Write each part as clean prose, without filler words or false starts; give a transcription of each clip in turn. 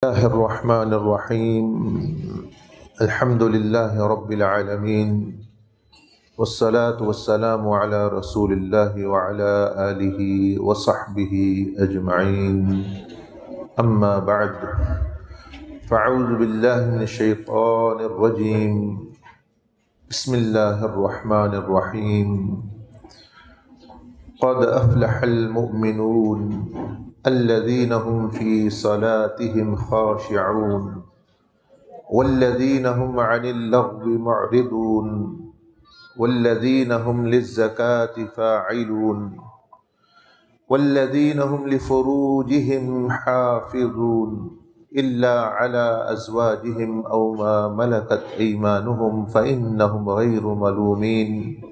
الله الرحمن الرحيم. الحمد لله رب العالمين، والصلاة والسلام على رسول الله وعلى آله وصحبه أجمعين. أما بعد، فأعوذ بالله من الشيطان الرجيم. بسم الله الرحمن الرحيم. قد أفلح المؤمنون الذين هم في صلاتهم خاشعون والذين هم عن اللغو معرضون والذين هم للزكاة فاعلون والذين هم لفروجهم حافظون إلا على أزواجهم أو ما ملكت أيمانهم فإنهم غير ملومين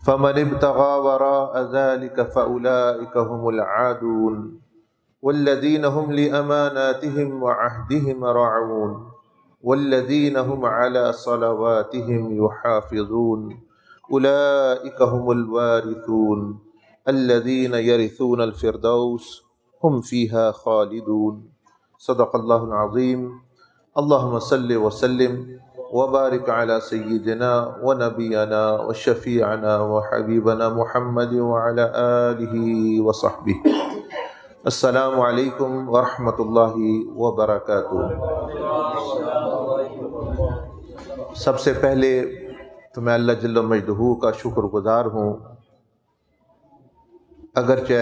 فمن ابتغى وراء ذلك فأولئك هم العادون والذين هم لأماناتهم وعهدهم راعون والذين هم على صلواتهم يحافظون أولئك هم الوارثون الذين يرثون الفردوس هم فيها خالدون. صدق الله العظيم. اللهم صل وسلم وبارك على سيدنا ونبينا وشفيعنا وحبيبنا محمد وعلى آله وصحبه. السلام علیکم ورحمۃ اللہ وبرکاتہ۔ سب سے پہلے تو میں اللہ جل مجدہ کا شکر گزار ہوں، اگرچہ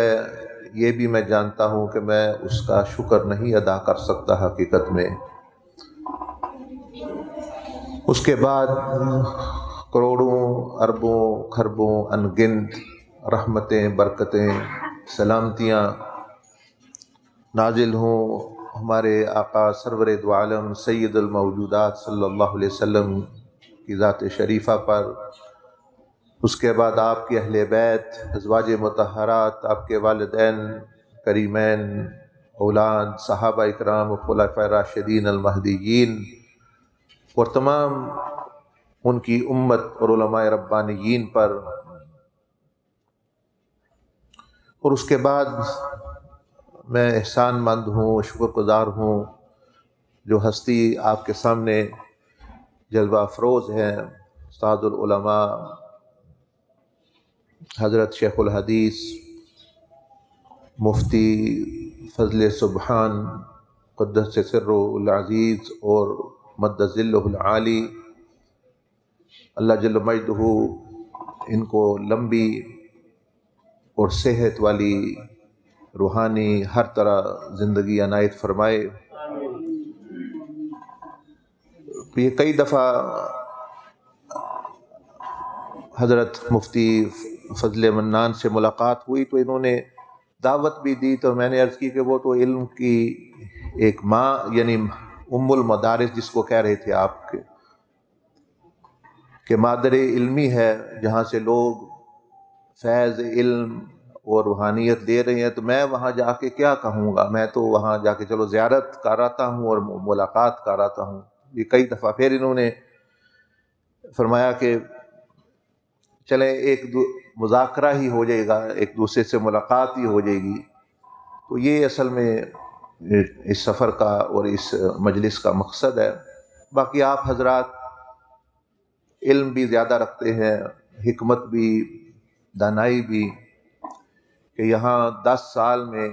یہ بھی میں جانتا ہوں کہ میں اس کا شکر نہیں ادا کر سکتا حقیقت میں۔ اس کے بعد کروڑوں اربوں خربوں انگنت رحمتیں برکتیں سلامتیاں نازل ہوں ہمارے آقا سرور دو عالم سید الموجودات صلی اللہ علیہ وسلم کی ذات شریفہ پر، اس کے بعد آپ کے اہل بیت، ازواج مطہرات، آپ کے والدین کریمین، اولاد، صحابہ اکرام، خلفاء راشدین المہدیین اور تمام ان کی امت اور علماء ربانیین پر، اور اس کے بعد میں احسان مند ہوں، شکر گزار ہوں جو ہستی آپ کے سامنے جلوہ افروز ہیں، استاد العلماء حضرت شیخ الحدیث مفتی فضل سبحان قدس سرہ العزیز اور مد ظلہ العالی، اللہ جل مجدہ ان کو لمبی اور صحت والی روحانی ہر طرح زندگی عنایت فرمائے۔ یہ کئی دفعہ حضرت مفتی فضل منان سے ملاقات ہوئی تو انہوں نے دعوت بھی دی، تو میں نے عرض کی کہ وہ تو علم کی ایک ماں یعنی ام المدارس جس کو کہہ رہے تھے آپ کے کہ مادر علمی ہے، جہاں سے لوگ فیض علم اور روحانیت لے رہے ہیں، تو میں وہاں جا کے کیا کہوں گا، میں تو وہاں جا کے چلو زیارت کر آتا ہوں اور ملاقات کر آتا ہوں۔ یہ کئی دفعہ پھر انہوں نے فرمایا کہ چلیں ایک مذاکرہ ہی ہو جائے گا، ایک دوسرے سے ملاقات ہی ہو جائے گی۔ تو یہ اصل میں اس سفر کا اور اس مجلس کا مقصد ہے۔ باقی آپ حضرات علم بھی زیادہ رکھتے ہیں، حکمت بھی، دانائی بھی، کہ یہاں 10 سال میں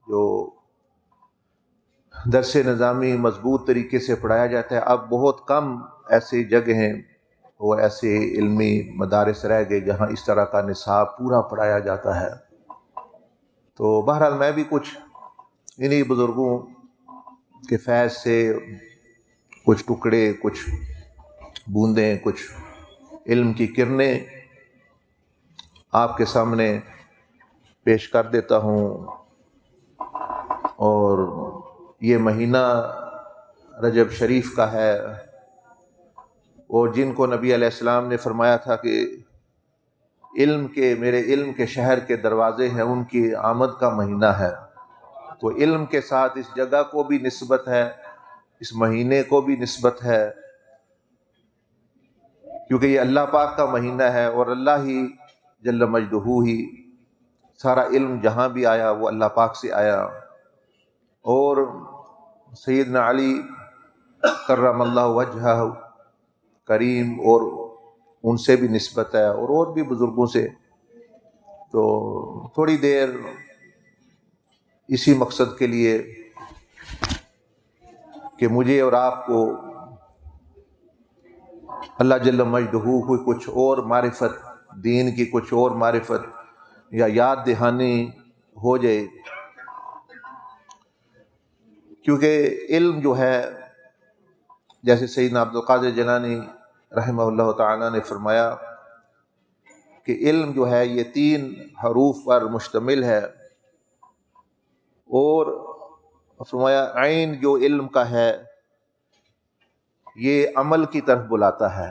جو درس نظامی مضبوط طریقے سے پڑھایا جاتا ہے، اب بہت کم ایسی جگہیں اور ایسے علمی مدارس رہ گئے جہاں اس طرح کا نصاب پورا پڑھایا جاتا ہے۔ تو بہرحال میں بھی کچھ انہی بزرگوں کے فیض سے کچھ ٹکڑے، کچھ بوندیں، کچھ علم کی کرنیں آپ کے سامنے پیش کر دیتا ہوں۔ اور یہ مہینہ رجب شریف کا ہے، اور جن کو نبی علیہ السلام نے فرمایا تھا کہ میرے علم کے شہر کے دروازے ہیں، ان کی آمد کا مہینہ ہے، تو علم کے ساتھ اس جگہ کو بھی نسبت ہے، اس مہینے کو بھی نسبت ہے، کیونکہ یہ اللہ پاک کا مہینہ ہے، اور اللہ ہی جل مجدہ ہی سارا علم جہاں بھی آیا وہ اللہ پاک سے آیا، اور سیدنا علی کرم اللہ وجہہ کریم اور ان سے بھی نسبت ہے اور بھی بزرگوں سے. تو تھوڑی دیر اسی مقصد کے لیے کہ مجھے اور آپ کو اللہ جل مجدہ کوئی کچھ اور معرفت، دین کی کچھ اور معرفت یا یاد دہانی ہو جائے. کیونکہ علم جو ہے، جیسے سیدنا عبد القادر جیلانی رحمہ اللہ تعالیٰ نے فرمایا کہ علم جو ہے یہ 3 حروف پر مشتمل ہے، اور فرمایا عین جو علم کا ہے یہ عمل کی طرف بلاتا ہے،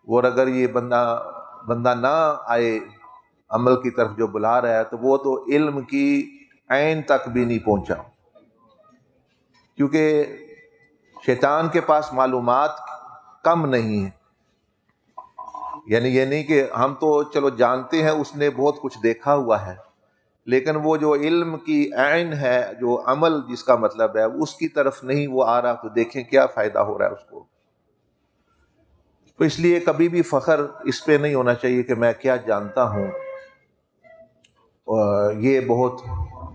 اور اگر یہ بندہ نہ آئے عمل کی طرف جو بلا رہا ہے تو وہ تو علم کی عین تک بھی نہیں پہنچا. کیونکہ شیطان کے پاس معلومات کم نہیں ہے، یعنی یہ نہیں کہ ہم تو چلو جانتے ہیں اس نے بہت کچھ دیکھا ہوا ہے، لیکن وہ جو علم کی عین ہے، جو عمل جس کا مطلب ہے، اس کی طرف نہیں وہ آ رہا، تو دیکھیں کیا فائدہ ہو رہا ہے اس کو. تو اس لیے کبھی بھی فخر اس پہ نہیں ہونا چاہیے کہ میں کیا جانتا ہوں، اور یہ بہت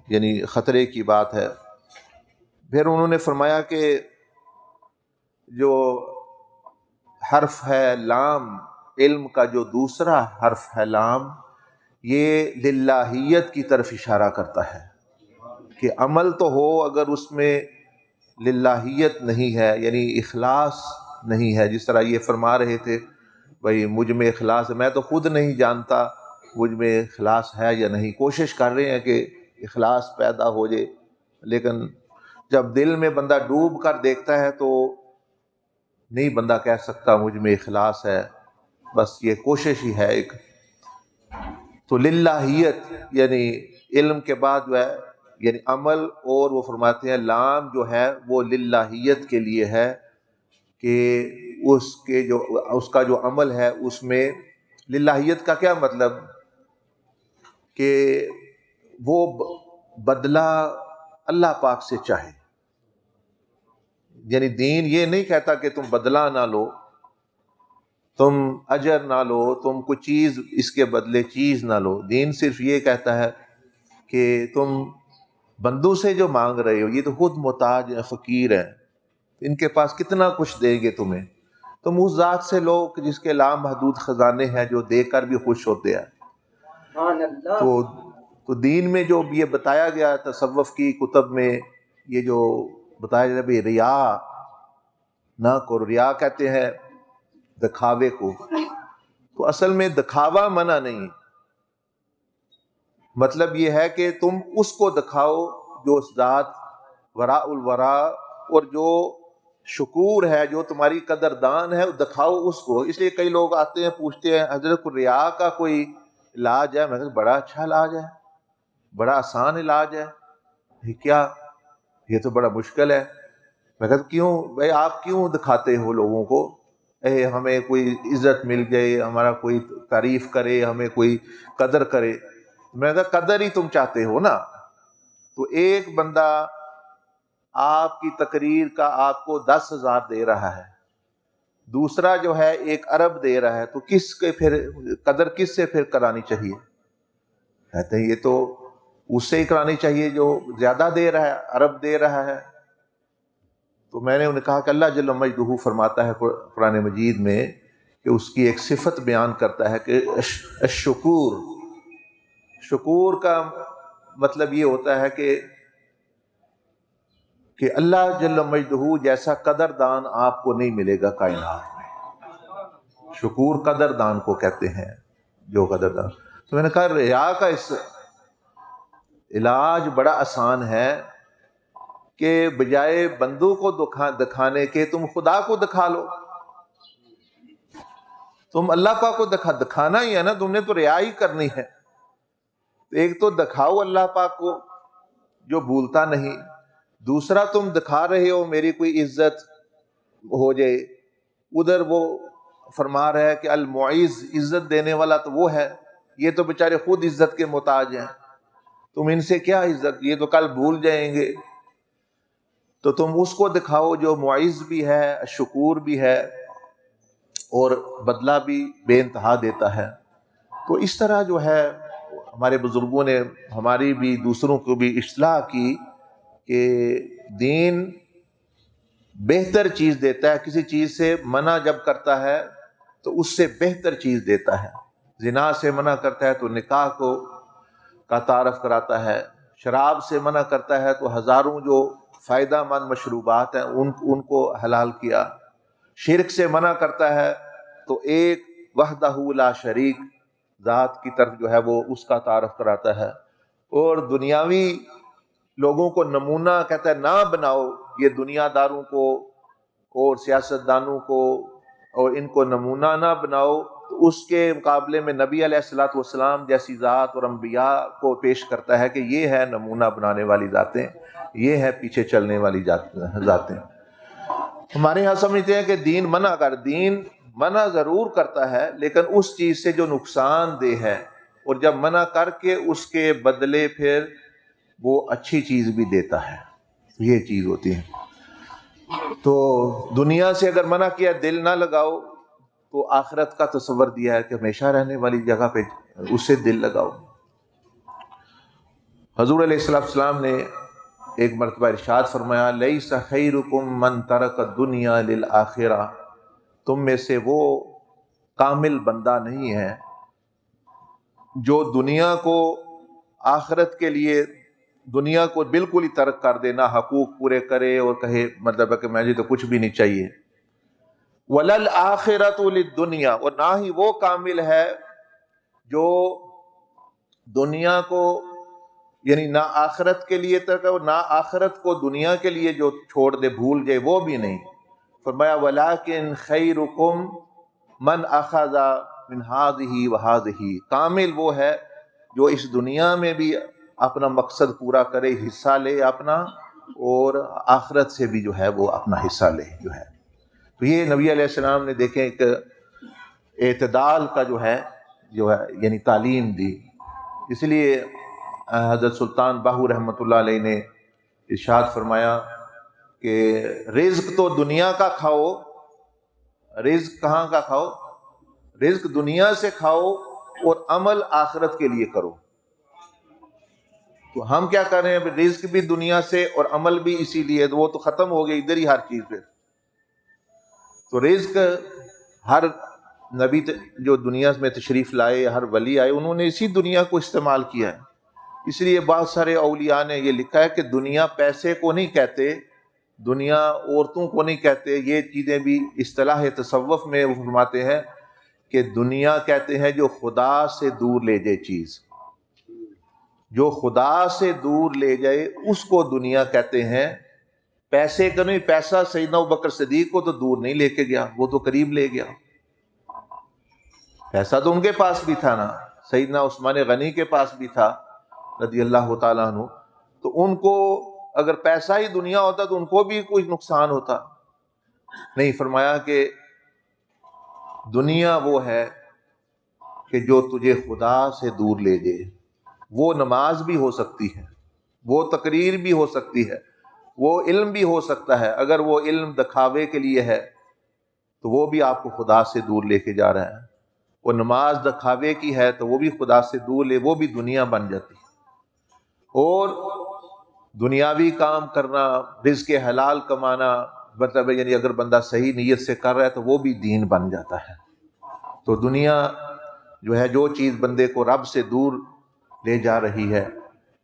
یعنی خطرے کی بات ہے. پھر انہوں نے فرمایا کہ جو حرف ہے لام، علم کا جو دوسرا حرف ہے لام، یہ للہیت کی طرف اشارہ کرتا ہے کہ عمل تو ہو اگر اس میں للہیت نہیں ہے، یعنی اخلاص نہیں ہے. جس طرح یہ فرما رہے تھے بھائی مجھ میں اخلاص ہے، میں تو خود نہیں جانتا مجھ میں اخلاص ہے یا نہیں. کوشش کر رہے ہیں کہ اخلاص پیدا ہو جائے، لیکن جب دل میں بندہ ڈوب کر دیکھتا ہے تو نہیں بندہ کہہ سکتا مجھ میں اخلاص ہے، بس یہ کوشش ہی ہے ایک. تو للہیت یعنی علم کے بعد جو ہے یعنی عمل، اور وہ فرماتے ہیں لام جو ہے وہ للہیت کے لیے ہے کہ اس کا جو عمل ہے اس میں للہیت کا کیا مطلب کہ وہ بدلہ اللہ پاک سے چاہے. یعنی دین یہ نہیں کہتا کہ تم بدلہ نہ لو، تم اجر نہ لو، تم کوئی چیز اس کے بدلے چیز نہ لو. دین صرف یہ کہتا ہے کہ تم بندوں سے جو مانگ رہے ہو، یہ تو خود محتاج ہیں، فقیر ہیں، ان کے پاس کتنا کچھ دیں گے تمہیں. تم اس ذات سے لو جس کے لامحدود خزانے ہیں، جو دے کر بھی خوش ہوتے ہیں. تو دین میں جو یہ بتایا گیا، تصوف کی کتب میں یہ جو بتایا گیا بھی ریا نہ کرو. ریا کہتے ہیں دکھاوے کو، تو اصل میں دکھاوا منع نہیں، مطلب یہ ہے کہ تم اس کو دکھاؤ جو اس ذات وراء الورا، اور جو شکور ہے، جو تمہاری قدردان ہے، دکھاؤ اس کو. اس لیے کئی لوگ آتے ہیں پوچھتے ہیں حضرت کو ریا کا کوئی علاج ہے؟ میں کہتا بڑا اچھا علاج ہے، بڑا آسان علاج ہے. کیا؟ یہ تو بڑا مشکل ہے. میں کہتا کیوں بھائی آپ کیوں دکھاتے ہو لوگوں کو؟ ہمیں کوئی عزت مل جائے، ہمارا کوئی تعریف کرے، ہمیں کوئی قدر کرے. میں نے کہا قدر ہی تم چاہتے ہو نا، تو ایک بندہ آپ کی تقریر کا آپ کو 10,000 دے رہا ہے، دوسرا جو ہے 1 ارب دے رہا ہے، تو کس کے پھر قدر کس سے پھر کرانی چاہیے؟ کہتے ہیں یہ تو اس سے ہی کرانی چاہیے جو زیادہ دے رہا ہے، ارب دے رہا ہے. تو میں نے انہیں کہا کہ اللہ جل مجدہ فرماتا ہے قرآن مجید میں کہ اس کی ایک صفت بیان کرتا ہے کہ الشکور. شکور کا مطلب یہ ہوتا ہے کہ اللہ جل مجدہ جیسا قدردان آپ کو نہیں ملے گا کائنات میں. شکور قدردان کو کہتے ہیں، جو قدردان. تو میں نے کہا ریا کا اس علاج بڑا آسان ہے کہ بجائے بندوں کو دکھانے کے تم خدا کو دکھا لو. تم اللہ پاک کو دکھانا ہی ہے نا، تم نے تو ریا ہی کرنی ہے. ایک تو دکھاؤ اللہ پاک کو جو بھولتا نہیں، دوسرا تم دکھا رہے ہو میری کوئی عزت ہو جائے. ادھر وہ فرما رہا ہے کہ المعز، عزت دینے والا تو وہ ہے، یہ تو بیچارے خود عزت کے محتاج ہیں، تم ان سے کیا عزت، یہ تو کل بھول جائیں گے. تو تم اس کو دکھاؤ جو معز بھی ہے، شکور بھی ہے، اور بدلہ بھی بے انتہا دیتا ہے۔ تو اس طرح جو ہے ہمارے بزرگوں نے ہماری بھی دوسروں کو بھی اصلاح کی کہ دین بہتر چیز دیتا ہے، کسی چیز سے منع جب کرتا ہے تو اس سے بہتر چیز دیتا ہے۔ زنا سے منع کرتا ہے تو نکاح کا تعارف کراتا ہے، شراب سے منع کرتا ہے تو ہزاروں جو فائدہ مند مشروبات ہیں ان کو حلال کیا، شرک سے منع کرتا ہے تو ایک وحدہ لا شریک ذات کی طرف جو ہے وہ اس کا تعارف کراتا ہے، اور دنیاوی لوگوں کو نمونہ کہتا ہے نہ بناؤ، یہ دنیا داروں کو اور سیاست دانوں کو اور ان کو نمونہ نہ بناؤ، تو اس کے مقابلے میں نبی علیہ الصلوۃ والسلام جیسی ذات اور انبیاء کو پیش کرتا ہے کہ یہ ہے نمونہ بنانے والی ذاتیں، یہ ہے پیچھے چلنے والی ذاتیں۔ ہمارے یہاں سمجھتے ہیں کہ دین منع ضرور کرتا ہے لیکن اس چیز سے جو نقصان دہ ہے، اور جب منع کر کے اس کے بدلے پھر وہ اچھی چیز بھی دیتا ہے، یہ چیز ہوتی ہے۔ تو دنیا سے اگر منع کیا دل نہ لگاؤ، تو آخرت کا تصور دیا ہے کہ ہمیشہ رہنے والی جگہ پہ اس سے دل لگاؤ۔ حضور علیہ السلام نے ایک مرتبہ ارشاد فرمایا، لیس خیرکم من ترک الدنیا للآخرہ، تم میں سے وہ کامل بندہ نہیں ہے جو دنیا کو آخرت کے لیے دنیا کو بالکل ہی ترک کر دے، نہ حقوق پورے کرے اور کہے مطلب ہے کہ مجھے تو کچھ بھی نہیں چاہیے۔ وَلَلْآخِرَةُ لِلدُّنْيَا، اور نہ ہی وہ کامل ہے جو دنیا کو یعنی نہ آخرت کے لیے ترک اور نہ آخرت کو دنیا کے لیے جو چھوڑ دے بھول جائے، وہ بھی نہیں۔ فرمایا وَلَٰكِنْ خَيْرُكُمْ مَنْ أَخَذَ مِنْ هَٰذِهِ وَهَٰذِهِ، کامل وہ ہے جو اس دنیا میں بھی اپنا مقصد پورا کرے، حصہ لے اپنا، اور آخرت سے بھی جو ہے وہ اپنا حصہ لے جو ہے۔ تو یہ نبی علیہ السلام نے دیکھیں ایک اعتدال کا جو ہے یعنی تعلیم دی۔ اس لیے حضرت سلطان باہو رحمۃ اللہ علیہ نے ارشاد فرمایا کہ رزق تو دنیا کا کھاؤ، رزق کہاں کا کھاؤ؟ رزق دنیا سے کھاؤ اور عمل آخرت کے لیے کرو۔ تو ہم کیا کر رہے ہیں؟ رزق بھی دنیا سے اور عمل بھی اسی لیے، تو وہ تو ختم ہو گئی ادھر ہی ہر چیز پہ۔ تو رزق ہر نبی جو دنیا میں تشریف لائے، ہر ولی آئے، انہوں نے اسی دنیا کو استعمال کیا ہے۔ اس لیے بہت سارے اولیاء نے یہ لکھا ہے کہ دنیا پیسے کو نہیں کہتے، دنیا عورتوں کو نہیں کہتے، یہ چیزیں بھی اصطلاح تصوف میں وہ فرماتے ہیں کہ دنیا کہتے ہیں جو خدا سے دور لے جائے چیز، جو خدا سے دور لے جائے اس کو دنیا کہتے ہیں۔ پیسے کا نہیں، پیسہ سیدنا ابوبکر صدیق کو تو دور نہیں لے کے گیا، وہ تو قریب لے گیا۔ پیسہ تو ان کے پاس بھی تھا نا، سیدنا عثمان غنی کے پاس بھی تھا رضی اللہ تعالیٰ عنہ، تو ان کو اگر پیسہ ہی دنیا ہوتا تو ان کو بھی کچھ نقصان ہوتا نہیں۔ فرمایا کہ دنیا وہ ہے کہ جو تجھے خدا سے دور لے جائے، وہ نماز بھی ہو سکتی ہے، وہ تقریر بھی ہو سکتی ہے، وہ علم بھی ہو سکتا ہے۔ اگر وہ علم دکھاوے کے لیے ہے تو وہ بھی آپ کو خدا سے دور لے کے جا رہا ہے، وہ نماز دکھاوے کی ہے تو وہ بھی خدا سے دور لے، وہ بھی دنیا بن جاتی ہے۔ اور دنیاوی کام کرنا، رزق حلال کمانا، مطلب یعنی اگر بندہ صحیح نیت سے کر رہا ہے تو وہ بھی دین بن جاتا ہے۔ تو دنیا جو ہے، جو چیز بندے کو رب سے دور لے جا رہی ہے،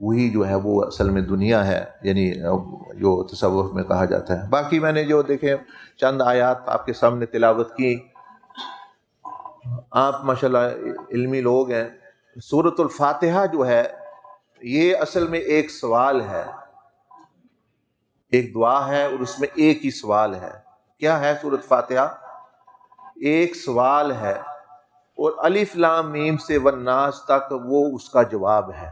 وہی جو ہے وہ اصل میں دنیا ہے، یعنی جو تصوف میں کہا جاتا ہے۔ باقی میں نے جو دیکھیں چند آیات آپ کے سامنے تلاوت کی، آپ ماشاءاللہ علمی لوگ ہیں۔ سورۃ الفاتحہ جو ہے یہ اصل میں ایک سوال ہے، ایک دعا ہے اور اس میں ایک ہی سوال ہے۔ کیا ہے سورۃ فاتحہ؟ ایک سوال ہے، اور الف لام میم سے والناس تک وہ اس کا جواب ہے۔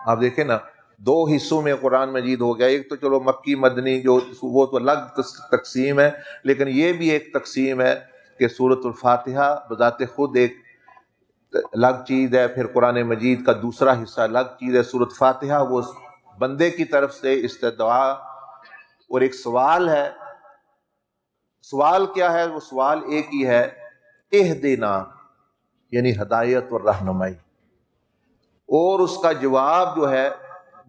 آپ دیکھیں نا، دو حصوں میں قرآن مجید ہو گیا، ایک تو چلو مکی مدنی جو وہ تو الگ تقسیم ہے، لیکن یہ بھی ایک تقسیم ہے کہ سورۃ الفاتحہ بذات خود ایک الگ چیز ہے، پھر قرآن مجید کا دوسرا حصہ الگ چیز ہے۔ سورۃ فاتحہ وہ بندے کی طرف سے استدعا اور ایک سوال ہے. سوال کیا ہے؟ وہ سوال ایک ہی ہے، اہدنا، یعنی ہدایت اور رہنمائی. اور اس کا جواب جو ہے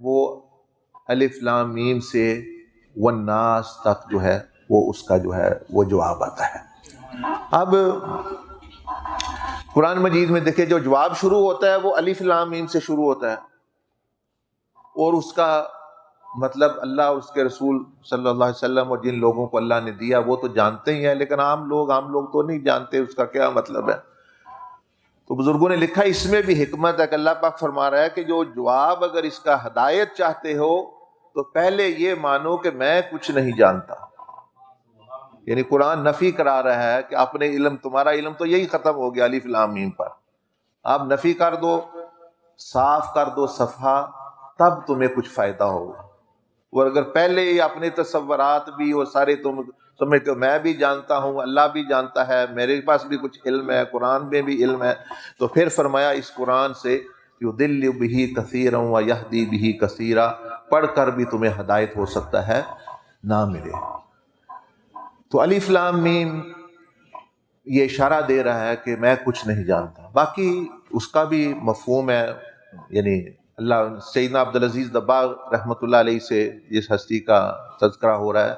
وہ الف لام میم سے والناس تک جو ہے وہ اس کا جو ہے وہ جواب آتا ہے. اب قرآن مجید میں دیکھیں جو جواب شروع ہوتا ہے وہ الف لام میم سے شروع ہوتا ہے، اور اس کا مطلب اللہ اور اس کے رسول صلی اللہ علیہ وسلم اور جن لوگوں کو اللہ نے دیا وہ تو جانتے ہی ہیں، لیکن عام لوگ تو نہیں جانتے اس کا کیا مطلب ہے. تو بزرگوں نے لکھا اس میں بھی حکمت ہے کہ اللہ پاک فرما رہا ہے کہ جو جواب اگر اس کا ہدایت چاہتے ہو تو پہلے یہ مانو کہ میں کچھ نہیں جانتا. یعنی قرآن نفی کرا رہا ہے کہ اپنے علم، تمہارا علم تو یہی ختم ہو گیا الف لام میم پر. آپ نفی کر دو، صاف کر دو صفحہ، تب تمہیں کچھ فائدہ ہوگا. اور اگر پہلے ہی اپنے تصورات بھی اور سارے تم سمجھتے ہو میں بھی جانتا ہوں، اللہ بھی جانتا ہے، میرے پاس بھی کچھ علم ہے، قرآن میں بھی علم ہے، تو پھر فرمایا اس قرآن سے یضل بہ کثیرا ویہدی بہ کثیرا، پڑھ کر بھی تمہیں ہدایت ہو سکتا ہے نہ ملے. تو الف لام میم یہ اشارہ دے رہا ہے کہ میں کچھ نہیں جانتا. باقی اس کا بھی مفہوم ہے، یعنی اللہ سیدنا عبدالعزیز دباغ رحمۃ اللہ علیہ سے جس ہستی کا تذکرہ ہو رہا ہے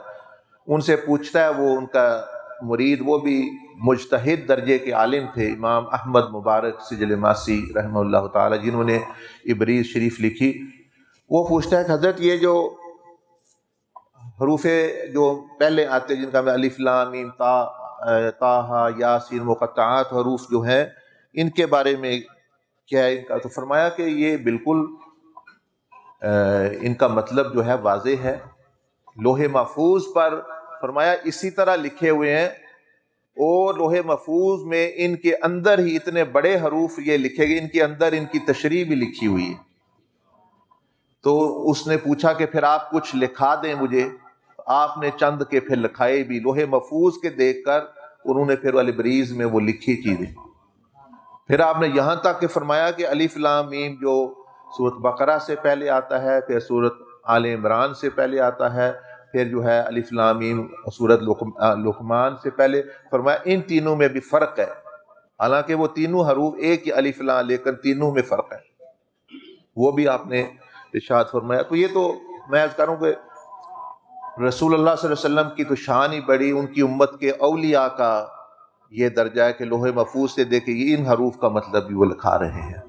ان سے پوچھتا ہے، وہ ان کا مرید، وہ بھی مجتہد درجے کے عالم تھے، امام احمد مبارک سجل ماسی رحمہ اللہ تعالی، جنہوں نے ابریز شریف لکھی. وہ پوچھتا ہے کہ حضرت یہ جو حروف جو پہلے آتے جن کا میں الف لام میم طٰ یاسین مقطعات حروف جو ہیں ان کے بارے میں کیا ہے ان کا؟ تو فرمایا کہ یہ بالکل ان کا مطلب جو ہے واضح ہے، لوح محفوظ پر فرمایا اسی طرح لکھے ہوئے ہیں، اور لوح محفوظ میں ان کے اندر ہی اتنے بڑے حروف یہ لکھے گئے، ان کے اندر ان کی تشریح بھی لکھی ہوئی ہے. تو اس نے پوچھا کہ پھر آپ کچھ لکھا دیں مجھے. آپ نے چند کے پھر لکھائے بھی لوح محفوظ کے دیکھ کر، انہوں نے پھر البریز میں وہ لکھی چیزیں. پھر آپ نے یہاں تک کہ فرمایا کہ الف لام میم جو سورۃ بقرہ سے پہلے آتا ہے، پھر سورۃ آل عمران سے پہلے آتا ہے، پھر جو ہے الف لام میم سورۃ لقمان سے پہلے، فرمایا ان تینوں میں بھی فرق ہے. حالانکہ وہ تینوں حروف ایک ہی الف لام، لیکن تینوں میں فرق ہے، وہ بھی آپ نے ارشاد فرمایا. تو یہ تو میں عرض کروں کہ رسول اللہ صلی اللہ علیہ وسلم کی تو شان ہی بڑی، ان کی امت کے اولیاء کا یہ درجہ ہے کہ لوح محفوظ سے دیکھیں ان حروف کا مطلب بھی وہ لکھا رہے ہیں.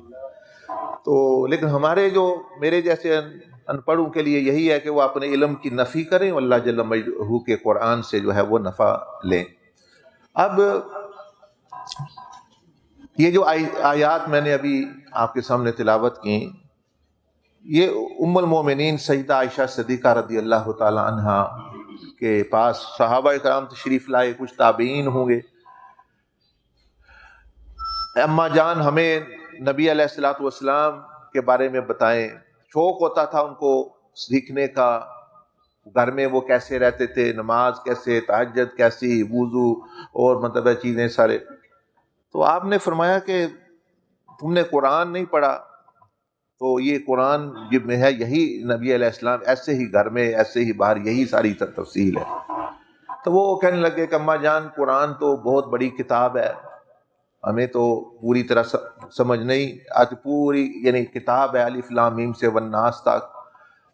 تو لیکن ہمارے جو میرے جیسے ان پڑھوں کے لیے یہی ہے کہ وہ اپنے علم کی نفی کریں، اللہ جل مجدہ کے قرآن سے جو ہے وہ نفع لیں. اب یہ جو آیات میں نے ابھی آپ کے سامنے تلاوت کی، یہ ام المومنین سیدہ عائشہ صدیقہ رضی اللہ تعالی عنہا کے پاس صحابہ کرام تشریف لائے، کچھ تابعین ہوں گے. اما جان ہمیں نبی علیہ الصلوۃ والسلام کے بارے میں بتائیں. شوق ہوتا تھا ان کو سیکھنے کا، گھر میں وہ کیسے رہتے تھے، نماز کیسے، تہجد کیسی، وضو اور مطلب چیزیں سارے. تو آپ نے فرمایا کہ تم نے قرآن نہیں پڑھا؟ تو یہ قرآن جب میں ہے یہی نبی علیہ السلام ایسے ہی گھر میں ایسے ہی باہر یہی ساری تفصیل ہے. تو وہ کہنے لگے کہ اماں جان قرآن تو بہت بڑی کتاب ہے، ہمیں تو پوری طرح سمجھ نہیں آتی، پوری یعنی کتاب ہے الف لام میم سے والناس تک.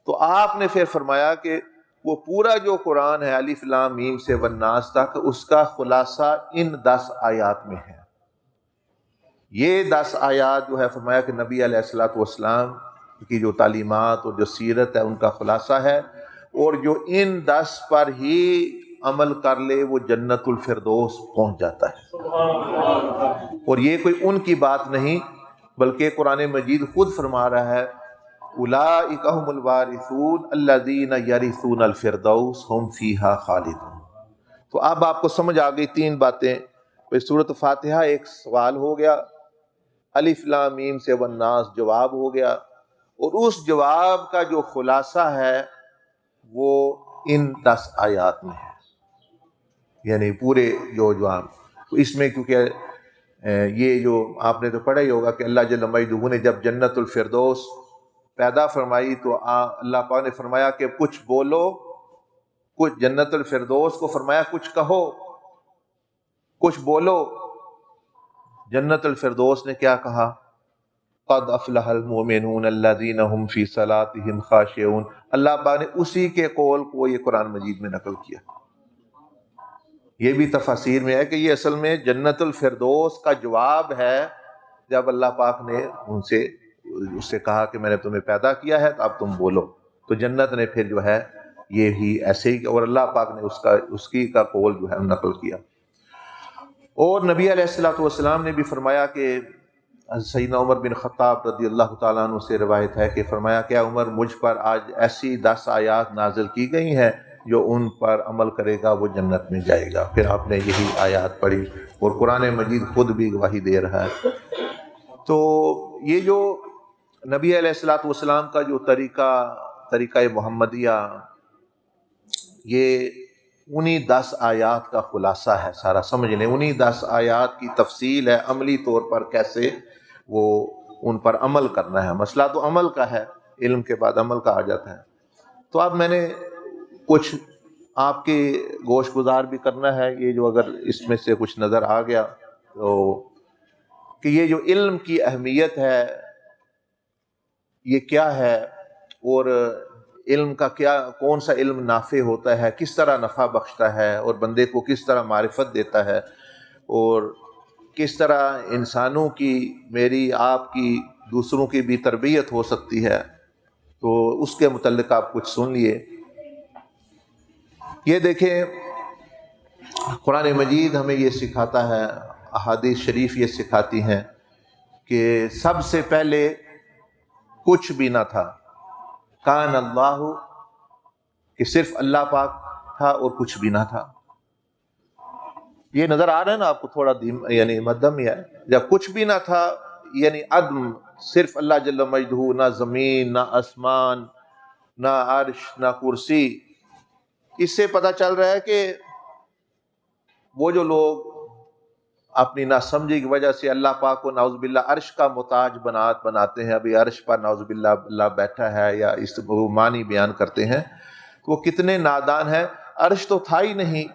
تو آپ نے پھر فرمایا کہ وہ پورا جو قرآن ہے الف لام میم سے والناس تک، اس کا خلاصہ ان 10 آیات میں ہے. یہ 10 آیات جو ہے فرمایا کہ نبی علیہ الصلوۃ والسلام کی جو تعلیمات اور جو سیرت ہے ان کا خلاصہ ہے، اور جو ان 10 پر ہی عمل کر لے وہ جنت الفردوس پہنچ جاتا ہے. اور یہ کوئی ان کی بات نہیں بلکہ قرآن مجید خود فرما رہا ہے اولئک هم الوارثون الذین یرثون الفردوس هم فیہا خالدون. تو اب آپ کو سمجھ آ گئی 3 باتیں. سورۃ فاتحہ ایک سوال ہو گیا، الف لام میم سے والناس جواب ہو گیا، اور اس جواب کا جو خلاصہ ہے وہ ان 10 آیات میں ہے. یعنی پورے جو جواب تو اس میں، کیونکہ یہ جو آپ نے تو پڑھا ہی ہوگا کہ اللہ جل مجدہ نے جب جنت الفردوس پیدا فرمائی تو اللہ پاک نے فرمایا کہ کچھ بولو، کچھ جنت الفردوس کو فرمایا کچھ کہو، کچھ بولو۔ جنت الفردوس نے کیا کہا؟ قد افلح المؤمنون الذین هم فی صلاتهم خاشعون۔ اللہ پاک نے اسی کے قول کو یہ قرآن مجید میں نقل کیا۔ یہ بھی تفاسیر میں ہے کہ یہ اصل میں جنت الفردوس کا جواب ہے جب اللہ پاک نے اس سے کہا کہ میں نے تمہیں پیدا کیا ہے تو اب تم بولو، تو جنت نے پھر جو ہے یہ ہی ایسے ہی، اور اللہ پاک نے اس کی کا قول جو ہے نقل کیا۔ اور نبی علیہ الصلوۃ والسلام نے بھی فرمایا کہ سیدنا عمر بن خطاب رضی اللہ تعالیٰ عنہ سے روایت ہے کہ فرمایا کہ عمر مجھ پر آج ایسی 10 آیات نازل کی گئی ہیں جو ان پر عمل کرے گا وہ جنت میں جائے گا۔ پھر آپ نے یہی آیات پڑھی اور قرآن مجید خود بھی گواہی دے رہا ہے۔ تو یہ جو نبی علیہ الصلوۃ والسلام کا جو طریقہ محمدیہ، یہ انہی 10 آیات کا خلاصہ ہے سارا، سمجھ لیں انہی 10 آیات کی تفصیل ہے عملی طور پر کیسے وہ ان پر عمل کرنا ہے۔ مسئلہ تو عمل کا ہے، علم کے بعد عمل کا آ جاتا ہے۔ تو اب میں نے کچھ آپ کے گوش گزار بھی کرنا ہے، یہ جو اگر اس میں سے کچھ نظر آ گیا تو کہ یہ جو علم کی اہمیت ہے یہ کیا ہے، اور علم کا کیا، کون سا علم نافع ہوتا ہے، کس طرح نفع بخشتا ہے، اور بندے کو کس طرح معرفت دیتا ہے، اور کس طرح انسانوں کی، میری آپ کی، دوسروں کی بھی تربیت ہو سکتی ہے۔ تو اس کے متعلق آپ کچھ سن لیے۔ یہ دیکھیں قرآن مجید ہمیں یہ سکھاتا ہے، احادیث شریف یہ سکھاتی ہیں کہ سب سے پہلے کچھ بھی نہ تھا، کان اللہ، کہ صرف اللہ پاک تھا اور کچھ بھی نہ تھا۔ یہ نظر آ رہا ہے نا آپ کو تھوڑا یعنی مدھم ہی ہے، جب کچھ بھی نہ تھا یعنی عدم، صرف اللہ جل مجدہ، نہ زمین، نہ آسمان، نہ عرش، نہ کرسی۔ اس سے پتہ چل رہا ہے کہ وہ جو لوگ اپنی ناسمجھی کی وجہ سے اللہ پاک کو نعوذ باللہ عرش کا محتاج بناتے ہیں، ابھی عرش پر نعوذ باللہ اللہ بیٹھا ہے، یا اس معنی بیان کرتے ہیں، وہ کتنے نادان ہیں۔ عرش تو تھا ہی نہیں،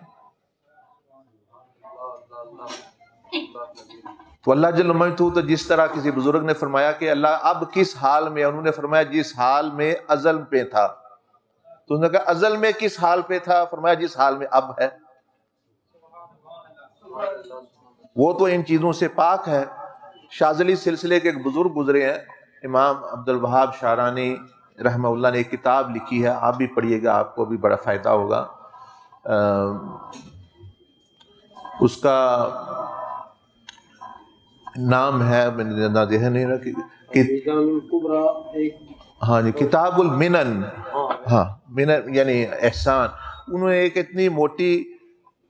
تو اللہ جل مجدہ تو جس طرح کسی بزرگ نے فرمایا کہ اللہ اب کس حال میں، انہوں نے فرمایا جس حال میں ازل پہ تھا، تو انہوں نے کہا ازل میں کس حال پہ تھا؟ فرمایا جس حال میں اب ہے، وہ تو ان چیزوں سے پاک ہے۔ شاذلی سلسلے کے ایک بزرگ گزرے ہیں، امام عبد الوہاب شعرانی رحمہ اللہ نے ایک کتاب لکھی ہے، آپ بھی پڑھیے گا، آپ کو بھی بڑا فائدہ ہوگا۔ اس کا نام ہے، میں نے ذہن نہیں رکھا، ہاں جی، کتاب المنن، ہاں منن یعنی احسان۔ انہوں نے ایک اتنی موٹی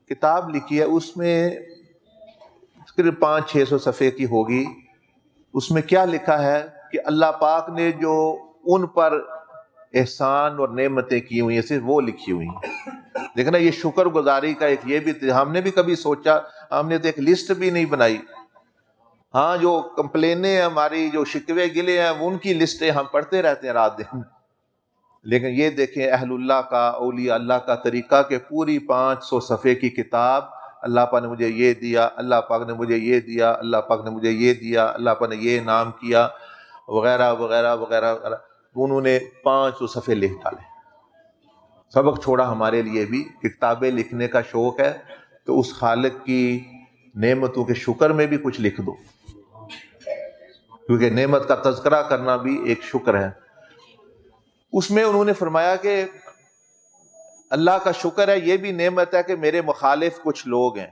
کتاب لکھی ہے، اس میں تقریباً 500-600 صفحے کی ہوگی۔ اس میں کیا لکھا ہے کہ اللہ پاک نے جو ان پر احسان اور نعمتیں کی ہوئی ہیں صرف وہ لکھی ہوئی ہیں۔ دیکھنا یہ شکر گزاری کا ایک یہ بھی، ہم نے بھی کبھی سوچا، ہم نے تو ایک لسٹ بھی نہیں بنائی۔ ہاں جو کمپلینیں ہماری، جو شکوے گلے ہیں، ان کی لسٹیں ہم پڑھتے رہتے ہیں رات دن، لیکن یہ دیکھیں اہل اللہ کا، اولیاء اللہ کا طریقہ کہ پوری 500 صفحے کی کتاب، اللہ پاک نے مجھے یہ دیا، اللہ پاک نے مجھے یہ دیا، اللہ پاک نے مجھے یہ دیا، اللہ پاک نے یہ انعام کیا، وغیرہ وغیرہ وغیرہ وغیرہ۔ انہوں نے 500 صفحے لکھ ڈالے۔ سبق چھوڑا ہمارے لیے بھی، کتابیں لکھنے کا شوق ہے تو اس خالق کی نعمتوں کے شکر میں بھی کچھ لکھ دو، کیونکہ نعمت کا تذکرہ کرنا بھی ایک شکر ہے۔ اس میں انہوں نے فرمایا کہ اللہ کا شکر ہے، یہ بھی نعمت ہے کہ میرے مخالف کچھ لوگ ہیں،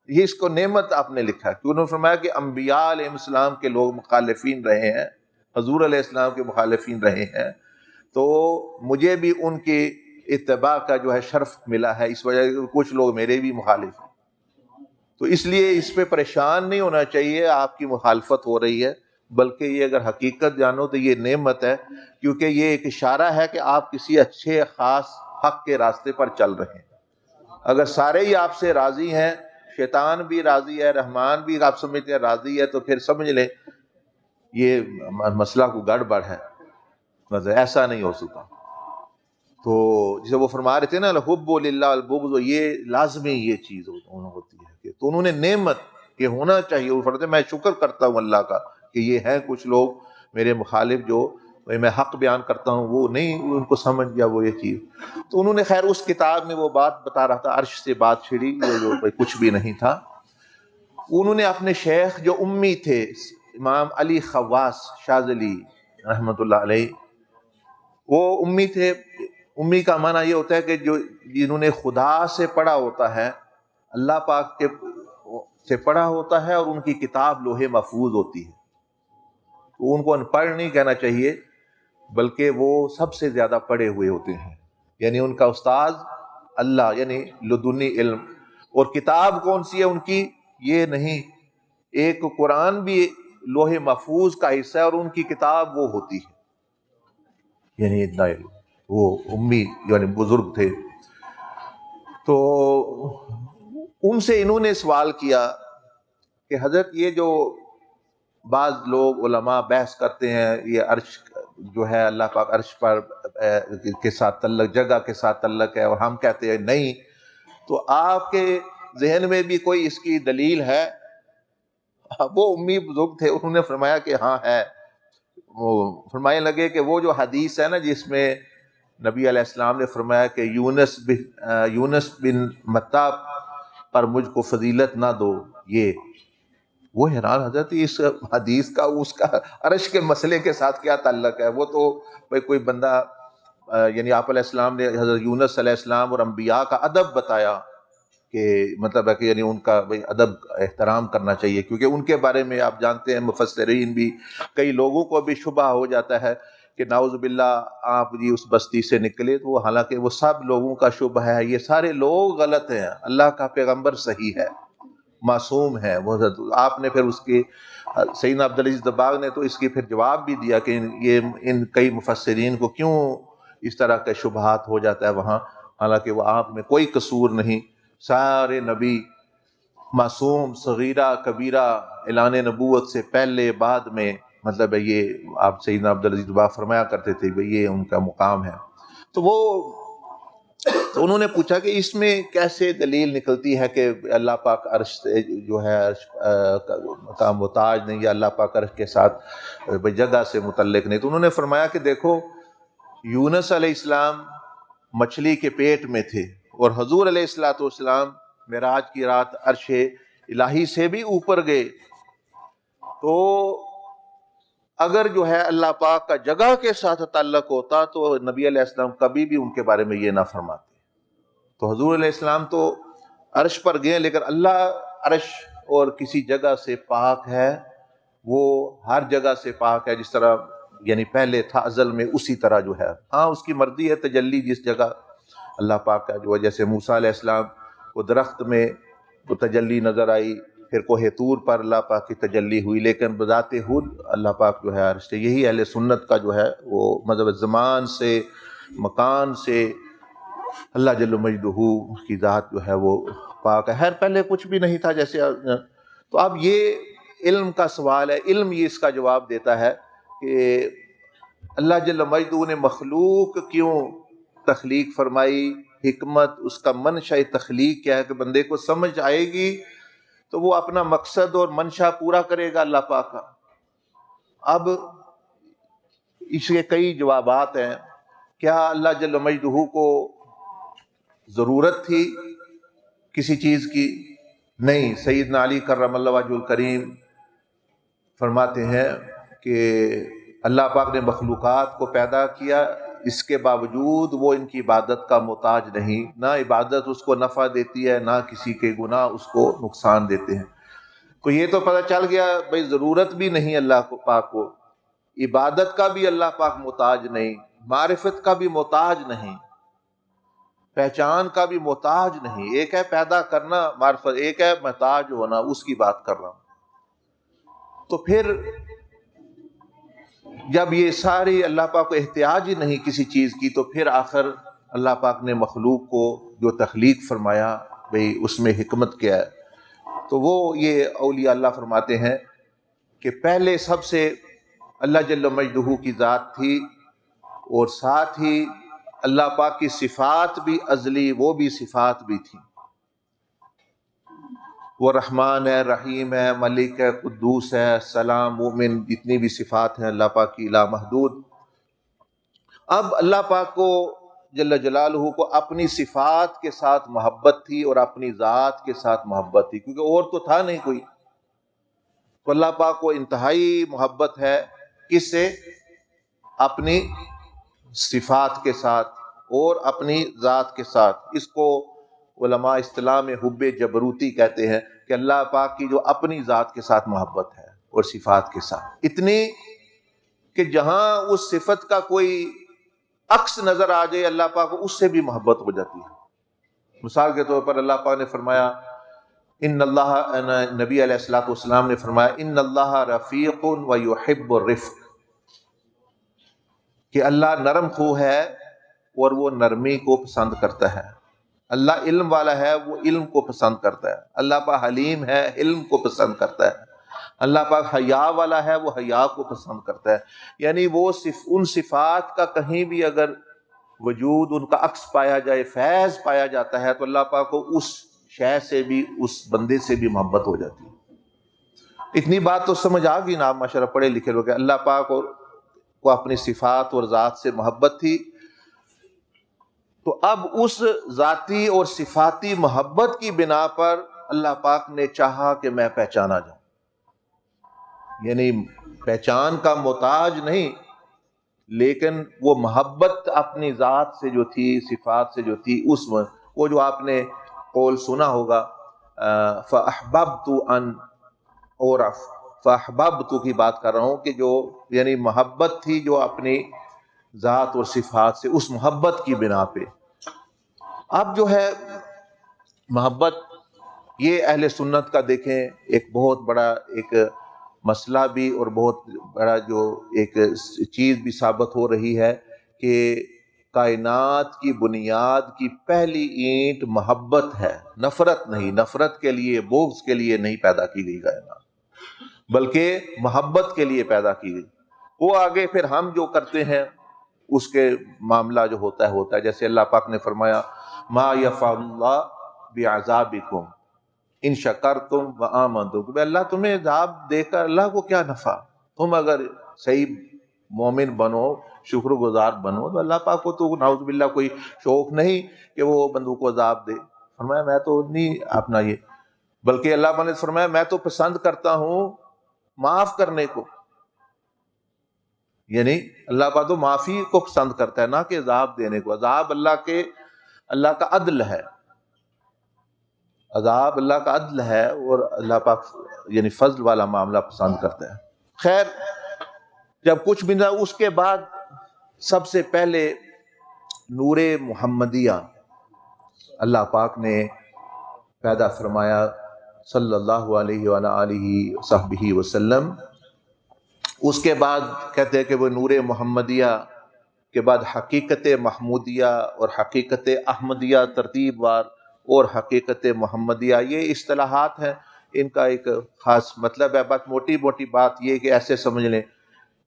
یہ اس کو نعمت آپ نے لکھا ہے، کہ انہوں نے فرمایا کہ انبیاء علیہ السلام کے لوگ مخالفین رہے ہیں، حضور علیہ السلام کے مخالفین رہے ہیں، تو مجھے بھی ان کے اتباع کا جو ہے شرف ملا ہے، اس وجہ سے کچھ لوگ میرے بھی مخالف ہیں۔ تو اس لیے اس پہ پریشان نہیں ہونا چاہیے آپ کی مخالفت ہو رہی ہے، بلکہ یہ اگر حقیقت جانو تو یہ نعمت ہے، کیونکہ یہ ایک اشارہ ہے کہ آپ کسی اچھے خاص حق کے راستے پر چل رہے ہیں۔ اگر سارے ہی آپ سے راضی ہیں، شیطان بھی راضی ہے، رحمان بھی آپ سمجھتے ہیں راضی ہے، تو پھر سمجھ لیں یہ مسئلہ کو گڑبڑ ہے۔ مطلب ایسا نہیں ہو سکتا. تو جسے وہ فرما رہے تھے نا الحب للہ البغض، یہ لازمی یہ چیز ہوتی ہے کہ تو انہوں نے نعمت یہ ہونا چاہیے. وہ فرماتے ہیں میں شکر کرتا ہوں اللہ کا کہ یہ ہیں کچھ لوگ میرے مخالف جو میں حق بیان کرتا ہوں وہ نہیں ان کو سمجھ گیا وہ یہ چیز. تو انہوں نے خیر اس کتاب میں وہ بات بتا رہا تھا، عرش سے بات چھڑی جو کچھ بھی نہیں تھا. انہوں نے اپنے شیخ جو امی تھے امام علی خواص شاذلی رحمۃ اللہ علیہ، وہ امی تھے. امی کا معنی یہ ہوتا ہے کہ جو جنہوں نے خدا سے پڑھا ہوتا ہے، اللہ پاک کے سے پڑھا ہوتا ہے اور ان کی کتاب لوح محفوظ ہوتی ہے. تو ان کو ان پڑھ نہیں کہنا چاہیے بلکہ وہ سب سے زیادہ پڑھے ہوئے ہوتے ہیں. یعنی ان کا استاذ اللہ، یعنی لدنی علم. اور کتاب کون سی ہے ان کی یہ نہیں، ایک قرآن بھی لوح محفوظ کا حصہ ہے اور ان کی کتاب وہ ہوتی ہے. یعنی اتنا علم وہ امی یعنی بزرگ تھے. تو ان سے انہوں نے سوال کیا کہ حضرت یہ جو بعض لوگ علماء بحث کرتے ہیں یہ عرش جو ہے اللہ پاک عرش پر کے ساتھ تعلق، جگہ کے ساتھ تعلق ہے، اور ہم کہتے ہیں نہیں، تو آپ کے ذہن میں بھی کوئی اس کی دلیل ہے؟ وہ امی بزرگ تھے، انہوں نے فرمایا کہ ہاں ہے. وہ فرمانے لگے کہ وہ جو حدیث ہے نا جس میں نبی علیہ السلام نے فرمایا کہ یونس بن متی پر مجھ کو فضیلت نہ دو، یہ وہ حیران حضرت اس حدیث کا اس کا عرش کے مسئلے کے ساتھ کیا تعلق ہے؟ وہ تو بھائی کوئی بندہ یعنی آپ علیہ السلام نے حضرت یونس علیہ السلام اور انبیاء کا ادب بتایا کہ مطلب ہے کہ یعنی ان کا بھائی ادب احترام کرنا چاہیے، کیونکہ ان کے بارے میں آپ جانتے ہیں مفسرین بھی کئی لوگوں کو بھی شبہ ہو جاتا ہے کہ نعوذ باللہ آپ جی اس بستی سے نکلے، تو حالانکہ وہ سب لوگوں کا شبہ ہے، یہ سارے لوگ غلط ہیں، اللہ کا پیغمبر صحیح ہے، معصوم ہے. وہ آپ نے پھر اس کی سیدنا عبدالعزیز دباغ نے تو اس کی پھر جواب بھی دیا کہ یہ ان کئی مفسرین کو کیوں اس طرح کے شبہات ہو جاتا ہے وہاں، حالانکہ وہ آپ میں کوئی قصور نہیں. سارے نبی معصوم، صغیرہ کبیرہ اعلان نبوت سے پہلے بعد میں مطلب ہے یہ آپ سیدنا عبدالعزیز دباغ فرمایا کرتے تھے کہ یہ ان کا مقام ہے. تو انہوں نے پوچھا کہ اس میں کیسے دلیل نکلتی ہے کہ اللہ پاک عرش سے جو ہے عرش کا محتاج نہیں، یا اللہ پاک عرش کے ساتھ جگہ سے متعلق نہیں. تو انہوں نے فرمایا کہ دیکھو یونس علیہ السلام مچھلی کے پیٹ میں تھے اور حضور علیہ السلام معراج کی رات عرش الہی سے بھی اوپر گئے. تو اگر جو ہے اللہ پاک کا جگہ کے ساتھ تعلق ہوتا تو نبی علیہ السلام کبھی بھی ان کے بارے میں یہ نہ فرماتے. تو حضور علیہ السلام تو عرش پر گئے، لیکن اللہ عرش اور کسی جگہ سے پاک ہے، وہ ہر جگہ سے پاک ہے، جس طرح یعنی پہلے تھا ازل میں اسی طرح جو ہے. ہاں اس کی مرضی ہے تجلی جس جگہ اللہ پاک کا جو ہے، جیسے موسیٰ علیہ السلام کو درخت میں وہ تجلی نظر آئی، پھر کوہ طور پر اللہ پاک کی تجلی ہوئی، لیکن بذات خود اللہ پاک جو ہے عرش سے. یہی اہل سنت کا جو ہے وہ مطلب زمان سے مکان سے اللہ جل مجدہ کی ذات جو ہے وہ پاک ہے. خیر پہلے کچھ بھی نہیں تھا جیسے. تو اب یہ علم کا سوال ہے، علم یہ اس کا جواب دیتا ہے کہ اللہ جل مجدہ نے مخلوق کیوں تخلیق فرمائی، حکمت اس کا منشا تخلیق کیا ہے کہ بندے کو سمجھ آئے گی تو وہ اپنا مقصد اور منشا پورا کرے گا اللہ پاک کا. اب اس کے کئی جوابات ہیں. کیا اللہ جل مجدہ کو ضرورت تھی کسی چیز کی؟ نہیں. سیدنا علی کرم اللہ وجہ الکریم فرماتے ہیں کہ اللہ پاک نے مخلوقات کو پیدا کیا، اس کے باوجود وہ ان کی عبادت کا محتاج نہیں، نہ عبادت اس کو نفع دیتی ہے نہ کسی کے گناہ اس کو نقصان دیتے ہیں. تو یہ تو پتہ چل گیا بھئی ضرورت بھی نہیں اللہ پاک کو، عبادت کا بھی اللہ پاک محتاج نہیں، معرفت کا بھی محتاج نہیں، پہچان کا بھی محتاج نہیں. ایک ہے پیدا کرنا معرفت، ایک ہے محتاج ہونا، اس کی بات کر رہا ہوں. تو پھر جب یہ ساری اللہ پاک کو احتیاج ہی نہیں کسی چیز کی، تو پھر آخر اللہ پاک نے مخلوق کو جو تخلیق فرمایا بھئی اس میں حکمت کیا ہے. تو وہ یہ اولیاء اللہ فرماتے ہیں کہ پہلے سب سے اللہ جل مجدہ کی ذات تھی اور ساتھ ہی اللہ پاک کی صفات بھی ازلی، وہ بھی صفات بھی تھیں. وہ رحمان ہے، رحیم ہے، ملک ہے، قدوس ہے، سلام، مومن، جتنی بھی صفات ہیں اللہ پاک کی لامحدود. اب اللہ پاک کو جل جلالہ کو اپنی صفات کے ساتھ محبت تھی اور اپنی ذات کے ساتھ محبت تھی، کیونکہ اور تو تھا نہیں کوئی. تو اللہ پاک کو انتہائی محبت ہے کس سے؟ اپنی صفات کے ساتھ اور اپنی ذات کے ساتھ. اس کو علماء اصطلاح میں حب جبروتی کہتے ہیں کہ اللہ پاک کی جو اپنی ذات کے ساتھ محبت ہے اور صفات کے ساتھ، اتنی کہ جہاں اس صفت کا کوئی عکس نظر آ جائے اللہ پاک کو اس سے بھی محبت ہو جاتی ہے. مثال کے طور پر اللہ پاک نے فرمایا ان اللہ، نبی علیہ الصلوۃ والسلام نے فرمایا ان اللہ رفیق و یحب الرفق، کہ اللہ نرم خو ہے اور وہ نرمی کو پسند کرتا ہے. اللہ علم والا ہے، وہ علم کو پسند کرتا ہے. اللہ پاک حلیم ہے، علم کو پسند کرتا ہے. اللہ پاک حیا والا ہے، وہ حیا کو پسند کرتا ہے. یعنی وہ ان صفات کا کہیں بھی اگر وجود، ان کا عکس پایا جائے، فیض پایا جاتا ہے، تو اللہ پاک کو اس شے سے بھی، اس بندے سے بھی محبت ہو جاتی ہے. اتنی بات تو سمجھ آ گئی نا آپ ماشاءاللہ پڑھے لکھے لوگ. اللہ پاک کو اپنی صفات اور ذات سے محبت تھی. تو اب اس ذاتی اور صفاتی محبت کی بنا پر اللہ پاک نے چاہا کہ میں پہچانا جاؤں. یعنی پہچان کا محتاج نہیں، لیکن وہ محبت اپنی ذات سے جو تھی، صفات سے جو تھی، اس میں وہ جو آپ نے قول سنا ہوگا فَأَحْبَبْتُ أَنْ أُعْرَفَ، فَأَحْبَبْتُ کی بات کر رہا ہوں کہ جو یعنی محبت تھی جو اپنی ذات اور صفات سے، اس محبت کی بنا پہ. اب جو ہے محبت، یہ اہل سنت کا دیکھیں ایک بہت بڑا ایک مسئلہ بھی اور بہت بڑا جو ایک چیز بھی ثابت ہو رہی ہے کہ کائنات کی بنیاد کی پہلی اینٹ محبت ہے، نفرت نہیں. نفرت کے لیے، بغض کے لیے نہیں پیدا کی گئی کائنات، بلکہ محبت کے لیے پیدا کی گئی. وہ آگے پھر ہم جو کرتے ہیں اس کے معاملہ جو ہوتا ہے. جیسے اللہ پاک نے فرمایا ما یفعل اللہ بعذابکم ان شکرتم وآمنتم، اللہ تمہیں عذاب دے کر اللہ کو کیا نفع، تم اگر صحیح مومن بنو، شکر گزار بنو، تو اللہ پاک کو تو نعوذ باللہ کوئی شوق نہیں کہ وہ بندوں کو عذاب دے. فرمایا میں تو نہیں اپنا یہ، بلکہ اللہ پاک نے فرمایا میں تو پسند کرتا ہوں معاف کرنے کو. یعنی اللہ پاک تو معافی کو پسند کرتا ہے، نہ کہ عذاب دینے کو. عذاب اللہ کا عدل ہے، عذاب اللہ کا عدل ہے، اور اللہ پاک یعنی فضل والا معاملہ پسند کرتا ہے. خیر، جب کچھ بھی نہ، اس کے بعد سب سے پہلے نور محمدیہ اللہ پاک نے پیدا فرمایا صلی اللہ علیہ وآلہ وصحبہ وسلم. اس کے بعد کہتے ہیں کہ وہ نور محمدیہ کے بعد حقیقت محمودیہ اور حقیقت احمدیہ ترتیب وار، اور حقیقت محمدیہ، یہ اصطلاحات ہیں، ان کا ایک خاص مطلب ہے. بس موٹی موٹی بات یہ کہ ایسے سمجھ لیں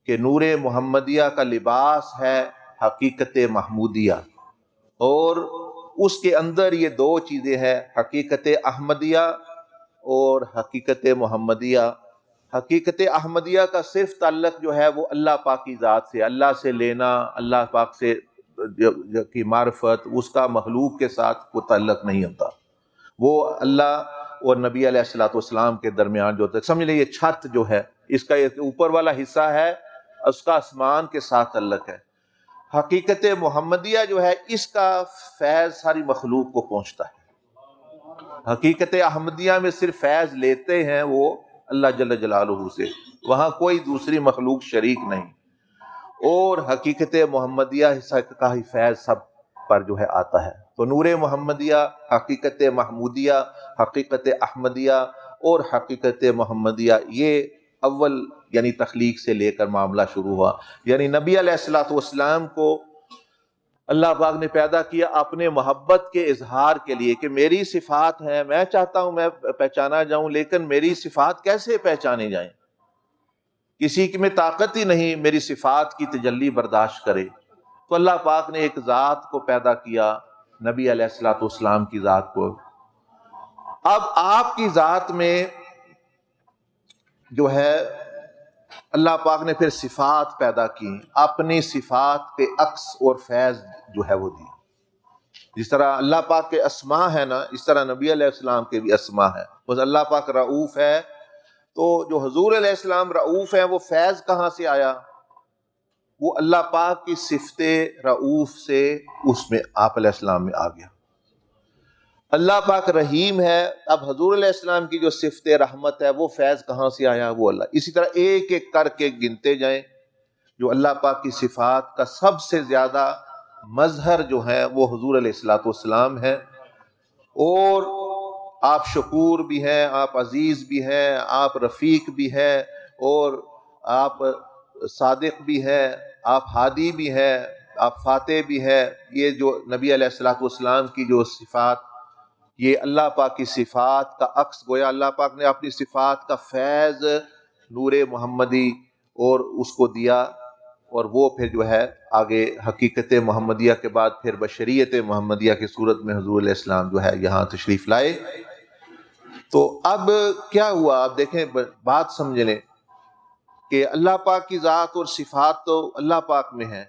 کہ نور محمدیہ کا لباس ہے حقیقت محمودیہ، اور اس کے اندر یہ دو چیزیں ہیں، حقیقت احمدیہ اور حقیقت محمدیہ. حقیقت احمدیہ کا صرف تعلق جو ہے وہ اللہ پاک کی ذات سے، اللہ سے لینا، اللہ پاک سے کی معرفت، اس کا مخلوق کے ساتھ کوئی تعلق نہیں ہوتا. وہ اللہ اور نبی علیہ الصلوۃ والسلام کے درمیان جو ہوتا ہے، سمجھ لیں یہ چھت جو ہے، اس کا یہ اوپر والا حصہ ہے، اس کا آسمان کے ساتھ تعلق ہے. حقیقت محمدیہ جو ہے، اس کا فیض ساری مخلوق کو پہنچتا ہے. حقیقت احمدیہ میں صرف فیض لیتے ہیں وہ اللہ جل جلالہ سے، وہاں کوئی دوسری مخلوق شریک نہیں. اور حقیقت محمدیہ کا ہی فیض سب پر جو ہے آتا ہے. تو نور محمدیہ، حقیقت محمودیہ، حقیقت احمدیہ اور حقیقت محمدیہ، یہ اول یعنی تخلیق سے لے کر معاملہ شروع ہوا. یعنی نبی علیہ الصلوۃ والسلام کو اللہ پاک نے پیدا کیا اپنے محبت کے اظہار کے لیے کہ میری صفات ہیں، میں چاہتا ہوں میں پہچانا جاؤں، لیکن میری صفات کیسے پہچانے جائیں؟ کسی میں طاقت ہی نہیں میری صفات کی تجلی برداشت کرے. تو اللہ پاک نے ایک ذات کو پیدا کیا، نبی علیہ الصلوۃ والسلام کی ذات کو۔ اب آپ کی ذات میں جو ہے اللہ پاک نے پھر صفات پیدا کی، اپنی صفات کے عکس اور فیض جو ہے وہ دی۔ جس طرح اللہ پاک کے اسماء ہے نا، اس طرح نبی علیہ السلام کے بھی اسماء ہے۔ بس اللہ پاک رؤوف ہے، تو جو حضور علیہ السلام رؤوف ہے، وہ فیض کہاں سے آیا؟ وہ اللہ پاک کی صفت رؤوف سے اس میں آپ علیہ السلام میں آ گیا۔ اللہ پاک رحیم ہے، اب حضور علیہ السلام کی جو صفت رحمت ہے، وہ فیض کہاں سے آیا؟ وہ اللہ۔ اسی طرح ایک ایک کر کے گنتے جائیں، جو اللہ پاک کی صفات کا سب سے زیادہ مظہر جو ہے وہ حضور علیہ الصلوۃ والسلام ہے۔ اور آپ شکور بھی ہیں، آپ عزیز بھی ہیں، آپ رفیق بھی ہیں، اور آپ صادق بھی ہیں، آپ ہادی بھی ہیں، آپ فاتح بھی ہیں۔ یہ جو نبی علیہ الصلوۃ والسلام کی جو صفات، یہ اللہ پاک کی صفات کا عکس، گویا اللہ پاک نے اپنی صفات کا فیض نور محمدی اور اس کو دیا، اور وہ پھر جو ہے آگے حقیقت محمدیہ کے بعد پھر بشریت محمدیہ کی صورت میں حضور علیہ السلام جو ہے یہاں تشریف لائے۔ تو اب کیا ہوا؟ اب دیکھیں، بات سمجھ لیں کہ اللہ پاک کی ذات اور صفات تو اللہ پاک میں ہیں۔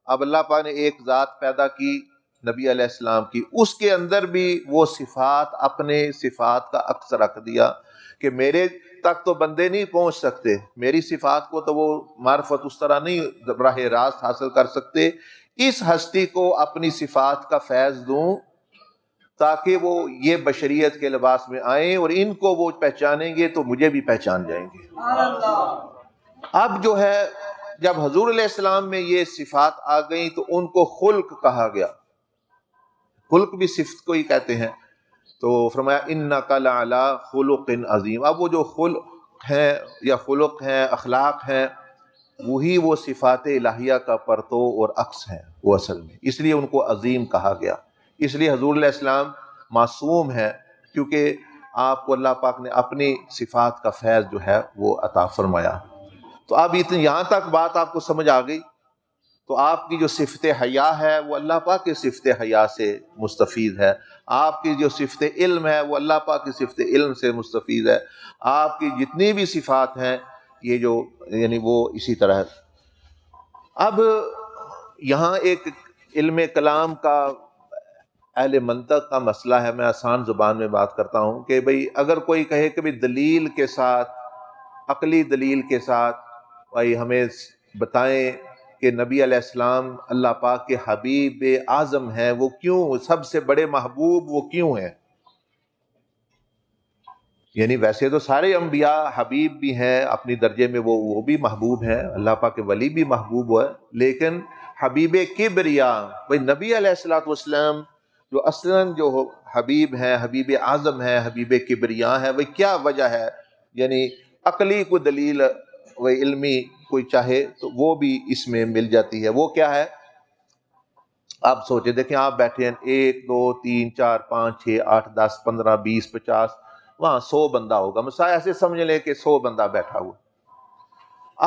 اب اللہ پاک نے ایک ذات پیدا کی نبی علیہ السلام کی، اس کے اندر بھی وہ صفات، اپنے صفات کا عکس رکھ دیا کہ میرے تک تو بندے نہیں پہنچ سکتے، میری صفات کو تو وہ معرفت اس طرح نہیں براہ راست حاصل کر سکتے، اس ہستی کو اپنی صفات کا فیض دوں تاکہ وہ یہ بشریت کے لباس میں آئیں، اور ان کو وہ پہچانیں گے تو مجھے بھی پہچان جائیں گے۔ اب جو ہے جب حضور علیہ السلام میں یہ صفات آ گئیں تو ان کو خلق کہا گیا۔ خلق بھی صفت کو ہی کہتے ہیں، تو فرمایا انک لعلی خلق عظیم۔ اب وہ جو خلق ہیں یا خلق ہیں، اخلاق ہیں، وہی وہ صفات الہیہ کا پرتو اور عکس ہیں وہ اصل میں، اس لیے ان کو عظیم کہا گیا۔ اس لیے حضور علیہ السلام معصوم ہے، کیونکہ آپ کو اللہ پاک نے اپنی صفات کا فیض جو ہے وہ عطا فرمایا۔ تو اب یہاں تک بات آپ کو سمجھ آ گئی۔ تو آپ کی جو صفت حیا ہے وہ اللہ پاک کی صفت حیا سے مستفید ہے، آپ کی جو صفت علم ہے وہ اللہ پاک کی صفت علم سے مستفید ہے، آپ کی جتنی بھی صفات ہیں یہ جو یعنی وہ اسی طرح ہے۔ اب یہاں ایک علم کلام کا، اہل منطق کا مسئلہ ہے، میں آسان زبان میں بات کرتا ہوں کہ بھئی اگر کوئی کہے کہ بھئی دلیل کے ساتھ، عقلی دلیل کے ساتھ بھائی ہمیں بتائیں کہ نبی علیہ السلام اللہ پاک کے حبیب اعظم ہیں، وہ کیوں سب سے بڑے محبوب وہ کیوں ہیں؟ یعنی ویسے تو سارے انبیاء حبیب بھی ہیں اپنی درجے میں، وہ بھی محبوب ہیں، اللہ پاک کے ولی بھی محبوب ہے، لیکن حبیب کبریا بھائی نبی علیہ الصلوۃ والسلام جو اصلاً جو حبیب ہیں، حبیب اعظم ہیں، حبیب کبریا ہیں، وہ کیا وجہ ہے؟ یعنی عقلی کوئی دلیل و علمی کوئی چاہے تو وہ بھی اس میں مل جاتی ہے۔ وہ کیا ہے؟ آپ سوچیں، دیکھیں آپ بیٹھے ہیں 1 2 3 4 5 6 8 10 15 20 50، وہاں 100 بندہ ہوگا، مثلا ایسے سمجھ لیں کہ 100 بندہ بیٹھا ہوا۔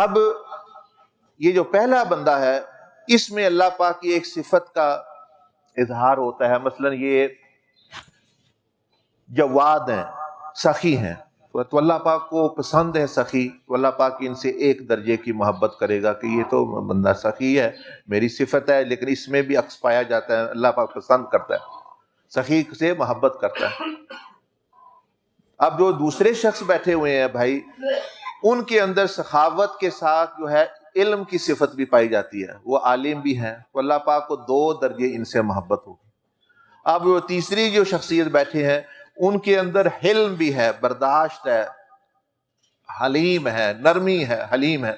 اب یہ جو پہلا بندہ ہے، اس میں اللہ پاک کی ایک صفت کا اظہار ہوتا ہے، مثلا یہ جواد ہیں، سخی ہیں، تو اللہ پاک کو پسند ہے سخی، تو اللہ پاک ان سے ایک درجے کی محبت کرے گا کہ یہ تو بندہ سخی ہے، میری صفت ہے، لیکن اس میں بھی عکس پایا جاتا ہے، اللہ پاک پسند کرتا ہے، سخی سے محبت کرتا ہے۔ اب جو دوسرے شخص بیٹھے ہوئے ہیں بھائی، ان کے اندر سخاوت کے ساتھ جو ہے علم کی صفت بھی پائی جاتی ہے، وہ عالم بھی ہیں، تو اللہ پاک کو 2 درجے ان سے محبت ہوگی۔ اب وہ تیسری جو شخصیت بیٹھے ہیں، ان کے اندر حلم بھی ہے، برداشت ہے، حلیم ہے، نرمی ہے، حلیم ہے،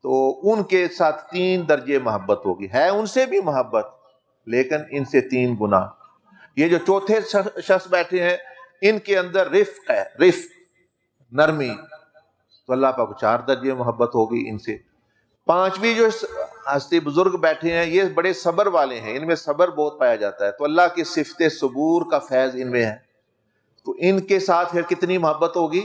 تو ان کے ساتھ 3 درجے محبت ہوگی، ہے ان سے بھی محبت لیکن ان سے 3 گنا۔ یہ جو چوتھے شخص بیٹھے ہیں، ان کے اندر رفق ہے، رفق، نرمی، تو اللہ پاک کو 4 درجے محبت ہوگی ان سے۔ 5ویں جو ہستی بزرگ بیٹھے ہیں، یہ بڑے صبر والے ہیں، ان میں صبر بہت پایا جاتا ہے، تو اللہ کی صفت صبور کا فیض ان میں ہے، تو ان کے ساتھ پھر کتنی محبت ہوگی؟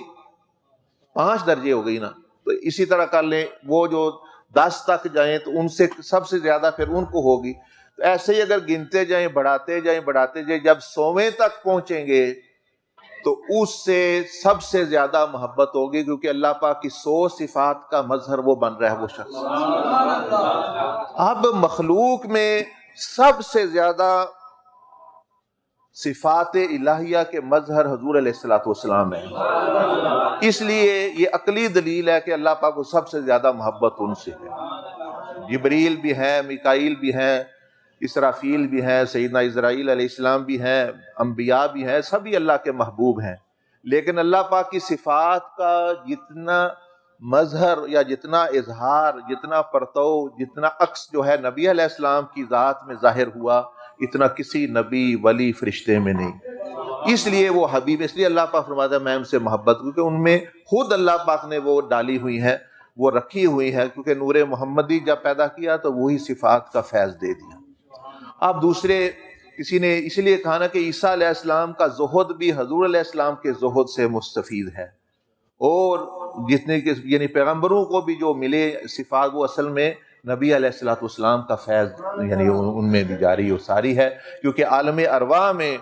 5 درجے ہو گئی نا۔ تو اسی طرح کر لیں، وہ جو 10 تک جائیں تو ان سے سب سے زیادہ پھر ان کو ہوگی. تو ایسے ہی اگر گنتے جائیں بڑھاتے جائیں جب 100ویں تک پہنچیں گے تو اس سے سب سے زیادہ محبت ہوگی, کیونکہ اللہ پاک کی 100 صفات کا مظہر وہ بن رہا ہے وہ شخص. اب مخلوق میں سب سے زیادہ صفات الہیہ کے مظہر حضور علیہ الصلوۃ والسلام ہے. اس لیے یہ عقلی دلیل ہے کہ اللہ پاک کو سب سے زیادہ محبت ان سے ہے. جبریل بھی ہیں, میکائیل بھی ہیں, اسرافیل بھی ہیں, سیدنا اسرائیل علیہ السلام بھی ہیں, انبیاء بھی ہیں, سبھی اللہ کے محبوب ہیں. لیکن اللہ پاک کی صفات کا جتنا مظہر یا جتنا اظہار, جتنا پرتو, جتنا عکس جو ہے نبی علیہ السلام کی ذات میں ظاہر ہوا, اتنا کسی نبی ولی فرشتے میں نہیں. اس لیے وہ حبیب, اس لیے اللہ پاک فرماتا ہے میں ان سے محبت, کیونکہ ان میں خود اللہ پاک نے وہ ڈالی ہوئی ہے, وہ رکھی ہوئی ہے, کیونکہ نور محمدی جب پیدا کیا تو وہی صفات کا فیض دے دیا. اب دوسرے کسی نے اس لیے کہا نا کہ عیسیٰ علیہ السلام کا زہد بھی حضور علیہ السلام کے زہد سے مستفید ہے, اور جتنے یعنی پیغمبروں کو بھی جو ملے صفات وہ اصل میں نبی علیہ الصلوۃ والسلام کا فیض یعنی ان میں بھی جاری و ساری ہے. کیونکہ عالم ارواح میں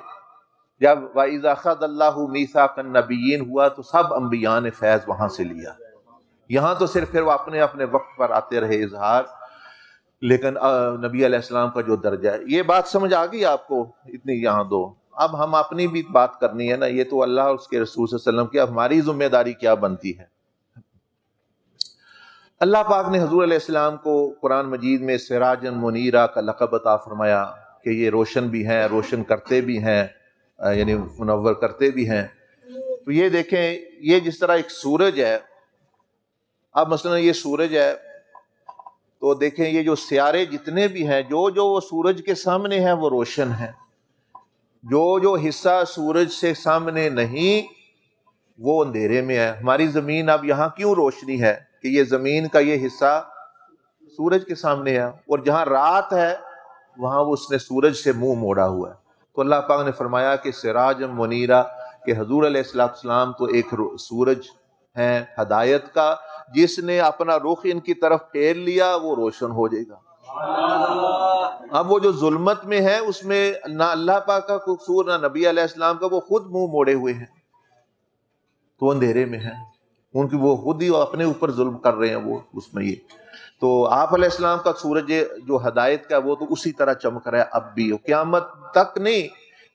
جب وَإِذَا أَخَذَ اللَّهُ مِيثَاقَ النَّبِيِّينَ ہوا تو سب انبیاء نے فیض وہاں سے لیا. یہاں تو صرف پھر وہ اپنے اپنے وقت پر آتے رہے اظہار, لیکن نبی علیہ السلام کا جو درجہ ہے, یہ بات سمجھ آ گئی آپ کو اتنی یہاں دو. اب ہم اپنی بھی بات کرنی ہے نا, یہ تو اللہ اور اس کے رسول صلی اللہ علیہ وسلم کی, اب ہماری ذمہ داری کیا بنتی ہے. اللہ پاک نے حضور علیہ السلام کو قرآن مجید میں سراجا منیرا کا لقب عطا فرمایا کہ یہ روشن بھی ہیں, روشن کرتے بھی ہیں, یعنی منور کرتے بھی ہیں. تو یہ دیکھیں, یہ جس طرح ایک سورج ہے, اب مثلا یہ سورج ہے تو دیکھیں یہ جو سیارے جتنے بھی ہیں, جو وہ سورج کے سامنے ہیں وہ روشن ہیں, جو حصہ سورج سے سامنے نہیں وہ اندھیرے میں ہے. ہماری زمین اب یہاں کیوں روشنی ہے کہ یہ زمین کا یہ حصہ سورج کے سامنے ہے, اور جہاں رات ہے وہاں وہ اس نے سورج سے منہ موڑا ہوا ہے. تو اللہ پاک نے فرمایا کہ سراج منیرا, کہ حضور علیہ السلام تو ایک سورج ہیں ہدایت کا, جس نے اپنا رخ ان کی طرف پھیر لیا وہ روشن ہو جائے گا. اب وہ جو ظلمت میں ہے اس میں نہ اللہ پاک کا قصور نہ نبی علیہ السلام کا, وہ خود منہ موڑے ہوئے ہیں تو اندھیرے میں ہیں, ان کی وہ خود ہی اپنے اوپر ظلم کر رہے ہیں وہ اس میں. یہ تو آپ علیہ السلام کا سورج جو ہدایت کا وہ تو اسی طرح چمک رہا ہے اب بھی, قیامت تک نہیں,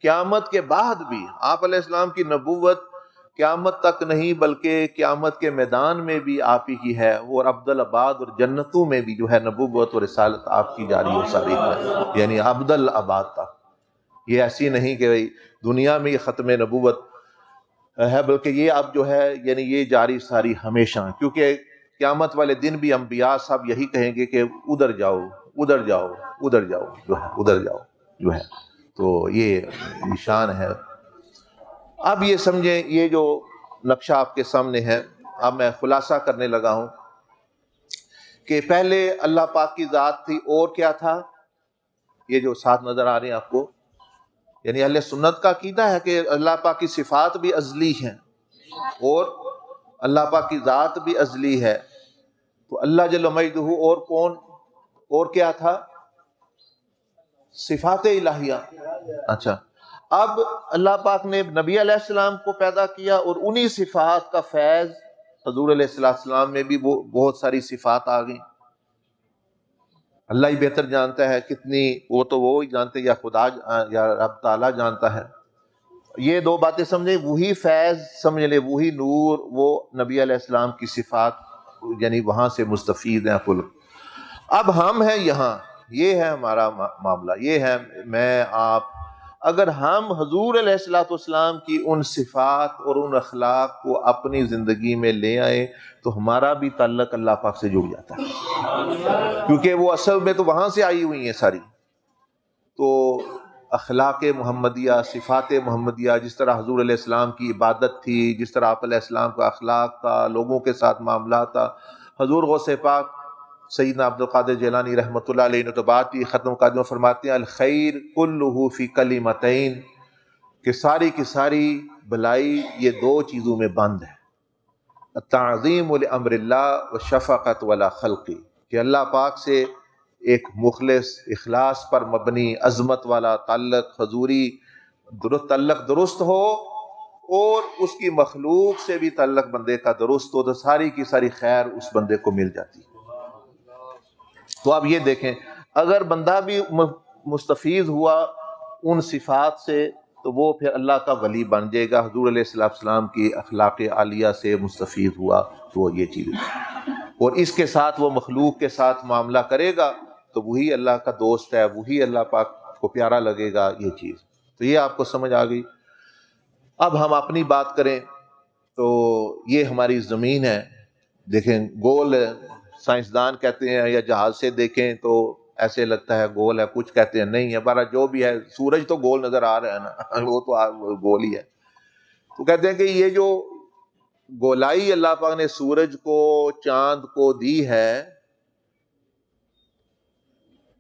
قیامت کے بعد بھی. آپ علیہ السلام کی نبوت قیامت تک نہیں بلکہ قیامت کے میدان میں بھی آپ ہی کی ہے, اور عبدالآباد اور جنتوں میں بھی جو ہے نبوت اور رسالت آپ کی جاری و ساری ہے, یعنی عبدالآباد تک. یہ ایسی نہیں کہ بھئی دنیا میں یہ ختم نبوت ہے, بلکہ یہ اب جو ہے یعنی یہ جاری ساری ہمیشہ, کیونکہ قیامت والے دن بھی انبیاء سب یہی کہیں گے کہ ادھر جاؤ ادھر جاؤ ادھر جاؤ جو ہے ادھر جاؤ جو ہے. تو یہ نشان ہے. اب یہ سمجھیں, یہ جو نقشہ آپ کے سامنے ہے, اب میں خلاصہ کرنے لگا ہوں کہ پہلے اللہ پاک کی ذات تھی, اور کیا تھا, یہ جو ساتھ نظر آ رہے ہیں آپ کو, یعنی اہل سنت کا عقیدہ ہے کہ اللہ پاک کی صفات بھی ازلی ہیں اور اللہ پاک کی ذات بھی ازلی ہے. تو اللہ جل مجدہ اور کون, اور کیا تھا, صفات الہیہ. اچھا, اب اللہ پاک نے نبی علیہ السلام کو پیدا کیا اور انہی صفات کا فیض حضور علیہ السلام میں بھی وہ بہت ساری صفات آ گئیں. اللہ ہی بہتر جانتا ہے کتنی, وہ تو وہ ہی جانتے, یا خدا یا رب تعالیٰ جانتا ہے. یہ دو باتیں سمجھیں, وہی فیض سمجھ لے, وہی نور, وہ نبی علیہ السلام کی صفات یعنی وہاں سے مستفید ہیں کل. اب ہم ہیں یہاں, یہ ہے ہمارا معاملہ, یہ ہے میں آپ, اگر ہم حضور علیہ السلام کی ان صفات اور ان اخلاق کو اپنی زندگی میں لے آئیں تو ہمارا بھی تعلق اللہ پاک سے جڑ جاتا ہے, کیونکہ وہ اصل میں تو وہاں سے آئی ہوئی ہیں ساری. تو اخلاق محمدیہ, صفات محمدیہ, جس طرح حضور علیہ السلام کی عبادت تھی, جس طرح آپ علیہ السلام کا اخلاق تھا, لوگوں کے ساتھ معاملات تھا. حضور غوث پاک سیدنا عبد القادر جیلانی رحمۃ اللہ علیہ نے تو بات ہی ختم کر دی, فرماتے ہیں الخیر کلہ فی کلمتین, کہ ساری کی ساری بھلائی یہ دو چیزوں میں بند ہے, التعظیم لامر اللہ و شفقت ولا خلقی, کہ اللہ پاک سے ایک مخلص اخلاص پر مبنی عظمت والا تعلق حضوری تعلق درست ہو، اور اس کی مخلوق سے بھی تعلق بندے کا درست ہو، تو ساری کی ساری خیر اس بندے کو مل جاتی ہے۔ تو آپ یہ دیکھیں، اگر بندہ بھی مستفیض ہوا ان صفات سے تو وہ پھر اللہ کا ولی بن جائے گا۔ حضور علیہ السلام کی اخلاق عالیہ سے مستفیض ہوا تو وہ یہ چیز، اور اس کے ساتھ وہ مخلوق کے ساتھ معاملہ کرے گا تو وہی اللہ کا دوست ہے، وہی اللہ پاک کو پیارا لگے گا یہ چیز۔ تو یہ آپ کو سمجھ آ گئی۔ اب ہم اپنی بات کریں تو یہ ہماری زمین ہے، دیکھیں گول ہے، سائنسدان کہتے ہیں، یا جہاز سے دیکھیں تو ایسے لگتا ہے گول ہے، کچھ کہتے ہیں نہیں ہے، بارہ جو بھی ہے، سورج تو گول نظر آ رہا ہے نا، وہ تو گول ہی ہے۔ تو کہتے ہیں کہ یہ جو گولائی اللہ پاک نے سورج کو چاند کو دی ہے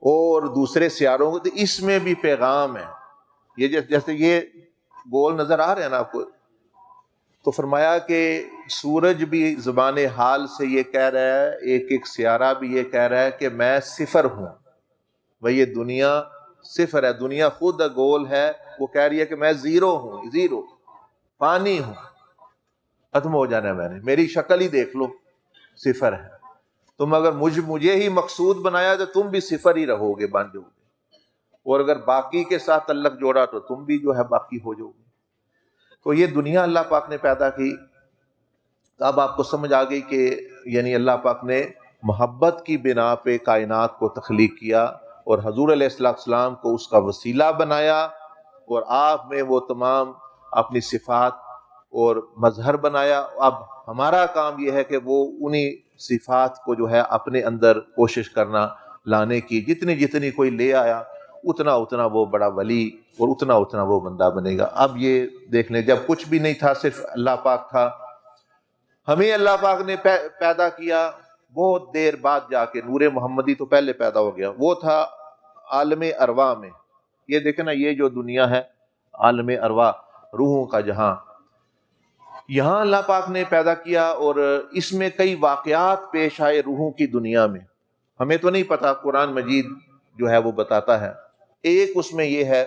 اور دوسرے سیاروں کو، تو اس میں بھی پیغام ہے۔ یہ جیسے یہ گول نظر آ رہے ہیں نا آپ کو، تو فرمایا کہ سورج بھی زبان حال سے یہ کہہ رہا ہے، ایک ایک سیارہ بھی یہ کہہ رہا ہے کہ میں صفر ہوں، بھئی یہ دنیا صفر ہے، دنیا خود گول ہے، وہ کہہ رہی ہے کہ میں زیرو ہوں، زیرو پانی ہوں، ختم ہو جانا ہے، میں نے میری شکل ہی دیکھ لو صفر ہے، تم اگر مجھے ہی مقصود بنایا تو تم بھی صفر ہی رہو گے، بن جاؤ گے، اور اگر باقی کے ساتھ تعلق جوڑا تو تم بھی جو ہے باقی ہو جاؤ گے۔ تو یہ دنیا اللہ پاک نے پیدا کی۔ تو اب آپ کو سمجھ آ گئی کہ یعنی اللہ پاک نے محبت کی بنا پہ کائنات کو تخلیق کیا، اور حضور علیہ السلام کو اس کا وسیلہ بنایا، اور آپ میں وہ تمام اپنی صفات اور مظہر بنایا۔ اب ہمارا کام یہ ہے کہ وہ انہی صفات کو جو ہے اپنے اندر کوشش کرنا لانے کی، جتنی کوئی لے آیا اتنا وہ بڑا ولی، اور اتنا وہ بندہ بنے گا۔ اب یہ دیکھ لیں، جب کچھ بھی نہیں تھا، صرف اللہ پاک تھا، ہمیں اللہ پاک نے پیدا کیا، بہت دیر بعد جا کے نور محمدی تو پہلے پیدا ہو گیا، وہ تھا عالم ارواح میں۔ یہ دیکھیں نا، یہ جو دنیا ہے عالم ارواح، روحوں کا جہاں، یہاں اللہ پاک نے پیدا کیا، اور اس میں کئی واقعات پیش آئے روحوں کی دنیا میں، ہمیں تو نہیں پتا، قرآن مجید جو ہے وہ بتاتا ہے۔ ایک اس میں یہ ہے،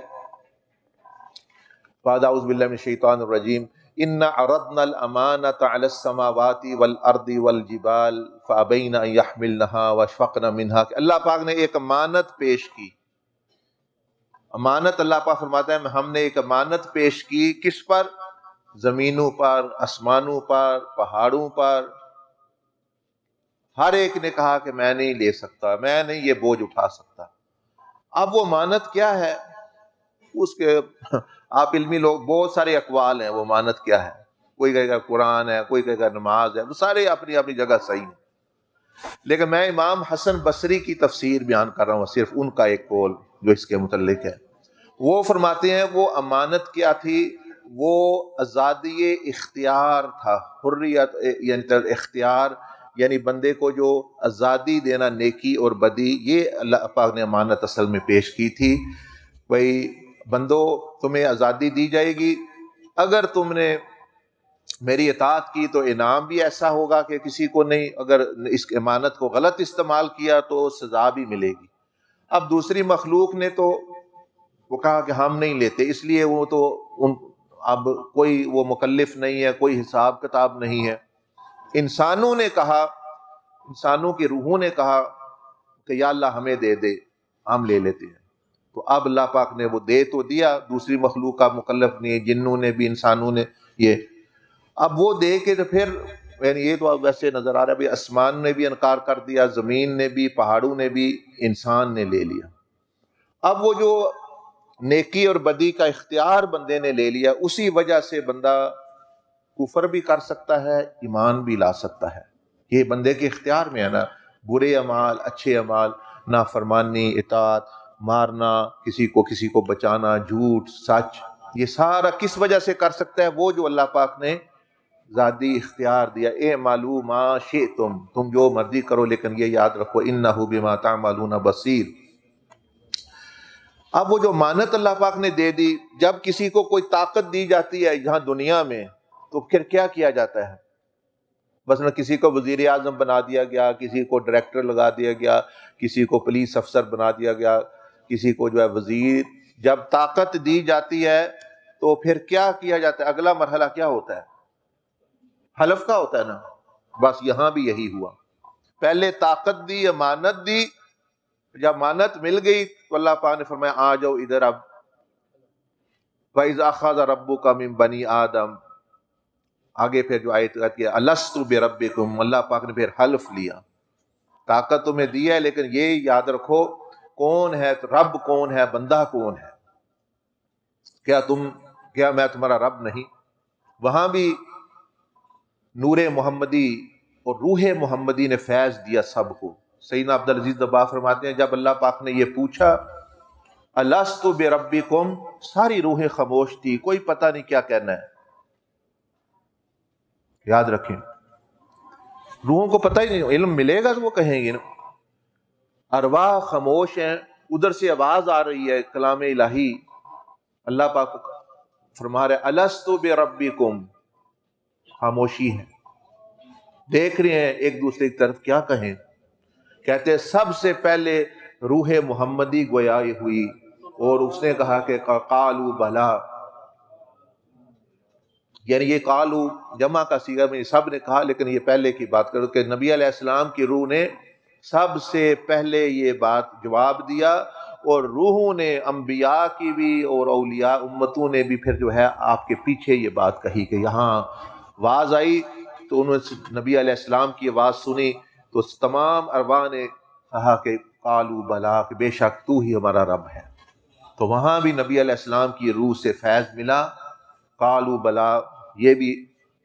بعد اعوذ باللہ من الشیطان الرجیم، اِنَّا عَرَضْنَا الْأَمَانَةَ عَلَى السَّمَاوَاتِ وَالْأَرْضِ وَالْجِبَالِ فَأَبَيْنَ أَن يَحْمِلْنَهَا وَأَشْفَقْنَ مِنْهَا، کہ اللہ پاک نے ایک امانت پیش کی۔ امانت اللہ پاک فرماتا ہے ہم نے ایک امانت پیش کی، کس پر؟ زمینوں پر، آسمانوں پر، پہاڑوں پر۔ ہر ایک نے کہا کہ میں نہیں لے سکتا، میں نہیں یہ بوجھ اٹھا سکتا۔ اب وہ امانت کیا ہے؟ اس کے آپ علمی لوگ بہت سارے اقوال ہیں، وہ امانت کیا ہے، کوئی کہے گا قرآن ہے، کوئی کہے گا نماز ہے، وہ سارے اپنی اپنی جگہ صحیح ہیں، لیکن میں امام حسن بصری کی تفسیر بیان کر رہا ہوں، صرف ان کا ایک قول جو اس کے متعلق ہے۔ وہ فرماتے ہیں وہ امانت کیا تھی؟ وہ آزادی اختیار تھا، حریت یعنی اختیار، یعنی بندے کو جو آزادی دینا نیکی اور بدی، یہ اللہ پاک نے امانت اصل میں پیش کی تھی۔ بھئی بندو، تمہیں آزادی دی جائے گی، اگر تم نے میری اطاعت کی تو انعام بھی ایسا ہوگا کہ کسی کو نہیں، اگر اس امانت کو غلط استعمال کیا تو سزا بھی ملے گی۔ اب دوسری مخلوق نے تو وہ کہا کہ ہم نہیں لیتے، اس لیے وہ تو اب کوئی وہ مکلف نہیں ہے، کوئی حساب کتاب نہیں ہے۔ انسانوں نے کہا، انسانوں کی روحوں نے کہا کہ یا اللہ ہمیں دے دے، ہم لے لیتے ہیں۔ تو اب اللہ پاک نے وہ دے تو دیا، دوسری مخلوق کا مکلف نہیں ہے، جنوں نے بھی انسانوں نے، یہ اب وہ دے کے تو پھر یعنی یہ تو ویسے نظر آ رہا ہے بھی آسمان نے بھی انکار کر دیا، زمین نے بھی، پہاڑوں نے بھی، انسان نے لے لیا۔ اب وہ جو نیکی اور بدی کا اختیار بندے نے لے لیا، اسی وجہ سے بندہ کفر بھی کر سکتا ہے، ایمان بھی لا سکتا ہے۔ یہ بندے کے اختیار میں ہے نا، برے اعمال، اچھے اعمال، نافرمانی، اطاعت، مارنا، کسی کو بچانا، جھوٹ، سچ، یہ سارا کس وجہ سے کر سکتا ہے؟ وہ جو اللہ پاک نے ذاتی اختیار دیا، اعملوا ما شئتم، تم جو مرضی کرو، لیکن یہ یاد رکھو انہ بما تعملون بصیر۔ اب وہ جو امانت اللہ پاک نے دے دی، جب کسی کو کوئی طاقت دی جاتی ہے یہاں دنیا میں، تو پھر کیا کیا جاتا ہے؟ مثلا کسی کو وزیر اعظم بنا دیا گیا، کسی کو ڈائریکٹر لگا دیا گیا، کسی کو پولیس افسر بنا دیا گیا، کسی کو جو ہے وزیر. جب طاقت دی جاتی ہے تو پھر کیا کیا جاتا ہے؟ اگلا مرحلہ کیا ہوتا ہے؟ حلف کا ہوتا ہے نا. بس یہاں بھی یہی ہوا. پہلے طاقت دی، امانت دی، جب امانت مل گئی تو اللہ پاک نے فرمایا آ جاؤ ادھر. اب وَإِذْ أَخَذَ رَبُّكَ مِن بَنِي آدَمَ، آگے پھر جو آیت آتی ہے أَلَسْتُ بِرَبِّكُمْ، اللہ پاک نے پھر حلف لیا. طاقت تمہیں دی ہے لیکن یہ یاد رکھو کون ہے رب، کون ہے بندہ، کون ہے. کیا میں تمہارا رب نہیں؟ وہاں بھی نور محمدی اور روح محمدی نے فیض دیا سب کو. سیدنا عبدالعزیز دباغ فرماتے ہیں جب اللہ پاک نے یہ پوچھا الستُ بربکم، ساری روحیں خاموش تھی، کوئی پتہ نہیں کیا کہنا ہے. یاد رکھیں روحوں کو پتہ ہی نہیں، علم ملے گا تو وہ کہیں گے نا. ارواح خاموش ہیں، ادھر سے آواز آ رہی ہے کلام الہی. اللہ پاک فرما رہے الستُ بربکم، خاموشی ہے، دیکھ رہے ہیں ایک دوسرے کی طرف کیا کہیں. کہتے ہیں سب سے پہلے روح محمدی گویا ہوئی اور اس نے کہا کہ قالوا بلا، یعنی یہ قالو جمع کا صیغہ میں سب نے کہا، لیکن یہ پہلے کی بات کرو کہ نبی علیہ السلام کی روح نے سب سے پہلے یہ بات جواب دیا، اور روحوں نے انبیاء کی بھی اور اولیاء امتوں نے بھی پھر جو ہے آپ کے پیچھے یہ بات کہی کہ یہاں آواز آئی تو انہوں نے نبی علیہ السلام کی آواز سنی تو تمام ارواح نے کہا کہ قالوا بلا، کہ بے شک تو ہی ہمارا رب ہے. تو وہاں بھی نبی علیہ السلام کی روح سے فیض ملا. قالوا بلا یہ بھی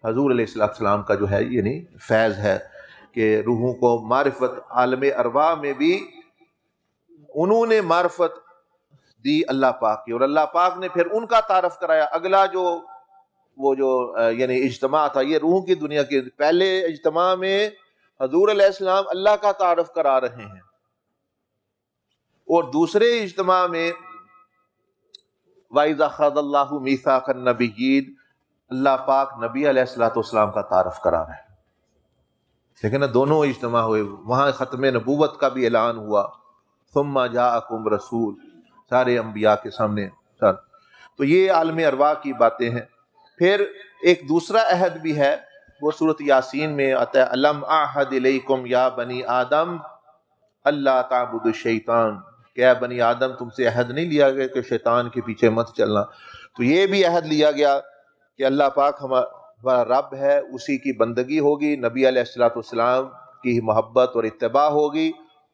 حضور علیہ السلام کا جو ہے یعنی فیض ہے کہ روحوں کو معرفت عالم ارواح میں بھی انہوں نے معرفت دی اللہ پاک کی، اور اللہ پاک نے پھر ان کا تعارف کرایا. اگلا جو یعنی اجتماع تھا یہ روحوں کی دنیا کے، پہلے اجتماع میں حضور علیہ السلام اللہ کا تعارف کرا رہے ہیں، اور دوسرے اجتماع میں وَإِذَا أَخَذَ اللَّهُ مِيثَاقَ النَّبِيِّينَ اللہ پاک نبی علیہ السلام کا تعارف کرا رہے ہیں. لیکن دونوں اجتماع ہوئے، وہاں ختم نبوت کا بھی اعلان ہوا. ثم جاءکم رسول، سارے انبیاء کے سامنے سر. تو یہ عالم ارواح کی باتیں ہیں. پھر ایک دوسرا عہد بھی ہے، وہ سورۃ یاسین میں آتا ہے الم اعہد الیکم یا بنی آدم اللہ تعبدوا الشیطان، کہ اے بنی آدم تم سے عہد نہیں لیا گیا کہ شیطان کے پیچھے مت چلنا. تو یہ بھی عہد لیا گیا کہ اللہ پاک ہمارا رب ہے، اسی کی بندگی ہوگی، نبی علیہ السلام کی محبت اور اتباع ہوگی،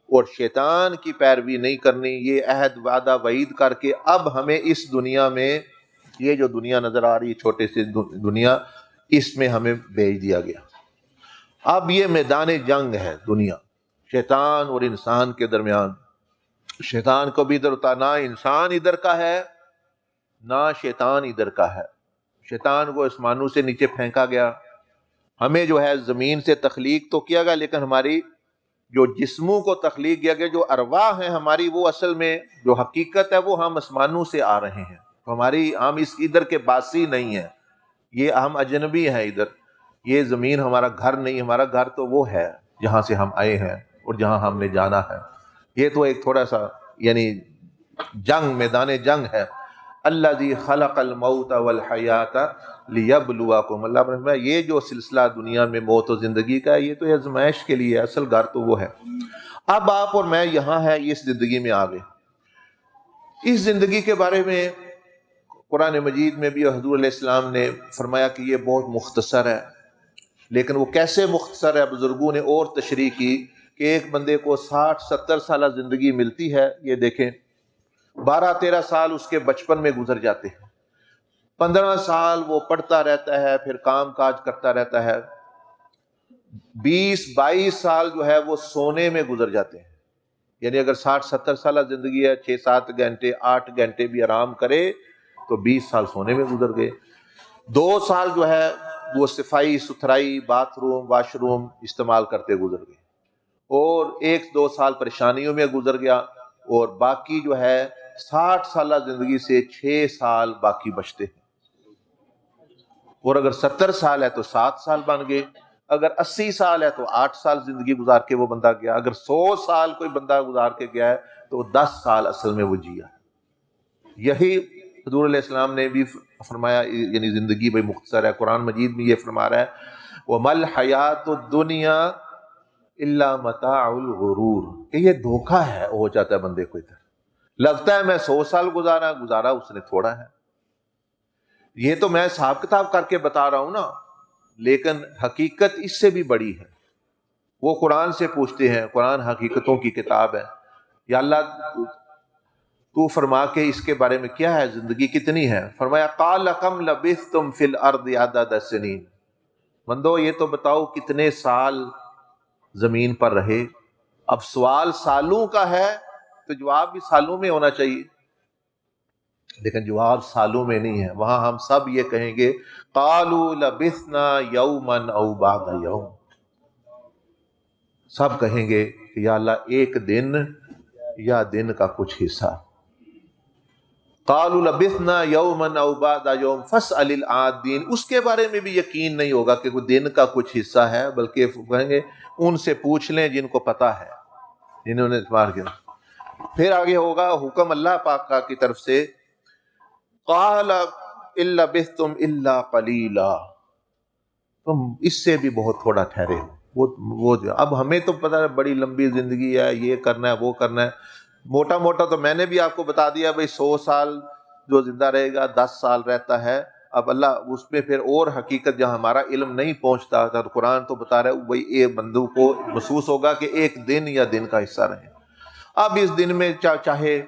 اور شیطان کی پیروی نہیں کرنی. یہ عہد وعدہ وعید کر کے اب ہمیں اس دنیا میں، یہ جو دنیا نظر آ رہی ہے چھوٹے سے دنیا، اس میں ہمیں بھیج دیا گیا. اب یہ میدان جنگ ہے دنیا، شیطان اور انسان کے درمیان. شیطان کو بھی ادھر ہوتا، نہ انسان ادھر کا ہے نہ شیطان ادھر کا ہے. شیطان کو آسمانوں سے نیچے پھینکا گیا، ہمیں جو ہے زمین سے تخلیق تو کیا گیا، لیکن ہماری جو جسموں کو تخلیق کیا گیا، جو ارواح ہیں ہماری، وہ اصل میں جو حقیقت ہے وہ ہم آسمانوں سے آ رہے ہیں. ہم اس ادھر کے باسی نہیں ہیں، یہ ہم اجنبی ہیں ادھر. یہ زمین ہمارا گھر نہیں، ہمارا گھر تو وہ ہے جہاں سے ہم آئے ہیں اور جہاں ہم نے جانا ہے. یہ تو ایک تھوڑا سا یعنی جنگ، میدان جنگ ہے. الذی خلق الموت والحیات لیبلوکم، اللہ نے فرمایا یہ جو سلسلہ دنیا میں موت و زندگی کا ہے یہ تو آزمائش کے لیے ہے، اصل گھر تو وہ ہے. اب آپ اور میں یہاں ہیں اس زندگی میں آگے. اس زندگی کے بارے میں قرآن مجید میں بھی حضور علیہ السلام نے فرمایا کہ یہ بہت مختصر ہے. لیکن وہ کیسے مختصر ہے؟ بزرگوں نے اور تشریح کی کہ ایک بندے کو 60-70 سالہ زندگی ملتی ہے، یہ دیکھیں 12-13 سال اس کے بچپن میں گزر جاتے ہیں، 15 سال وہ پڑھتا رہتا ہے، پھر کام کاج کرتا رہتا ہے، 20-22 سال جو ہے وہ سونے میں گزر جاتے ہیں. یعنی اگر 60-70 سالہ زندگی ہے، 6-7 گھنٹے 8 گھنٹے بھی آرام کرے تو 20 سال سونے میں گزر گئے. 2 سال جو ہے وہ صفائی ستھرائی، باتھ روم واش روم استعمال کرتے گزر گئے، اور 1-2 سال پریشانیوں میں گزر گیا، اور باقی جو ہے 60 سالہ زندگی سے 6 سال باقی بچتے ہیں. اور اگر 70 سال ہے تو 7 سال بن گئے، اگر 80 سال ہے تو 8 سال زندگی گزار کے وہ بندہ گیا، اگر 100 سال کوئی بندہ گزار کے گیا ہے تو 10 سال اصل میں وہ جیا۔ یہی حضور علیہ السلام نے بھی فرمایا، یعنی زندگی بھائی مختصر ہے، قرآن مجید میں یہ فرما رہا ہے وَمَا الْحَيَاةُ الدُّنْيَا إِلَّا مَتَاعُ الْغُرُورِ، کہ یہ دھوکہ ہے، ہو جاتا ہے بندے کو، ادھر لگتا ہے میں 100 سال گزارا اس نے تھوڑا ہے۔ یہ تو میں حساب کتاب کر کے بتا رہا ہوں نا، لیکن حقیقت اس سے بھی بڑی ہے۔ وہ قرآن سے پوچھتے ہیں، قرآن حقیقتوں کی کتاب ہے، یا اللہ تو فرما کے اس کے بارے میں کیا ہے، زندگی کتنی ہے؟ فرمایا قال کم لبثتم فی الارض عدد السنین، بندو یہ تو بتاؤ کتنے سال زمین پر رہے۔ اب سوال سالوں کا ہے تو جواب بھی سالوں میں ہونا چاہیے، لیکن جواب سالوں میں نہیں ہے، وہاں ہم سب یہ کہیں گے قالوا لبثنا یوما او بعض یوم، سب کہیں گے کہ یا اللہ ایک دن یا دن کا کچھ حصہ۔ قالوا لبثنا یوما او بعض یوم فاسأل العادین، اس کے بارے میں بھی یقین نہیں ہوگا کہ کوئی دن کا کچھ حصہ ہے، بلکہ کہیں گے ان سے پوچھ لیں جن کو پتا ہے، جنہوں نے اعتبار کیا۔ پھر آگے ہوگا حکم اللہ پاک کی طرف سے قال ان لبثتم الا قلیلا، تم اس سے بھی بہت تھوڑا ٹھہرے ہو۔ وہ جو اب ہمیں تو پتہ ہے بڑی لمبی زندگی ہے، یہ کرنا ہے وہ کرنا ہے، موٹا موٹا تو میں نے بھی آپ کو بتا دیا بھائی 100 سال جو زندہ رہے گا 10 سال رہتا ہے۔ اب اللہ اس میں پھر اور حقیقت جہاں ہمارا علم نہیں پہنچتا تھا، قرآن تو بتا رہا ہے وہی ایک بندوں کو محسوس ہوگا کہ ایک دن یا دن کا حصہ رہے۔ اب اس دن میں چاہے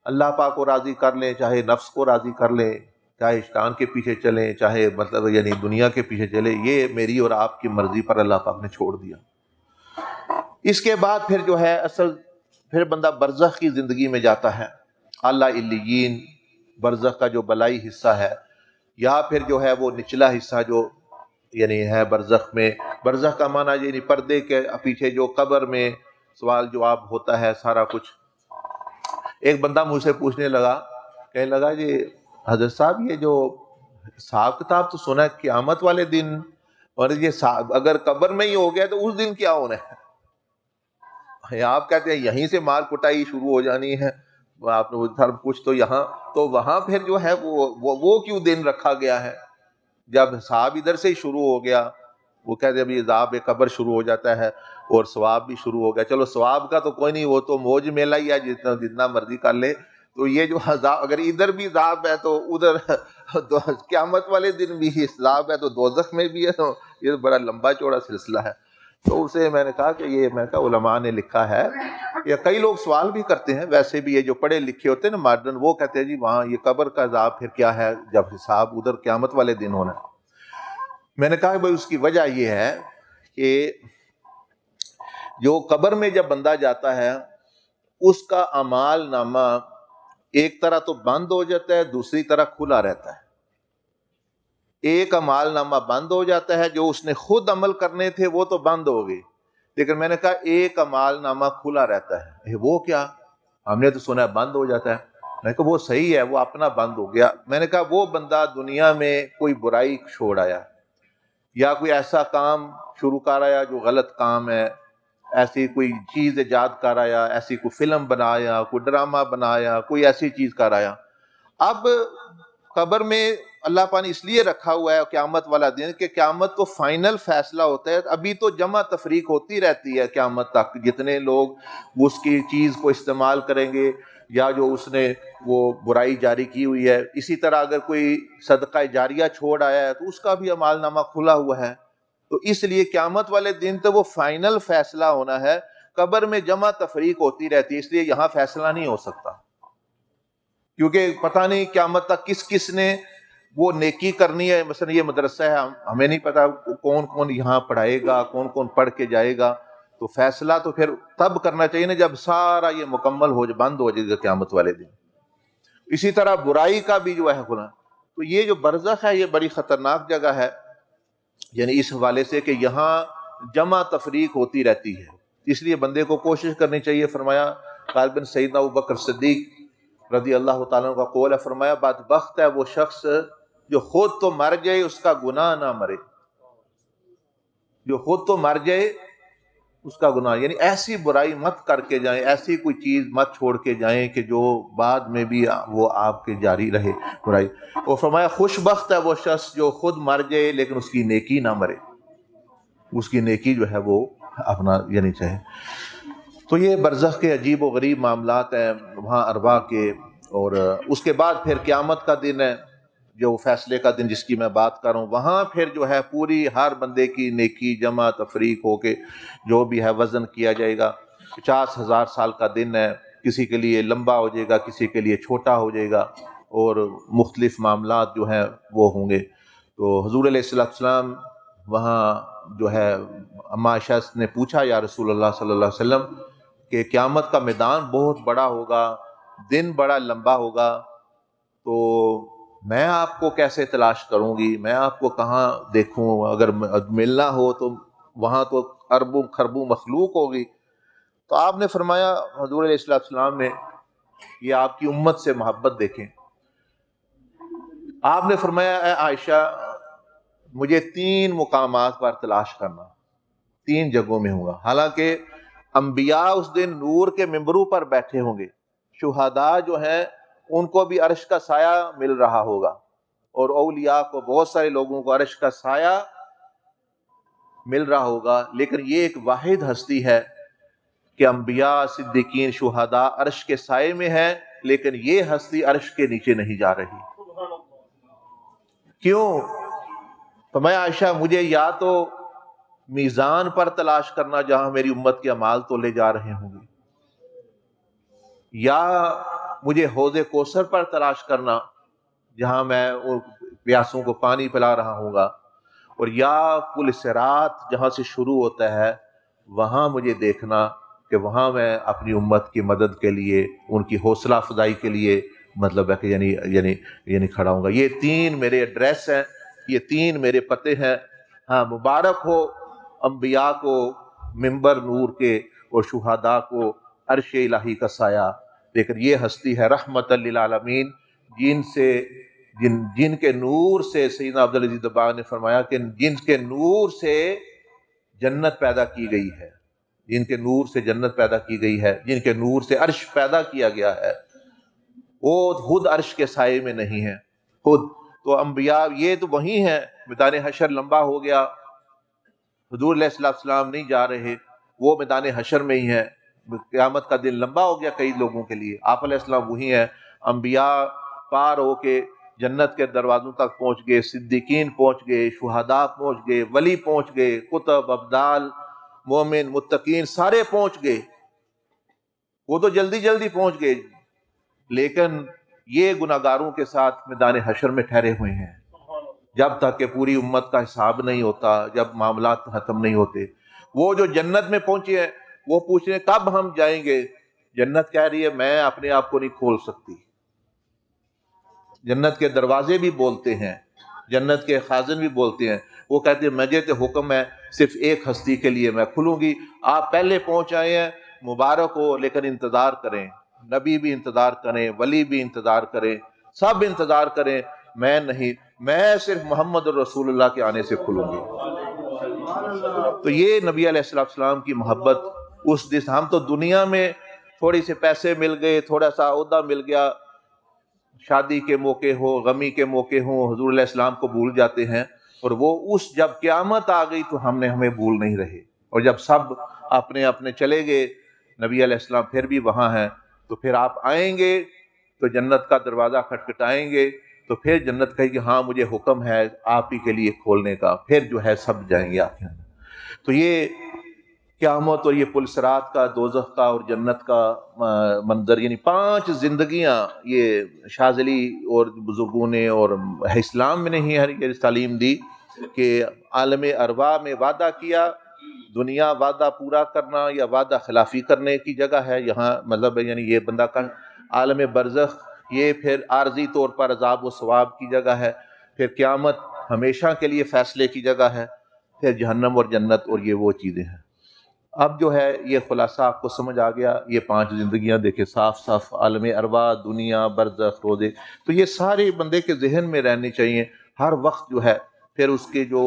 اللہ پاک کو راضی کر لیں، چاہے نفس کو راضی کر لیں، چاہے شیطان کے پیچھے چلیں، چاہے مطلب یعنی دنیا کے پیچھے چلیں، یہ میری اور آپ کی مرضی پر اللہ پاک نے چھوڑ دیا۔ اس کے بعد پھر جو ہے اصل پھر بندہ برزخ کی زندگی میں جاتا ہے، اعلیٰ علیین، برزخ کا جو بلائی حصہ ہے، یا پھر جو ہے وہ نچلا حصہ جو یعنی ہے برزخ میں۔ برزخ کا معنی یعنی پردے کے پیچھے جو قبر میں سوال جواب ہوتا ہے سارا کچھ۔ ایک بندہ مجھ سے پوچھنے لگا، کہنے لگا جی حضرت صاحب یہ جو حساب کتاب تو سنا ہے قیامت والے دن، اور یہ اگر قبر میں ہی ہو گیا تو اس دن کیا ہونا ہے؟ آپ کہتے ہیں یہیں سے مار کٹائی شروع ہو جانی ہے، آپ نے سب کچھ تو یہاں، تو وہاں پھر جو ہے وہ کیوں دن رکھا گیا ہے جب حساب ادھر سے ہی شروع ہو گیا؟ وہ کہتے ہیں ابھی عذاب قبر شروع ہو جاتا ہے اور ثواب بھی شروع ہو گیا۔ چلو ثواب کا تو کوئی نہیں، وہ تو موج میلہ ہی ہے، جتنا مرضی کر لے۔ تو یہ جو عذاب اگر ادھر بھی عذاب ہے تو ادھر قیامت والے دن بھی عذاب ہے تو دوزخ میں بھی ہے، تو یہ بڑا لمبا چوڑا سلسلہ ہے۔ تو اسے میں نے کہا کہ یہ میں کہا علماء نے لکھا ہے، یا کئی لوگ سوال بھی کرتے ہیں، ویسے بھی یہ جو پڑھے لکھے ہوتے ہیں نا ماڈرن، وہ کہتے ہیں جی وہاں یہ قبر کا عذاب پھر کیا ہے جب حساب ادھر قیامت والے دن ہونا ہے۔ میں نے کہا بھائی اس کی وجہ یہ ہے کہ جو قبر میں جب بندہ جاتا ہے اس کا اعمال نامہ ایک طرح تو بند ہو جاتا ہے، دوسری طرح کھلا رہتا ہے۔ ایک اعمال نامہ بند ہو جاتا ہے، جو اس نے خود عمل کرنے تھے وہ تو بند ہو گئے، لیکن میں نے کہا ایک اعمال نامہ کھلا رہتا ہے۔ وہ کیا؟ ہم نے تو سنا ہے بند ہو جاتا ہے۔ میں نے کہا وہ صحیح ہے، وہ اپنا بند ہو گیا۔ میں نے کہا وہ بندہ دنیا میں کوئی برائی چھوڑ آیا یا کوئی ایسا کام شروع کر آیا جو غلط کام ہے، ایسی کوئی چیز ایجاد کر آیا، ایسی کوئی فلم بنایا، کوئی ڈرامہ بنایا، کوئی ایسی چیز کر آیا۔ اب قبر میں اللہ پاک نے اس لیے رکھا ہوا ہے قیامت والا دن کہ قیامت کو فائنل فیصلہ ہوتا ہے۔ ابھی تو جمع تفریق ہوتی رہتی ہے قیامت تک، جتنے لوگ اس کی چیز کو استعمال کریں گے یا جو اس نے وہ برائی جاری کی ہوئی ہے۔ اسی طرح اگر کوئی صدقہ جاریہ چھوڑ آیا ہے تو اس کا بھی اعمال نامہ کھلا ہوا ہے۔ تو اس لیے قیامت والے دن تو وہ فائنل فیصلہ ہونا ہے، قبر میں جمع تفریق ہوتی رہتی ہے، اس لیے یہاں فیصلہ نہیں ہو سکتا، کیونکہ پتہ نہیں قیامت تک کس کس نے وہ نیکی کرنی ہے۔ مثلا یہ مدرسہ ہے، ہمیں نہیں پتا کون کون یہاں پڑھائے گا، کون کون پڑھ کے جائے گا، تو فیصلہ تو پھر تب کرنا چاہیے نا جب سارا یہ مکمل ہو بند ہو جائے گا قیامت والے دن۔ اسی طرح برائی کا بھی جو ہے گناہ۔ تو یہ جو برزخ ہے یہ بڑی خطرناک جگہ ہے، یعنی اس حوالے سے کہ یہاں جمع تفریق ہوتی رہتی ہے، اس لیے بندے کو کوشش کرنی چاہیے۔ فرمایا غالباً سیدنا ابوبکر صدیق رضی اللہ تعالیٰ عنہ کا قول ہے، فرمایا بدبخت ہے وہ شخص جو خود تو مر جائے اس کا گناہ نہ مرے۔ جو خود تو مر جائے اس کا گناہ، یعنی ایسی برائی مت کر کے جائیں، ایسی کوئی چیز مت چھوڑ کے جائیں کہ جو بعد میں بھی وہ آپ کے جاری رہے برائی۔ اور فرمایا خوش بخت ہے وہ شخص جو خود مر جائے لیکن اس کی نیکی نہ مرے، اس کی نیکی جو ہے وہ اپنا یعنی چاہے۔ تو یہ برزخ کے عجیب و غریب معاملات ہیں وہاں ارواح کے۔ اور اس کے بعد پھر قیامت کا دن ہے، جو فیصلے کا دن جس کی میں بات کر رہا ہوں، وہاں پھر جو ہے پوری ہر بندے کی نیکی جمع تفریق ہو کے جو بھی ہے وزن کیا جائے گا۔ 50,000 سال کا دن ہے، کسی کے لیے لمبا ہو جائے گا، کسی کے لیے چھوٹا ہو جائے گا، اور مختلف معاملات جو ہیں وہ ہوں گے۔ تو حضور علیہ السلام وہاں جو ہے اما عائشہ نے پوچھا یا رسول اللہ صلی اللہ علیہ وسلم کہ قیامت کا میدان بہت بڑا ہوگا، دن بڑا لمبا ہوگا، تو میں آپ کو کیسے تلاش کروں گی، میں آپ کو کہاں دیکھوں، اگر ملنا ہو تو وہاں تو اربوں خربوں مخلوق ہوگی۔ تو آپ نے فرمایا، حضور علیہ السلام نے، یہ آپ کی امت سے محبت دیکھیں، آپ نے فرمایا اے عائشہ مجھے 3 مقامات پر تلاش کرنا، 3 جگہوں میں ہوگا۔ حالانکہ انبیاء اس دن نور کے ممبروں پر بیٹھے ہوں گے، شہداء جو ہیں ان کو بھی عرش کا سایہ مل رہا ہوگا، اور اولیاء کو، بہت سارے لوگوں کو عرش کا سایہ مل رہا ہوگا، لیکن یہ ایک واحد ہستی ہے کہ انبیاء، صدیقین، شہداء عرش کے سائے میں ہیں، لیکن یہ ہستی عرش کے نیچے نہیں جا رہی۔ کیوں؟ فرمایا عائشہ مجھے یا تو میزان پر تلاش کرنا جہاں میری امت کے اعمال تولے جا رہے ہوں گے، یا مجھے حوض کوثر پر تلاش کرنا جہاں میں پیاسوں کو پانی پلا رہا ہوں گا، اور یا پل صراط جہاں سے شروع ہوتا ہے وہاں مجھے دیکھنا کہ وہاں میں اپنی امت کی مدد کے لیے، ان کی حوصلہ افزائی کے لیے مطلب ہے کہ یعنی کھڑا ہوں گا۔ یہ 3 میرے ایڈریس ہیں، یہ 3 میرے پتے ہیں۔ ہاں، مبارک ہو انبیاء کو منبر نور کے، اور شہداء کو عرش الہی کا سایہ، لیکن یہ ہستی ہے رحمت للعالمین، جن کے نور سے سیدنا عبدالعزیز دباغ نے فرمایا کہ جن کے نور سے جنت پیدا کی گئی ہے، جن کے نور سے جنت پیدا کی گئی ہے، جن کے نور سے عرش پیدا کیا گیا ہے، وہ خود عرش کے سائے میں نہیں ہے خود۔ تو انبیاء یہ تو وہی ہیں، میدان حشر لمبا ہو گیا، حضور علیہ السلام نہیں جا رہے، وہ میدان حشر میں ہی ہیں، قیامت کا دن لمبا ہو گیا کئی لوگوں کے لیے، آپ علیہ السلام وہی ہیں۔ انبیاء پار ہو کے جنت کے دروازوں تک پہنچ گئے، صدیقین پہنچ گئے، شہداء پہنچ گئے، ولی پہنچ گئے، کتب، ابدال، مومن، متقین سارے پہنچ گئے، وہ تو جلدی جلدی پہنچ گئے، لیکن یہ گناہگاروں کے ساتھ میدان حشر میں ٹھہرے ہوئے ہیں جب تک کہ پوری امت کا حساب نہیں ہوتا، جب معاملات ختم نہیں ہوتے۔ وہ جو جنت میں پہنچے ہیں وہ پوچھ رہے ہیں کب ہم جائیں گے؟ جنت کہہ رہی ہے میں اپنے آپ کو نہیں کھول سکتی۔ جنت کے دروازے بھی بولتے ہیں، جنت کے خازن بھی بولتے ہیں، وہ کہتے ہیں مجھے تو حکم ہے صرف ایک ہستی کے لیے میں کھلوں گی، آپ پہلے پہنچ آئے ہیں مبارک ہو، لیکن انتظار کریں، نبی بھی انتظار کریں، ولی بھی انتظار کریں، سب انتظار کریں، میں نہیں، میں صرف محمد رسول اللہ کے آنے سے کھلوں گی۔ تو یہ نبی علیہ السلام کی محبت اس دن، ہم تو دنیا میں تھوڑی سے پیسے مل گئے، تھوڑا سا عہدہ مل گیا، شادی کے موقع ہو، غمی کے موقع ہو، حضور علیہ السلام کو بھول جاتے ہیں، اور وہ اس جب قیامت آ گئی تو ہمیں بھول نہیں رہے، اور جب سب اپنے اپنے چلے گئے، نبی علیہ السلام پھر بھی وہاں ہیں، تو پھر آپ آئیں گے تو جنت کا دروازہ کھٹکھٹائیں گے، تو پھر جنت کہے گی ہاں مجھے حکم ہے آپ ہی کے لیے کھولنے کا، پھر جو ہے سب جائیں گے آپ کے اندر۔ تو یہ قیامت اور یہ پل صراط کا، دوزخ کا اور جنت کا منظر، یعنی 5 زندگیاں یہ شاذلی اور بزرگوں نے اور اسلام میں نہیں ہے یہ تعلیم دی کہ عالم ارواح میں وعدہ کیا، دنیا وعدہ پورا کرنا یا وعدہ خلافی کرنے کی جگہ ہے، یہاں مطلب یعنی یہ بندہ کا عالم برزخ یہ پھر عارضی طور پر عذاب و ثواب کی جگہ ہے، پھر قیامت ہمیشہ کے لیے فیصلے کی جگہ ہے، پھر جہنم اور جنت اور یہ وہ چیزیں ہیں۔ اب جو ہے یہ خلاصہ آپ کو سمجھ آ گیا، یہ 5 زندگیاں دیکھیں صاف صاف، عالم ارواح، دنیا، برزخ، روزے، تو یہ سارے بندے کے ذہن میں رہنی چاہیے ہر وقت جو ہے، پھر اس کے جو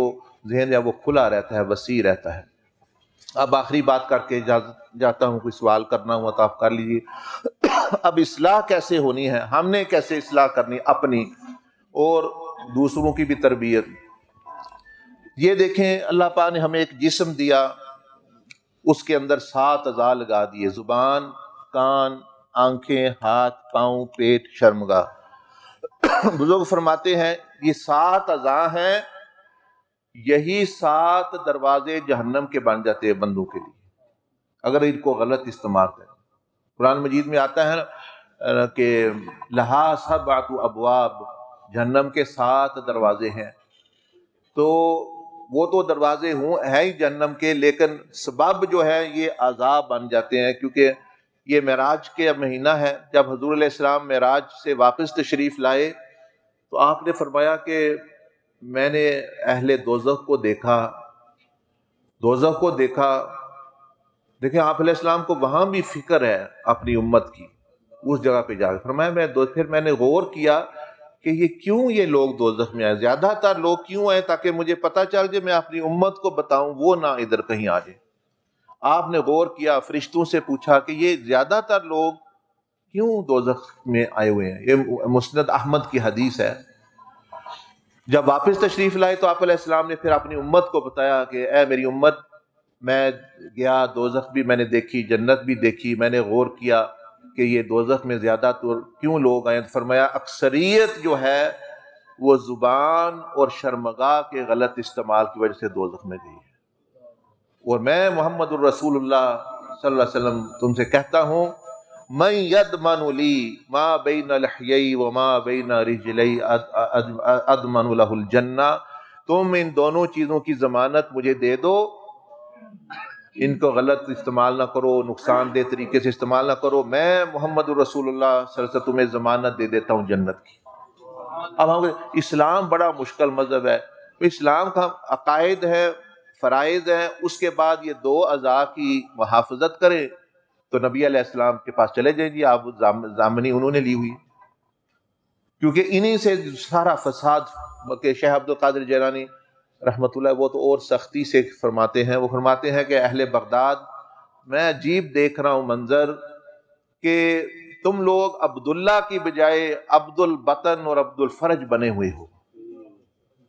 ذہن ہے وہ کھلا رہتا ہے، وسیع رہتا ہے۔ اب آخری بات کر کے جاتا ہوں، کوئی سوال کرنا ہوا تو آپ کر لیجیے۔ اب اصلاح کیسے ہونی ہے، ہم نے کیسے اصلاح کرنی اپنی اور دوسروں کی بھی تربیت؟ یہ دیکھیں، اللہ پاک نے ہمیں ایک جسم دیا، اس کے اندر 7 اعضاء لگا دیے: زبان، کان، آنکھیں، ہاتھ، پاؤں، پیٹ، شرمگاہ۔ بزرگ فرماتے ہیں یہ 7 اعضاء ہیں، یہی 7 دروازے جہنم کے بن جاتے ہیں بندوں کے لیے اگر ان کو غلط استعمال کریں۔ قرآن مجید میں آتا ہے نا کہ لہا 7 ابواب، جہنم کے 7 دروازے ہیں۔ تو وہ تو دروازے ہیں ہی جہنم کے، لیکن سبب جو ہے یہ اعضاء بن جاتے ہیں، کیونکہ یہ معراج کے مہینہ ہے۔ جب حضور علیہ السلام معراج سے واپس تشریف لائے تو آپ نے فرمایا کہ میں نے اہل دوزخ کو دیکھا، دوزخ کو دیکھا۔ دیکھیں آپ علیہ السلام کو وہاں بھی فکر ہے اپنی امت کی، اس جگہ پہ جا کے فرمایا پھر میں نے غور کیا کہ یہ کیوں یہ لوگ دوزخ میں آئے، زیادہ تر لوگ کیوں آئے، تاکہ مجھے پتہ چل جائے، میں اپنی امت کو بتاؤں وہ نہ ادھر کہیں آ جائے۔ آپ نے غور کیا، فرشتوں سے پوچھا کہ یہ زیادہ تر لوگ کیوں دوزخ میں آئے ہوئے ہیں۔ یہ مسند احمد کی حدیث ہے۔ جب واپس تشریف لائے تو آپ علیہ السلام نے پھر اپنی امت کو بتایا کہ اے میری امت، میں گیا دوزخ بھی میں نے دیکھی، جنت بھی دیکھی، میں نے غور کیا کہ یہ دوزخ میں زیادہ تر کیوں لوگ آئے۔ فرمایا اکثریت جو ہے وہ زبان اور شرمگاہ کے غلط استعمال کی وجہ سے دوزخ میں گئی ہے۔ اور میں محمد الرسول اللہ صلی اللہ علیہ وسلم تم سے کہتا ہوں، من یضمن لی ما بین لحیی وما بین رجلی اضمن لہ الجنہ، تم ان دونوں چیزوں کی ضمانت مجھے دے دو، ان کو غلط استعمال نہ کرو، نقصان دہ طریقے سے استعمال نہ کرو، میں محمد الرسول اللہ صلی اللہ علیہ وسلم تمہیں ضمانت دے دیتا ہوں جنت کی۔ اب ہم اسلام بڑا مشکل مذہب ہے، اسلام کا عقائد ہے، فرائض ہیں، اس کے بعد یہ 2 اعضاء کی محافظت کریں تو نبی علیہ السلام کے پاس چلے جائیں، جی آپ ضامنی انہوں نے لی ہوئی، کیونکہ انہی سے سارا فساد کہ شیخ عبد القادر جیلانی رحمۃ اللہ وہ تو اور سختی سے فرماتے ہیں، وہ فرماتے ہیں کہ اہل بغداد میں عجیب دیکھ رہا ہوں منظر کہ تم لوگ عبداللہ کی بجائے عبد البطن اور عبد الفرج بنے ہوئے ہو۔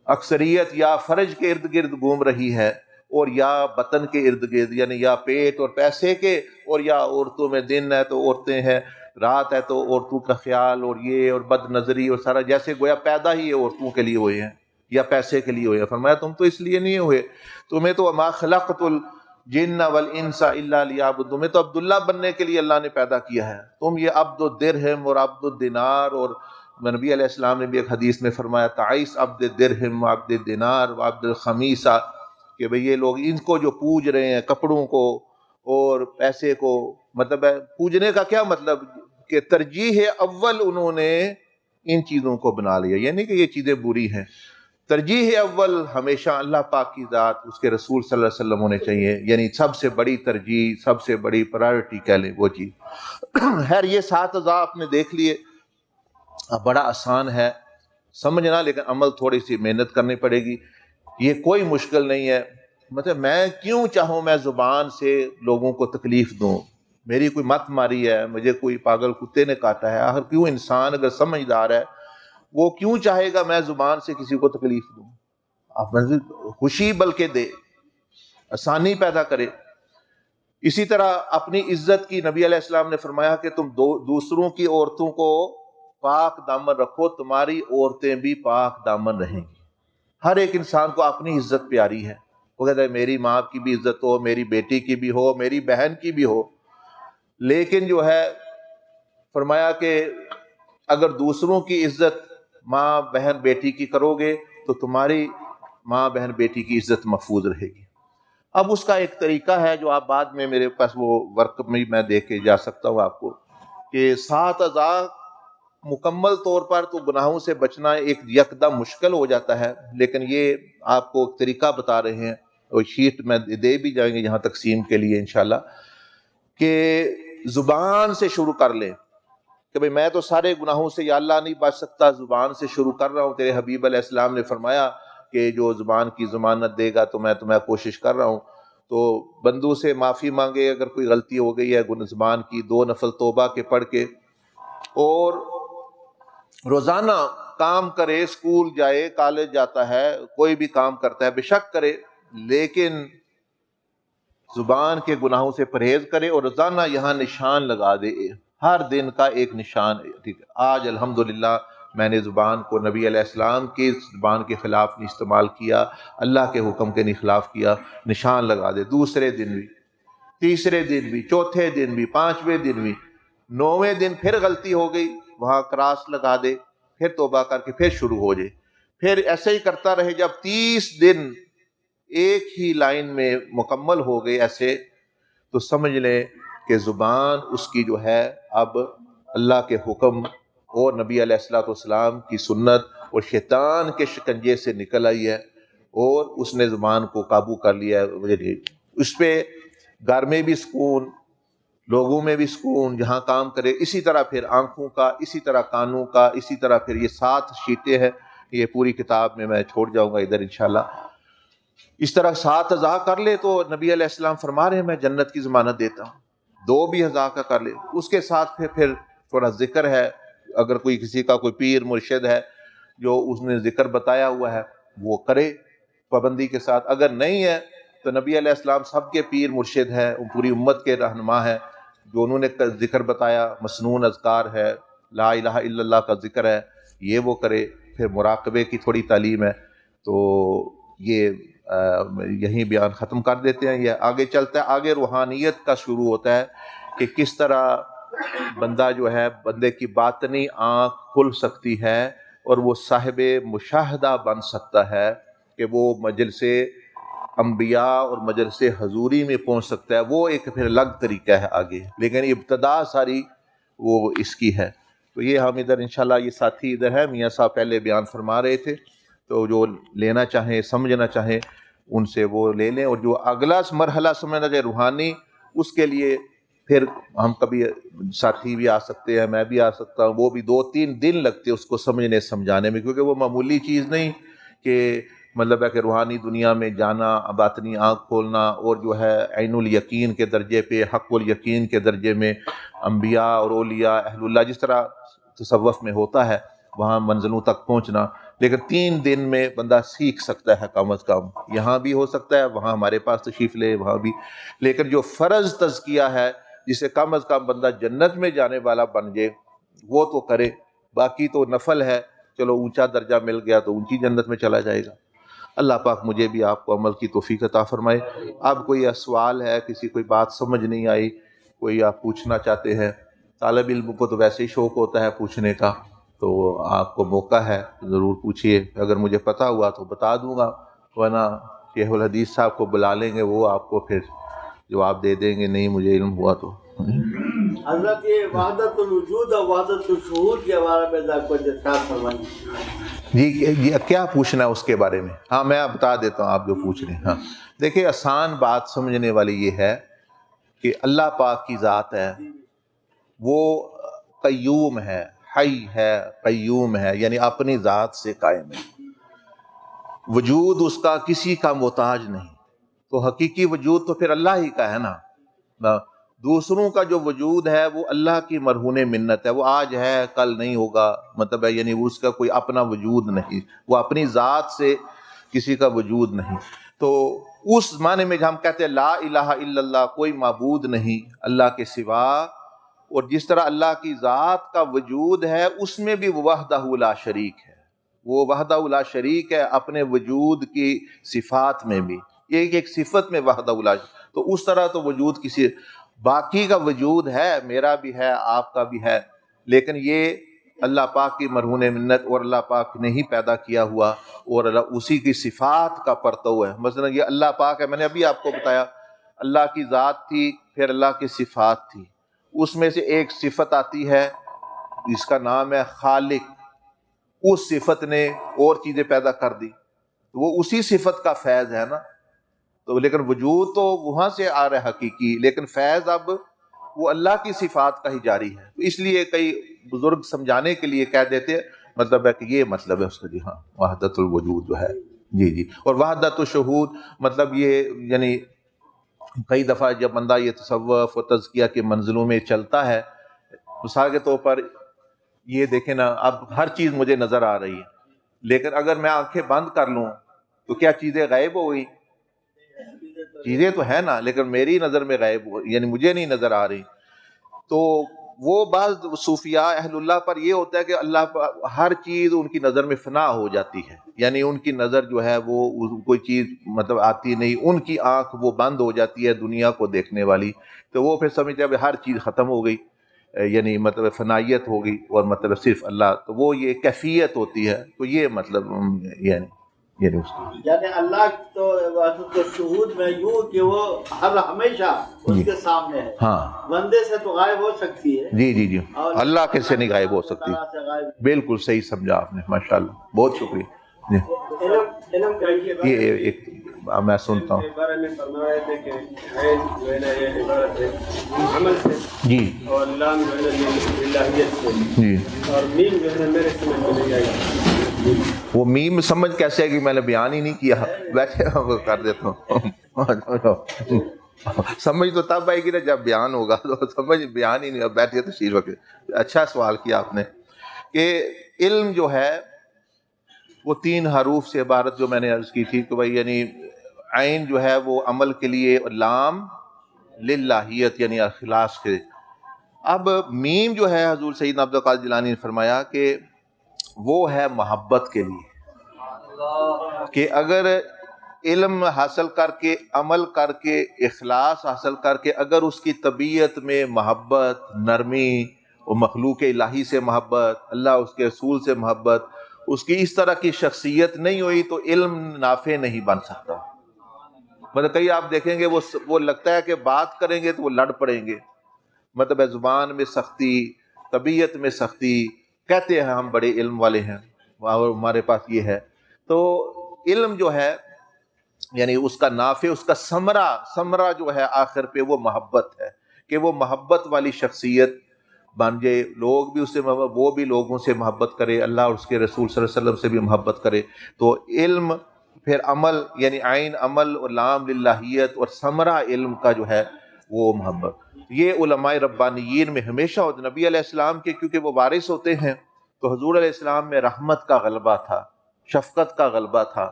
اکثریت یا فرج کے ارد گرد گھوم رہی ہے اور یا بطن کے ارد گرد، یعنی یا پیٹ اور پیسے کے، اور یا عورتوں میں دن ہے تو عورتیں ہیں، رات ہے تو عورتوں کا خیال اور یہ اور بد نظری اور سارا، جیسے گویا پیدا ہی عورتوں کے لیے ہوئے ہیں یا پیسے کے لیے ہوئے ہیں۔ فرمایا تم تو اس لیے نہیں ہوئے، تمہیں تو ما خلقت الجن والانس الا لیعبدون، تمہیں تو عبداللہ بننے کے لیے اللہ نے پیدا کیا ہے، تم یہ عبد الدرہم اور عبد الدینار، اور نبی علیہ السلام نے بھی ایک حدیث میں فرمایا تعیس عبد الدرہم وعبد الدینار وعبد الخمیسہ، کہ بھئی یہ لوگ ان کو جو پوج رہے ہیں، کپڑوں کو اور پیسے کو، مطلب ہے پوجنے کا کیا مطلب کہ ترجیح اول انہوں نے ان چیزوں کو بنا لیا، یعنی کہ یہ چیزیں بری ہیں۔ ترجیح اول ہمیشہ اللہ پاک کی ذات، اس کے رسول صلی اللہ علیہ وسلم ہونے چاہیے، یعنی سب سے بڑی ترجیح، سب سے بڑی پرائرٹی کہہ لیں وہ چیز۔ خیر یہ 7 اعضاء آپ نے دیکھ لیے، بڑا آسان ہے سمجھنا، لیکن عمل تھوڑی سی محنت کرنی پڑے گی، یہ کوئی مشکل نہیں ہے۔ مطلب میں کیوں چاہوں میں زبان سے لوگوں کو تکلیف دوں، میری کوئی مت ماری ہے، مجھے کوئی پاگل کتے نے کاٹا ہے، آخر کیوں انسان اگر سمجھدار ہے وہ کیوں چاہے گا میں زبان سے کسی کو تکلیف دوں؟ آپ خوشی بلکہ دے، آسانی پیدا کرے۔ اسی طرح اپنی عزت کی، نبی علیہ السلام نے فرمایا کہ تم دوسروں کی عورتوں کو پاک دامن رکھو، تمہاری عورتیں بھی پاک دامن رہیں گی۔ ہر ایک انسان کو اپنی عزت پیاری ہے، وہ کہتا ہے میری ماں کی بھی عزت ہو، میری بیٹی کی بھی ہو، میری بہن کی بھی ہو، لیکن جو ہے فرمایا کہ اگر دوسروں کی عزت ماں بہن بیٹی کی کرو گے تو تمہاری ماں بہن بیٹی کی عزت محفوظ رہے گی۔ اب اس کا ایک طریقہ ہے جو آپ بعد میں میرے پاس وہ ورک میں دے کے جا سکتا ہوں آپ کو، کہ 7 اعضاء مکمل طور پر تو گناہوں سے بچنا ایک یکدم مشکل ہو جاتا ہے، لیکن یہ آپ کو ایک طریقہ بتا رہے ہیں، اور شیٹ میں دے بھی جائیں گے یہاں تقسیم کے لیے انشاءاللہ، کہ زبان سے شروع کر لیں کہ بھئی میں تو سارے گناہوں سے یا اللہ نہیں بچ سکتا، زبان سے شروع کر رہا ہوں۔ تیرے حبیب علیہ السلام نے فرمایا کہ جو زبان کی ضمانت دے گا تو میں کوشش کر رہا ہوں، تو بندوں سے معافی مانگے اگر کوئی غلطی ہو گئی ہے زبان کی، 2 نفل توبہ کے پڑھ کے، اور روزانہ کام کرے، اسکول جائے، کالج جاتا ہے، کوئی بھی کام کرتا ہے بے شک کرے، لیکن زبان کے گناہوں سے پرہیز کرے، اور روزانہ یہاں نشان لگا دے، ہر دن کا ایک نشان، ٹھیک ہے آج الحمدللہ میں نے زبان کو نبی علیہ السلام کی زبان کے خلاف نہیں استعمال کیا، اللہ کے حکم کے نہیں خلاف کیا، نشان لگا دے، دوسرے دن بھی، تیسرے دن بھی، چوتھے دن بھی، 5ویں دن بھی، 9ویں دن پھر غلطی ہو گئی، وہاں کراس لگا دے، پھر توبہ کر کے پھر شروع ہو جائے، پھر ایسے ہی کرتا رہے، جب 30 دن ایک ہی لائن میں مکمل ہو گئے ایسے، تو سمجھ لیں کہ زبان اس کی جو ہے اب اللہ کے حکم اور نبی علیہ الصلوۃ والسلام کی سنت اور شیطان کے شکنجے سے نکل آئی ہے، اور اس نے زبان کو قابو کر لیا ہے، اس پہ گھر میں بھی سکون، لوگوں میں بھی سکون، جہاں کام کرے، اسی طرح پھر آنکھوں کا، اسی طرح کانوں کا، اسی طرح پھر یہ 7 شیٹیں ہیں، یہ پوری کتاب میں میں چھوڑ جاؤں گا ادھر انشاءاللہ، اس طرح 7 اعضاء کر لے تو نبی علیہ السلام فرما رہے ہیں میں جنت کی ضمانت دیتا ہوں، 2 بھی اعضاء کا کر لے، اس کے ساتھ پھر تھوڑا ذکر ہے، اگر کوئی کسی کا کوئی پیر مرشد ہے جو اس نے ذکر بتایا ہوا ہے وہ کرے پابندی کے ساتھ، اگر نہیں ہے تو نبی علیہ السلام سب کے پیر مرشد ہیں، پوری امت کے رہنما ہیں، جو انہوں نے ذکر بتایا، مسنون اذکار ہے، لا الہ الا اللہ کا ذکر ہے، یہ وہ کرے، پھر مراقبے کی تھوڑی تعلیم ہے، تو یہ یہیں بیان ختم کر دیتے ہیں، یہ آگے چلتا ہے، آگے روحانیت کا شروع ہوتا ہے کہ کس طرح بندہ جو ہے، بندے کی باطنی آنکھ کھل سکتی ہے اور وہ صاحب مشاہدہ بن سکتا ہے، کہ وہ مجلس انبیاء اور مجلس حضوری میں پہنچ سکتا ہے، وہ ایک پھر الگ طریقہ ہے آگے، لیکن ابتدا ساری وہ اس کی ہے، تو یہ ہم ادھر انشاءاللہ، یہ ساتھی ادھر ہے، میاں صاحب پہلے بیان فرما رہے تھے، تو جو لینا چاہیں، سمجھنا چاہیں ان سے وہ لے لیں، اور جو اگلا مرحلہ سمجھنا چاہے روحانی، اس کے لیے پھر ہم کبھی ساتھی بھی آ سکتے ہیں، میں بھی آ سکتا ہوں، وہ بھی 2-3 دن لگتے اس کو سمجھنے سمجھانے میں، کیونکہ وہ معمولی چیز نہیں کہ مطلب ہے کہ روحانی دنیا میں جانا، باطنی آنکھ کھولنا، اور جو ہے عین الیقین کے درجے پہ، حق الیقین کے درجے میں انبیاء اور اولیاء اہل اللہ جس طرح تصوف میں ہوتا ہے وہاں منزلوں تک پہنچنا، لیکن 3 دن میں بندہ سیکھ سکتا ہے کم از کم، یہاں بھی ہو سکتا ہے، وہاں ہمارے پاس تشریف لے وہاں بھی، لیکن جو فرض تزکیہ ہے جسے کم از کم بندہ جنت میں جانے والا بن جائے وہ تو کرے، باقی تو نفل ہے، چلو اونچا درجہ مل گیا تو اونچی جنت میں چلا جائے گا۔ اللہ پاک مجھے بھی آپ کو عمل کی توفیق عطا فرمائے۔ اب کوئی سوال ہے، کسی کوئی بات سمجھ نہیں آئی، کوئی آپ پوچھنا چاہتے ہیں، طالب علم کو تو ویسے ہی شوق ہوتا ہے پوچھنے کا، تو آپ کو موقع ہے، ضرور پوچھیے، اگر مجھے پتہ ہوا تو بتا دوں گا، ورنہ شیخ الحدیث صاحب کو بلا لیں گے، وہ آپ کو پھر جواب دے دیں گے، نہیں مجھے علم ہوا تو۔ حضرت یہ وحدت الوجود اور وحدت الشہود کے بارے میں ذرا کچھ ارشاد فرمائیں۔ جی کیا پوچھنا ہے اس کے بارے میں؟ ہاں میں بتا دیتا ہوں آپ جو پوچھ رہے ہیں۔ ہاں دیکھیں، آسان بات سمجھنے والی یہ ہے کہ اللہ پاک کی ذات ہے، وہ قیوم ہے، حی ہے، قیوم ہے، یعنی اپنی ذات سے قائم ہے، وجود اس کا کسی کا محتاج نہیں، تو حقیقی وجود تو پھر اللہ ہی کا ہے نا۔ دوسروں کا جو وجود ہے وہ اللہ کی مرہون منت ہے، وہ آج ہے کل نہیں ہوگا، مطلب ہے یعنی اس کا کوئی اپنا وجود نہیں، وہ اپنی ذات سے کسی کا وجود نہیں، تو اس معنی میں ہم کہتے ہیں لا الہ الا اللہ، کوئی معبود نہیں اللہ کے سوا، اور جس طرح اللہ کی ذات کا وجود ہے اس میں بھی وہ وحدہ لا شریک ہے، وہ وحدہ لا شریک ہے اپنے وجود کی صفات میں بھی، ایک صفت میں وحدہ لا، تو اس طرح تو وجود کسی باقی کا وجود ہے، میرا بھی ہے، آپ کا بھی ہے، لیکن یہ اللہ پاک کی مرہون منت اور اللہ پاک نے ہی پیدا کیا ہوا، اور اللہ اسی کی صفات کا پرتو ہے۔ مثلا یہ اللہ پاک ہے، میں نے ابھی آپ کو بتایا اللہ کی ذات تھی، پھر اللہ کی صفات تھی، اس میں سے ایک صفت آتی ہے جس کا نام ہے خالق، اس صفت نے اور چیزیں پیدا کر دی، تو وہ اسی صفت کا فیض ہے نا، تو لیکن وجود تو وہاں سے آ رہا ہے حقیقی، لیکن فیض اب وہ اللہ کی صفات کا ہی جاری ہے، تو اس لیے کئی بزرگ سمجھانے کے لیے کہہ دیتے، مطلب ہے کہ یہ مطلب ہے اس کا، جی ہاں وحدت الوجود جو ہے جی جی. اور وحدت الشہود مطلب یہ یعنی کئی دفعہ جب بندہ یہ تصوف و تزکیہ کے منزلوں میں چلتا ہے، مثال کے طور پر یہ دیکھیں نا، اب ہر چیز مجھے نظر آ رہی ہے، لیکن اگر میں آنکھیں بند کر لوں تو کیا چیزیں غائب ہو گئی؟ چیزیں تو ہے نا، لیکن میری نظر میں غائب ہو، یعنی مجھے نہیں نظر آ رہی. تو وہ بعض صوفیاء اہل اللہ پر یہ ہوتا ہے کہ اللہ پر ہر چیز ان کی نظر میں فنا ہو جاتی ہے، یعنی ان کی نظر جو ہے وہ کوئی چیز مطلب آتی نہیں، ان کی آنکھ وہ بند ہو جاتی ہے دنیا کو دیکھنے والی، تو وہ پھر سمجھتے ہیں ہر چیز ختم ہو گئی، یعنی مطلب فنائیت ہوگی اور مطلب صرف اللہ، تو وہ یہ کیفیت ہوتی ہے. تو یہ مطلب یعنی اس کی یعنی اللہ تو وحدت الشہود میں یوں کہ وہ ہر ہمیشہ اس کے سامنے ہے، ہاں بندے سے تو غائب ہو سکتی ہے. جی جی جی، اللہ کے سے نہیں غائب ہو سکتی. اللہ سے غائب. بالکل صحیح سمجھا آپ نے، ماشاءاللہ، بہت شکریہ. جی. علم کا یہ ایک میں سنتا ہوں. بارے میں فرمایا ہے کہ عین جو ہے نا یہ عبارت ہے عمل سے، جی اور لام جو ہے نا الہیت سے، جی. اور میم جو ہے نا میرے سمجھ میں نہیں آئی. وہ میم سمجھ کیسے ہے کہ میں نے بیان ہی نہیں کیا، ویسے کر دیتا ہوں. سمجھ تو تب آئے گی نا جب بیان ہوگا، تو سمجھ بیان ہی نہیں. بیٹھے تشریف رکھے. اچھا سوال کیا آپ نے کہ علم جو ہے وہ 3 حروف سے عبارت، جو میں نے عرض کی تھی کہ بھائی یعنی عین جو ہے وہ عمل کے لیے، اور لام للہیت یعنی اخلاص کے. اب میم جو ہے حضور سیدنا عبد القادر جیلانی نے فرمایا کہ وہ ہے محبت کے لیے، کہ اگر علم حاصل کر کے، عمل کر کے، اخلاص حاصل کر کے، اگر اس کی طبیعت میں محبت، نرمی اور مخلوق الہی سے محبت، اللہ اس کے رسول سے محبت، اس کی اس طرح کی شخصیت نہیں ہوئی تو علم نافع نہیں بن سکتا. مطلب کئی آپ دیکھیں گے وہ لگتا ہے کہ بات کریں گے تو وہ لڑ پڑیں گے، مطلب زبان میں سختی، طبیعت میں سختی، کہتے ہیں ہم بڑے علم والے ہیں اور ہمارے پاس یہ ہے. تو علم جو ہے یعنی اس کا نافع، اس کا ثمرہ جو ہے آخر پہ وہ محبت ہے، کہ وہ محبت والی شخصیت بن جائے، لوگ بھی اس سے محبت، وہ بھی لوگوں سے محبت کرے، اللہ اور اس کے رسول صلی اللہ علیہ وسلم سے بھی محبت کرے. تو علم پھر عمل، یعنی عین عمل اور لام للہیت، اور ثمرہ علم کا جو ہے وہ محبت. یہ علماء ربانیین میں ہمیشہ ہوتے. نبی علیہ السلام کے کیونکہ وہ وارث ہوتے ہیں، تو حضور علیہ السلام میں رحمت کا غلبہ تھا، شفقت کا غلبہ تھا.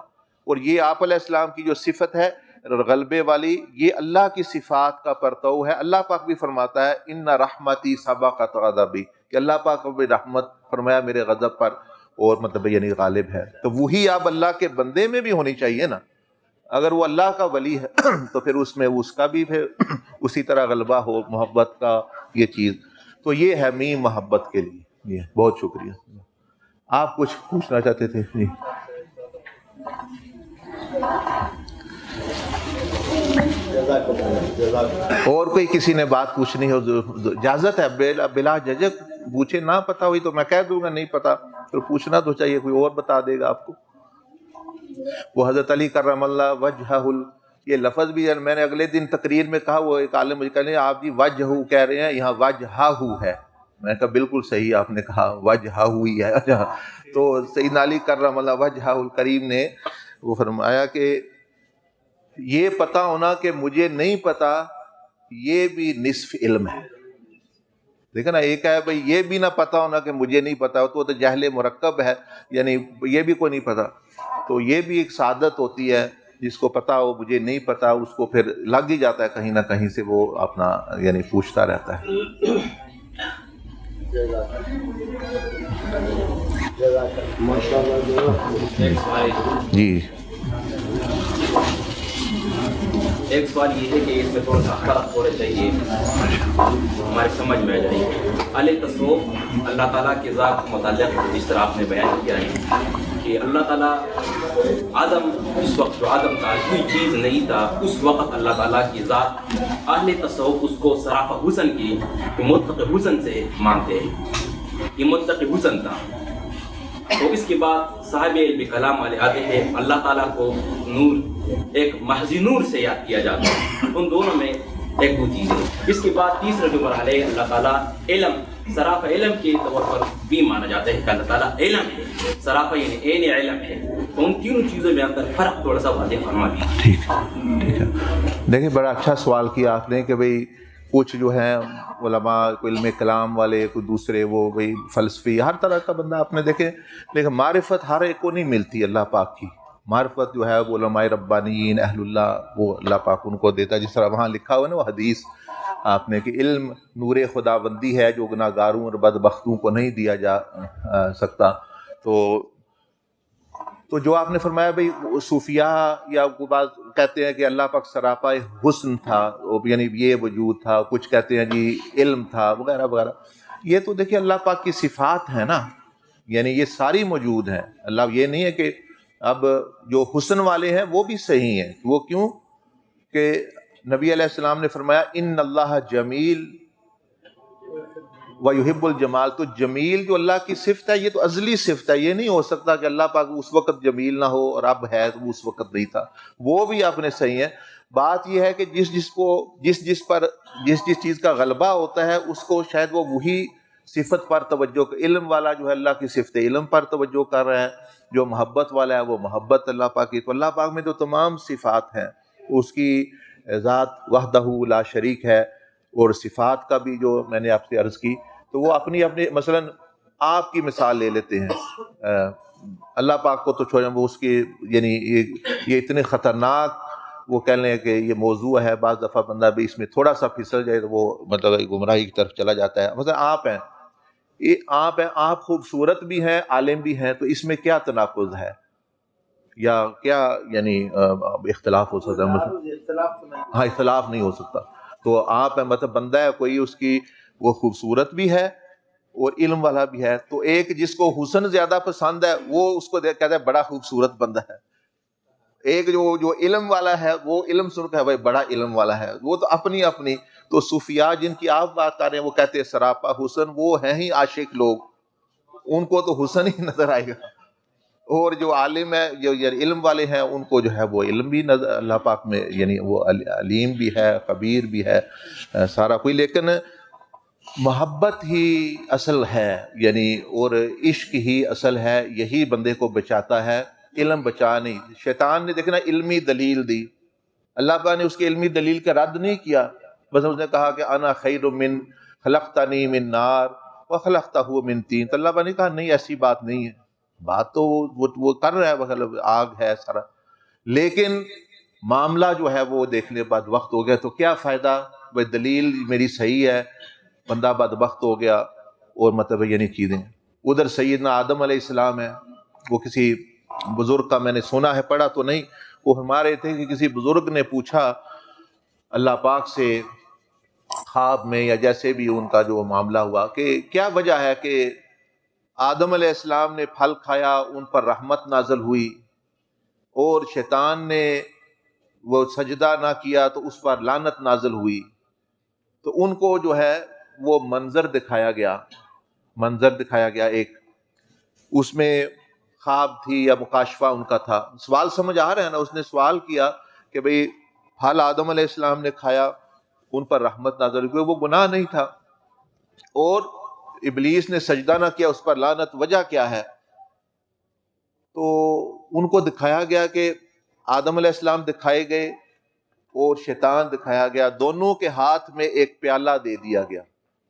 اور یہ آپ علیہ السلام کی جو صفت ہے غلبے والی، یہ اللہ کی صفات کا پرتو ہے. اللہ پاک بھی فرماتا ہے ان رحمتی سبقت غضبی، کہ اللہ پاک کو بھی رحمت فرمایا میرے غضب پر، اور مطلب یعنی غالب ہے. تو وہی آپ اللہ کے بندے میں بھی ہونی چاہیے نا. اگر وہ اللہ کا ولی ہے تو پھر اس میں اس کا بھی پھر اسی طرح غلبہ ہو، محبت کا یہ چیز. تو یہ ہے میم محبت کے لیے. یہ بہت شکریہ. آپ کچھ پوچھنا چاہتے تھے؟ جی اور کوئی کسی نے بات پوچھنی ہو اجازت ہے، بلا جھجک پوچھے. نہ پتا ہوئی تو میں کہہ دوں گا نہیں پتا، تو پوچھنا تو چاہیے، کوئی اور بتا دے گا آپ کو. وہ حضرت علی کرم اللہ وجہہ، یہ لفظ بھی میں نے اگلے دن تقریر میں کہا، وہ ایک عالم مجھے کہنے آپ جی وجہہ کہہ رہے ہیں، یہاں وجہہ ہے. میں نے کہا بالکل صحیح آپ نے کہا، وجہہ ہوئی ہے. تو سیدنا علی کرم اللہ وجہہ الکریم نے وہ فرمایا کہ یہ پتہ ہونا کہ مجھے نہیں پتا، یہ بھی نصف علم ہے. دیکھا نا، ایک ہے بھائی یہ بھی نہ پتا ہونا کہ مجھے نہیں پتا، تو جہل مرکب ہے، یعنی یہ بھی کوئی نہیں پتا. تو یہ بھی ایک سعادت ہوتی ہے، جس کو پتا ہو مجھے نہیں پتا، اس کو پھر لگ ہی جاتا ہے کہیں نہ کہیں سے، وہ اپنا یعنی پوچھتا رہتا ہے. جی ایک سوال یہ ہے کہ اس میں تھوڑا سا فرق ہونا چاہیے، ہماری سمجھ میں آ جائے. اہل تصوف اللہ تعالیٰ کے ذات کے متعلق جس طرح آپ نے بیان کیا ہے کہ اللہ تعالیٰ آدم، اس وقت جو آدم کا کوئی چیز نہیں تھا، اس وقت اللہ تعالیٰ کی ذات اہل تصوف اس کو صراف حسن کی مطلق حسن سے مانتے ہیں، یہ مطلق حسن تھا. تو اس کے بعد صاحب علم کلام والے آتے ہیں، اللہ تعالیٰ کو نور، ایک محض نور سے یاد کیا جاتا ہے. ان دونوں میں ایک وہ چیز ہے. اس کے بعد تیسرا جو مرحلہ ہے اللہ تعالیٰ علم صراف علم کے طور پر بھی مانا جاتا ہے کہ اللہ تعالیٰ علم ہے. صراف یعنی عین علم ہے. تو ان تینوں چیزوں میں اندر فرق تھوڑا سا واضح فرما دیجیے. ٹھیک ہے. دیکھیں بڑا اچھا سوال کیا آپ نے کہ بھئی کچھ جو ہیں علماء کوئی علم کلام والے کوئی دوسرے وہ بھئی فلسفی ہر طرح کا بندہ آپ نے دیکھے، لیکن معرفت ہر ایک کو نہیں ملتی اللہ پاک کی. معرفت جو ہے وہ علماء ربانیین اہل اللہ وہ اللہ پاک ان کو دیتا ہے. جس طرح وہاں لکھا ہوا ہے نا وہ حدیث آپ نے کہ علم نور خداوندی ہے جو گناہگاروں اور بدبختوں کو نہیں دیا جا سکتا. تو جو آپ نے فرمایا بھئی صوفیاء یا بعض کہتے ہیں کہ اللہ پاک سراپا حسن تھا، یعنی یہ وجود تھا، کچھ کہتے ہیں جی علم تھا وغیرہ وغیرہ. یہ تو دیکھیں اللہ پاک کی صفات ہیں نا، یعنی یہ ساری موجود ہیں. اللہ یہ نہیں ہے کہ اب جو حسن والے ہیں وہ بھی صحیح ہیں. وہ کیوں کہ نبی علیہ السلام نے فرمایا ان اللہ جمیل ویحب الجمال. تو جمیل جو اللہ کی صفت ہے یہ تو ازلی صفت ہے. یہ نہیں ہو سکتا کہ اللہ پاک اس وقت جمیل نہ ہو اور اب ہے تو اس وقت نہیں تھا. وہ بھی اپنے صحیح ہے. بات یہ ہے کہ جس چیز کا غلبہ ہوتا ہے اس کو شاید وہ وہی صفت پر توجہ. علم والا جو ہے اللہ کی صفت علم پر توجہ کر رہا ہے، جو محبت والا ہے وہ محبت اللہ پاک کی. تو اللہ پاک میں تو تمام صفات ہیں. اس کی ذات وحدہ لا شریک ہے، اور صفات کا بھی جو میں نے آپ سے عرض کی تو وہ اپنی مثلا آپ کی مثال لے لیتے ہیں. اللہ پاک کو تو چھوڑیں، وہ اس کی یعنی یہ اتنے خطرناک وہ کہہ لیں کہ یہ موضوع ہے. بعض دفعہ بندہ بھی اس میں تھوڑا سا پھسل جائے تو وہ مطلب گمراہی کی طرف چلا جاتا ہے. مثلا آپ ہیں، آپ خوبصورت بھی ہیں عالم بھی ہیں، تو اس میں کیا تناقض ہے یا کیا یعنی اختلاف ہو سکتا ہے؟ ہاں اختلاف نہیں ہو سکتا. تو آپ ہیں مطلب بندہ ہے کوئی، اس کی وہ خوبصورت بھی ہے اور علم والا بھی ہے. تو ایک جس کو حسن زیادہ پسند ہے وہ اس کو کہتا ہے بڑا خوبصورت بندہ ہے. ایک جو علم والا ہے وہ علم سن کے بھائی بڑا علم والا ہے. وہ تو اپنی تو صوفیاء جن کی آپ بات کر رہے ہیں وہ کہتے ہیں سراپا حسن، وہ ہیں ہی عاشق لوگ، ان کو تو حسن ہی نظر آئے گا. اور جو عالم ہے جو علم والے ہیں ان کو جو ہے وہ علم بھی نظر اللہ پاک میں، یعنی وہ علیم بھی ہے خبیر بھی ہے سارا کوئی. لیکن محبت ہی اصل ہے، یعنی اور عشق ہی اصل ہے. یہی بندے کو بچاتا ہے، علم بچا نہیں. شیطان نے دیکھنا علمی دلیل دی، اللہ پاک نے اس کی علمی دلیل کا رد نہیں کیا. بس اس نے کہا کہ انا خیر من خلقتنی من نار وخلقتہ من طین. تو اللہ پاک نے کہا نہیں ایسی بات نہیں ہے. بات تو وہ کر رہا ہے، مطلب آگ ہے سارا، لیکن معاملہ جو ہے وہ دیکھنے بعد وقت ہو گیا. تو کیا فائدہ بھائی دلیل میری صحیح ہے، بندہ بدبخت ہو گیا. اور مطلب یعنی چیزیں ادھر سیدنا آدم علیہ السلام ہے، وہ کسی بزرگ کا میں نے سنا ہے پڑھا تو نہیں، وہ فرما رہے تھے کہ کسی بزرگ نے پوچھا اللہ پاک سے خواب میں یا جیسے بھی ان کا جو معاملہ ہوا کہ کیا وجہ ہے کہ آدم علیہ السلام نے پھل کھایا ان پر رحمت نازل ہوئی، اور شیطان نے وہ سجدہ نہ کیا تو اس پر لعنت نازل ہوئی. تو ان کو جو ہے وہ منظر دکھایا گیا ایک، اس میں خواب تھی یا مکاشفہ ان کا تھا. سوال سمجھ آ رہا ہے نا؟ اس نے سوال کیا کہ بھئی پھل آدم علیہ السلام نے کھایا ان پر رحمت نازل ہوئی، وہ گناہ نہیں تھا، اور ابلیس نے سجدہ نہ کیا اس پر لعنت، وجہ کیا ہے؟ تو ان کو دکھایا گیا کہ آدم علیہ السلام دکھائے گئے اور شیطان دکھایا گیا. دونوں کے ہاتھ میں ایک پیالہ دے دیا گیا.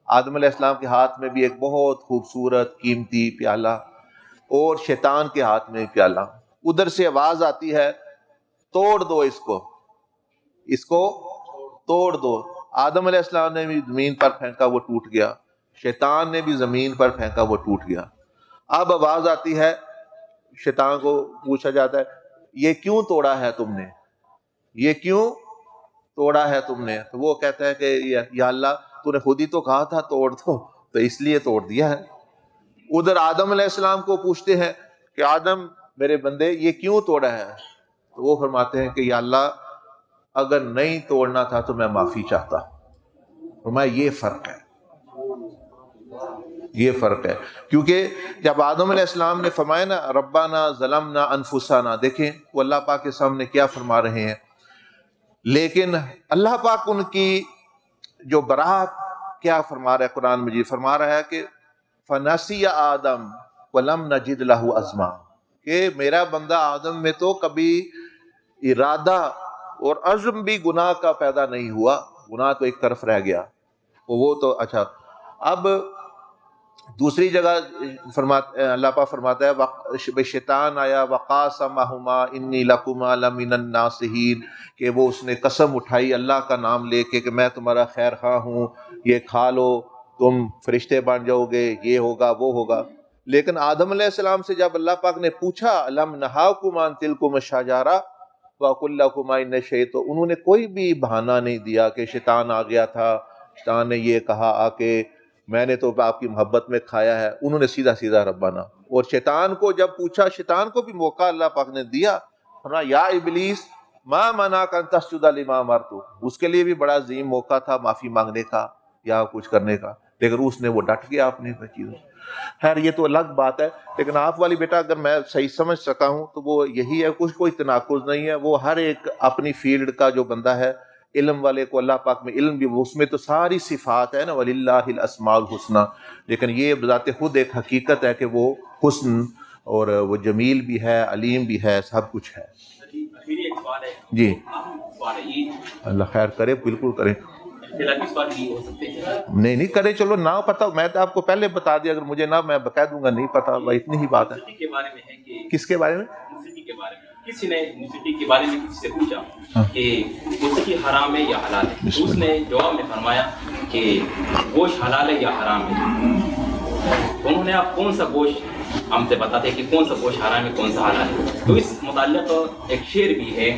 آدم علیہ السلام کے ہاتھ میں بھی ایک بہت خوبصورت قیمتی پیالہ، اور شیطان کے ہاتھ میں پیالہ. ادھر سے آواز آتی ہے توڑ دو اس کو توڑ دو. آدم علیہ السلام نے بھی زمین پر پھینکا، وہ ٹوٹ گیا. شیطان نے بھی زمین پر پھینکا، وہ ٹوٹ گیا. اب آواز آتی ہے، شیطان کو پوچھا جاتا ہے یہ کیوں توڑا ہے تم نے، یہ کیوں توڑا ہے تم نے؟ تو وہ کہتا ہے کہ یا اللہ تو نے خود ہی تو کہا تھا توڑ دو، تو اس لیے توڑ دیا ہے. ادھر آدم علیہ السلام کو پوچھتے ہیں کہ آدم میرے بندے یہ کیوں توڑا ہے؟ تو وہ فرماتے ہیں کہ یا اللہ اگر نہیں توڑنا تھا تو میں معافی چاہتا. فرمایا یہ فرق ہے. کیونکہ جب آدم علیہ السلام نے فرمایا نا ربنا ظلمنا انفسنا، دیکھیں وہ اللہ پاک کے سامنے کیا فرما رہے ہیں، لیکن اللہ پاک ان کی جو برات کیا فرما رہا ہے قرآن مجید، فرما رہا ہے کہ فنسی آدم ولم نجد لہ عزما، کہ میرا بندہ آدم میں تو کبھی ارادہ اور عزم بھی گناہ کا پیدا نہیں ہوا، گناہ تو ایک طرف رہ گیا وہ تو اچھا۔ اب دوسری جگہ اللہ پاک فرماتا ہے شیطان آیا وقاسمہما انی لکما لمن الناصحین، کہ وہ اس نے قسم اٹھائی اللہ کا نام لے کے کہ میں تمہارا خیر خواہ ہوں، یہ کھا لو تم فرشتے بن جاؤ گے، یہ ہوگا وہ ہوگا۔ لیکن آدم علیہ السلام سے جب اللہ پاک نے پوچھا الم نہاکم عن تلکم الشجرۃ وقل لکما ان الشیطان، تو انہوں نے کوئی بھی بہانہ نہیں دیا کہ شیطان آ گیا تھا، شیطان نے یہ کہا آ کے میں نے تو آپ کی محبت میں کھایا ہے، انہوں نے سیدھا سیدھا ربنا۔ اور شیطان کو جب پوچھا، شیطان کو بھی موقع اللہ پاک نے دیا، فرمایا یا ابلیس ما منعک ان تسجد لما امرت، اس کے لیے بھی بڑا عظیم موقع تھا معافی مانگنے کا یا کچھ کرنے کا، لیکن اس نے وہ ڈٹ گیا اپنی چیزوں۔ خیر یہ تو الگ بات ہے، لیکن آپ والی بیٹا اگر میں صحیح سمجھ سکا ہوں تو وہ یہی ہے، کچھ کوئی تناقض نہیں ہے، وہ ہر ایک اپنی فیلڈ کا جو بندہ ہے، علم والے کو اللہ پاک میں علم بھی، اس میں تو ساری صفات ہے نا، وَلِلَّهِ الْأَسْمَاءُ الْحُسْنَى، لیکن یہ بذات خود ایک حقیقت ہے کہ وہ حسن اور وہ جمیل بھی ہے، علیم بھی ہے، سب کچھ ہے۔ آخری ایک سوال ہے جی سوال ہے یہ اللہ خیر کرے، بالکل کریں۔ اختلافی سوال بھی ہو سکتے ہیں؟ نہیں کرے، چلو نہ پتا، میں تو آپ کو پہلے بتا دیا، اگر مجھے نہ میں بتا دوں گا نہیں پتا، بھائی اتنی ہی بات ہے۔ موسیقی کے بارے میں ہے کہ کس کے بارے میں؟ موسیقی کے بارے میں کسی نے موسیقی کے بارے میں کسی سے پوچھا کہ موسیقی حرام ہے یا حلال ہے، تو اس نے جواب میں فرمایا کہ گوشت حلال ہے یا حرام ہے۔ انہوں نے آپ کون سا گوشت ہم سے بتاتے کہ کون سا گوشت حرام ہے کون سا حلال ہے، تو اس متعلق ایک شعر بھی ہے،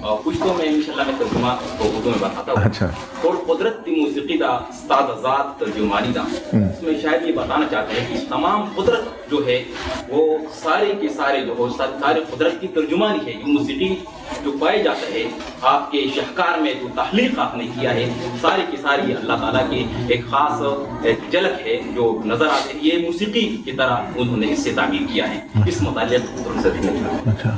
اور کچھ تو میں انشاءاللہ میں ترجمہ کو اردو میں بتاتا ہوں۔ اچھا، اور قدرت کی موسیقی دا استاد ذات ترجمانی دا، اس میں شاید یہ بتانا چاہتے ہیں کہ تمام قدرت جو ہے وہ سارے کے سارے جو ہو سارے قدرت کی ترجمانی ہے، یہ موسیقی جو پائے جاتا ہے آپ کے شہکار میں جو تخلیق آپ نے کیا ہے، سارے کی ساری اللہ تعالیٰ کی ایک خاص ایک جھلک ہے جو نظر آتے ہیں، یہ موسیقی کی طرح انہوں نے اس سے تعبیر کیا ہے۔ اس متعلق اچھا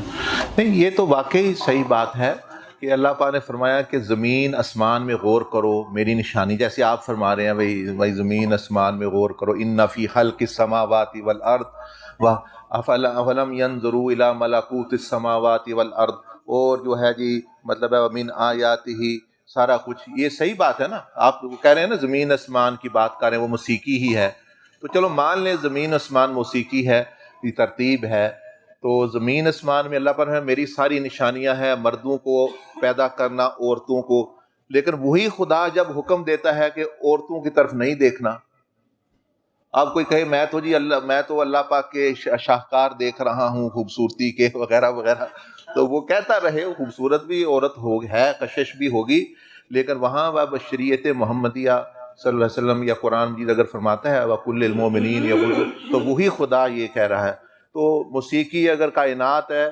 نہیں، یہ تو واقعی صحیح بات ہے کہ اللہ پاک نے فرمایا کہ زمین اسمان میں غور کرو میری نشانی، جیسے آپ فرما رہے ہیں بھائی زمین اسمان میں غور کرو، ان فی خلق السماوات والارض افلم ينظروا الی ملکوت السماوات والارض، اور جو ہے جی مطلب ہے من آیاتہ، سارا کچھ یہ صحیح بات ہے نا۔ آپ کہہ رہے ہیں نا زمین اسمان کی بات کر رہے ہیں، وہ موسیقی ہی ہے، تو چلو مان لیں زمین اسمان موسیقی ہے، یہ ترتیب ہے، تو زمین اسمان میں اللہ پر ہے میری ساری نشانیاں ہیں، مردوں کو پیدا کرنا، عورتوں کو، لیکن وہی خدا جب حکم دیتا ہے کہ عورتوں کی طرف نہیں دیکھنا، آپ کوئی کہے میں تو اللہ پاک کے شاہکار دیکھ رہا ہوں، خوبصورتی کے وغیرہ وغیرہ، تو وہ کہتا رہے، خوبصورت بھی عورت ہے، کشش بھی ہوگی، لیکن وہاں اب شریعت محمدیہ صلی اللہ علیہ وسلم یا قرآن مجید اگر فرماتا ہے وَقُلْ لِلْمُؤْمِنِينَ يَغُضُّوا، تو وہی خدا یہ کہہ رہا ہے۔ تو موسیقی اگر کائنات ہے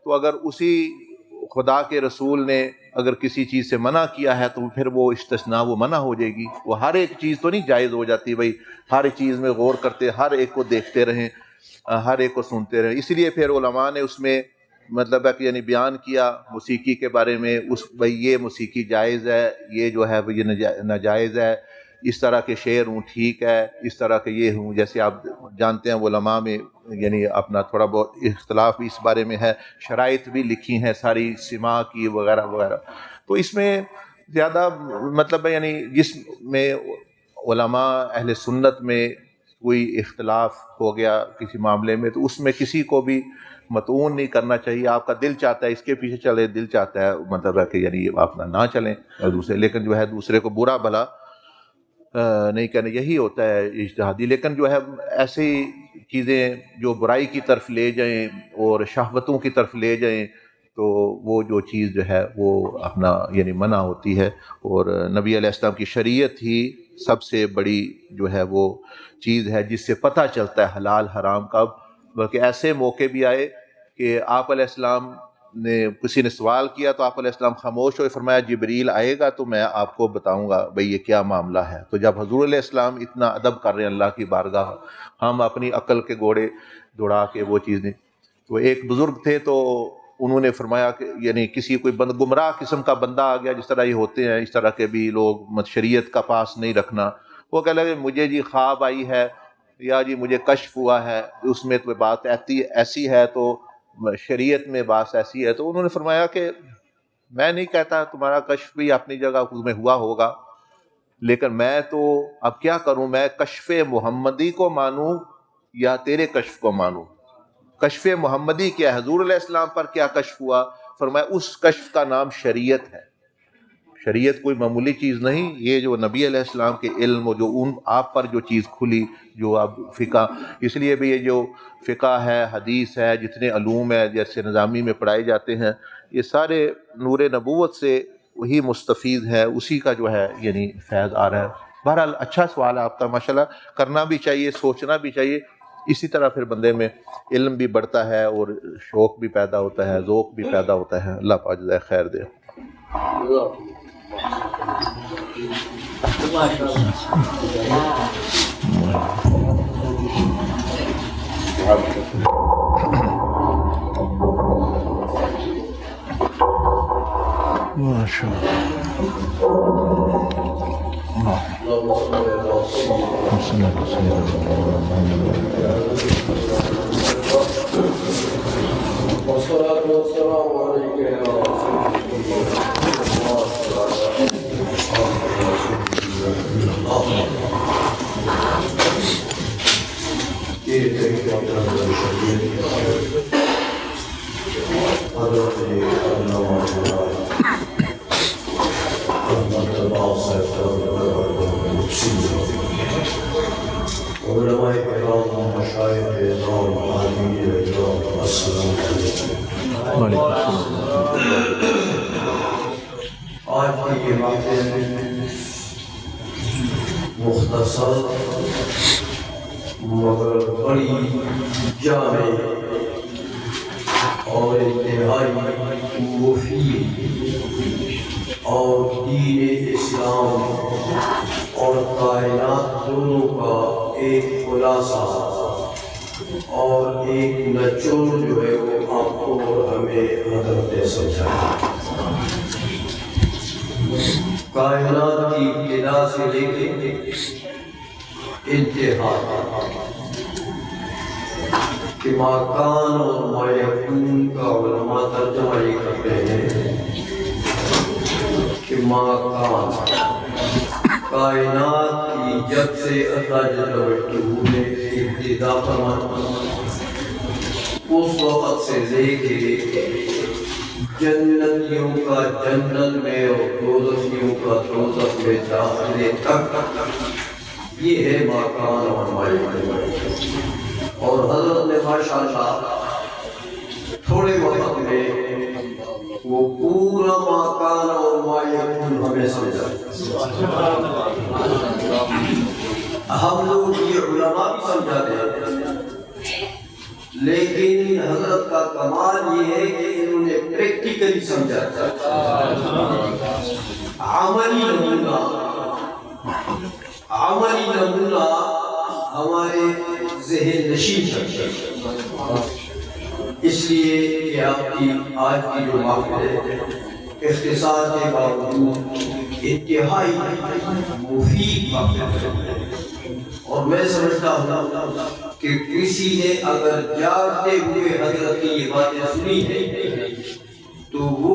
تو اگر اسی خدا کے رسول نے اگر کسی چیز سے منع کیا ہے تو پھر وہ استثناء وہ منع ہو جائے گی، وہ ہر ایک چیز تو نہیں جائز ہو جاتی، بھائی ہر چیز میں غور کرتے، ہر ایک کو دیکھتے رہیں، ہر ایک کو سنتے رہیں۔ اس لیے پھر علماء نے اس میں مطلب ہے کہ یعنی بیان کیا موسیقی کے بارے میں، بھائی یہ موسیقی جائز ہے، یہ جو ہے یہ ناجائز ہے، اس طرح کے شعر ہوں ٹھیک ہے، اس طرح کے یہ ہوں، جیسے آپ جانتے ہیں علماء میں یعنی اپنا تھوڑا بہت اختلاف بھی اس بارے میں ہے، شرائط بھی لکھی ہیں ساری سماع کی وغیرہ وغیرہ، تو اس میں زیادہ مطلب ہے یعنی جس میں علماء اہل سنت میں کوئی اختلاف ہو گیا کسی معاملے میں تو اس میں کسی کو بھی متعون نہیں کرنا چاہیے، آپ کا دل چاہتا ہے اس کے پیچھے چلے، دل چاہتا ہے مطلب ہے کہ یعنی آپ نہ چلیں دوسرے، لیکن جو ہے دوسرے کو برا بھلا نہیں کہنا، یہی ہوتا ہے اجتہادی، لیکن جو ہے ایسی چیزیں جو برائی کی طرف لے جائیں اور شہوتوں کی طرف لے جائیں تو وہ جو چیز جو ہے وہ اپنا یعنی منع ہوتی ہے، اور نبی علیہ السلام کی شریعت ہی سب سے بڑی جو ہے وہ چیز ہے جس سے پتہ چلتا ہے حلال حرام کا۔ بلکہ ایسے موقع بھی آئے کہ آپ علیہ السلام نے کسی نے سوال کیا تو آپ علیہ السلام خاموش ہوئے، فرمایا جبریل آئے گا تو میں آپ کو بتاؤں گا بھئی یہ کیا معاملہ ہے۔ تو جب حضور علیہ السلام اتنا ادب کر رہے ہیں اللہ کی بارگاہ، ہم اپنی عقل کے گھوڑے دوڑا کے وہ چیز نہیں۔ تو ایک بزرگ تھے تو انہوں نے فرمایا کہ یعنی کسی کوئی گمراہ قسم کا بندہ آ گیا، جس طرح یہ ہوتے ہیں اس طرح کے بھی لوگ، شریعت کا پاس نہیں رکھنا، وہ کہہ لگے مجھے جی خواب آئی ہے یا جی مجھے کشف ہوا ہے، اس میں تو بات ایسی ہے تو شریعت میں بات ایسی ہے، تو انہوں نے فرمایا کہ میں نہیں کہتا، تمہارا کشف بھی اپنی جگہ تمہیں ہوا ہوگا، لیکن میں تو اب کیا کروں، میں کشف محمدی کو مانوں یا تیرے کشف کو مانوں؟ کشف محمدی کیا ہے، حضور علیہ السلام پر کیا کشف ہوا؟ فرمایا اس کشف کا نام شریعت ہے۔ شریعت کوئی معمولی چیز نہیں، یہ جو نبی علیہ السلام کے علم، جو آپ پر جو چیز کھلی، جو اب فقہ، اس لیے بھی یہ جو فقہ ہے، حدیث ہے، جتنے علوم ہے جیسے نظامی میں پڑھائے جاتے ہیں، یہ سارے نور نبوت سے وہی مستفید ہے، اسی کا جو ہے یعنی فیض آ رہا ہے۔ بہرحال اچھا سوال ہے آپ کا، ماشاءاللہ، کرنا بھی چاہیے، سوچنا بھی چاہیے، اسی طرح پھر بندے میں علم بھی بڑھتا ہے اور شوق بھی پیدا ہوتا ہے، ذوق بھی پیدا ہوتا ہے۔ اللہ پاک جزائے خیر دے۔ والصلاة والسلام عليك يا رسول علماء کرام مشائخ اعظام عالمین اجرام السلام علیکم۔ آج کی یہ محفل مختصر مگر بڑی جامع اور انتہائی مفید اور دین اسلام اور کائنات دونوں کا ایک خلاصہ اور ایک نچوڑ جو ہے وہ آپ کو اور ہمیں حضرت نے سمجھایا۔ کائنات کی ابتدا سے لے کے انتہا کہ ما کان اور ما یکون کا علماء ترجمہ یہ کرتے ہیں کہ ما کان کائنات کی جب سے اللہ جل وعلا نے ابتدا فرمایا اس وقت سے لے کے جنتیوں کا جنت میں اور دوزخیوں کا دوزخ میں داخلے تک یہ ہے ما کان اور ما یکون۔ اور حضرت نے ماشاءاللہ تھوڑے وقت میں وہ پورا ما کان اور ما یکون ہمیں سمجھا۔ ہم لوگ یہ علماء بھی سمجھاتے ہیں، لیکن حضرت کا کمال یہ ہے کہ انہوں نے پریکٹیکلی سمجھا تھا، عملی نمونہ ہمارے ذہن نشین کرتا۔ اس لیے کہ آپ کی آج کی جو محفل ہے اختصار کے باوجود انتہائی مفید محفل ہے، اور میں سمجھتا ہوں کہ کسی نے اگر جاگتے ہوئے حضرت کی یہ باتیں سنی ہیں تو وہ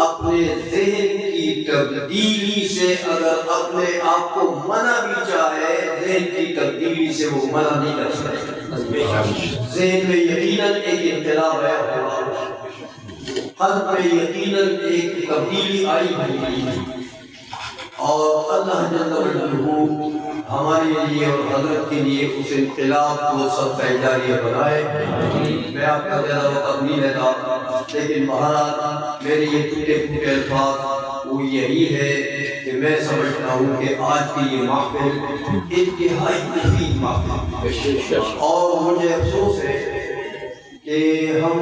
اپنے ذہن کی تبدیلی سے اگر اپنے آپ کو منع بھی چاہے، ذہن کی تبدیلی سے وہ منع نہیں کر سکتا۔ ذہن میں یقیناً ایک انقلاب آیا ہوگا، قلب میں یقیناً ایک تبدیلی آئی ہوئی، اور اللہ جل وعلا ہمارے لیے اور حضرت کے لیے اس انقلاب کو سب کا جاریہ بنائے۔ میں آپ کا زیادہ وقت نہیں لیتا، لیکن بہرحال میرے یہ ٹوٹے پھوٹے الفاظ وہ یہی ہے کہ میں سمجھتا ہوں کہ آج کی یہ محفل انتہائی مفید محفل، اور مجھے افسوس ہے کہ ہم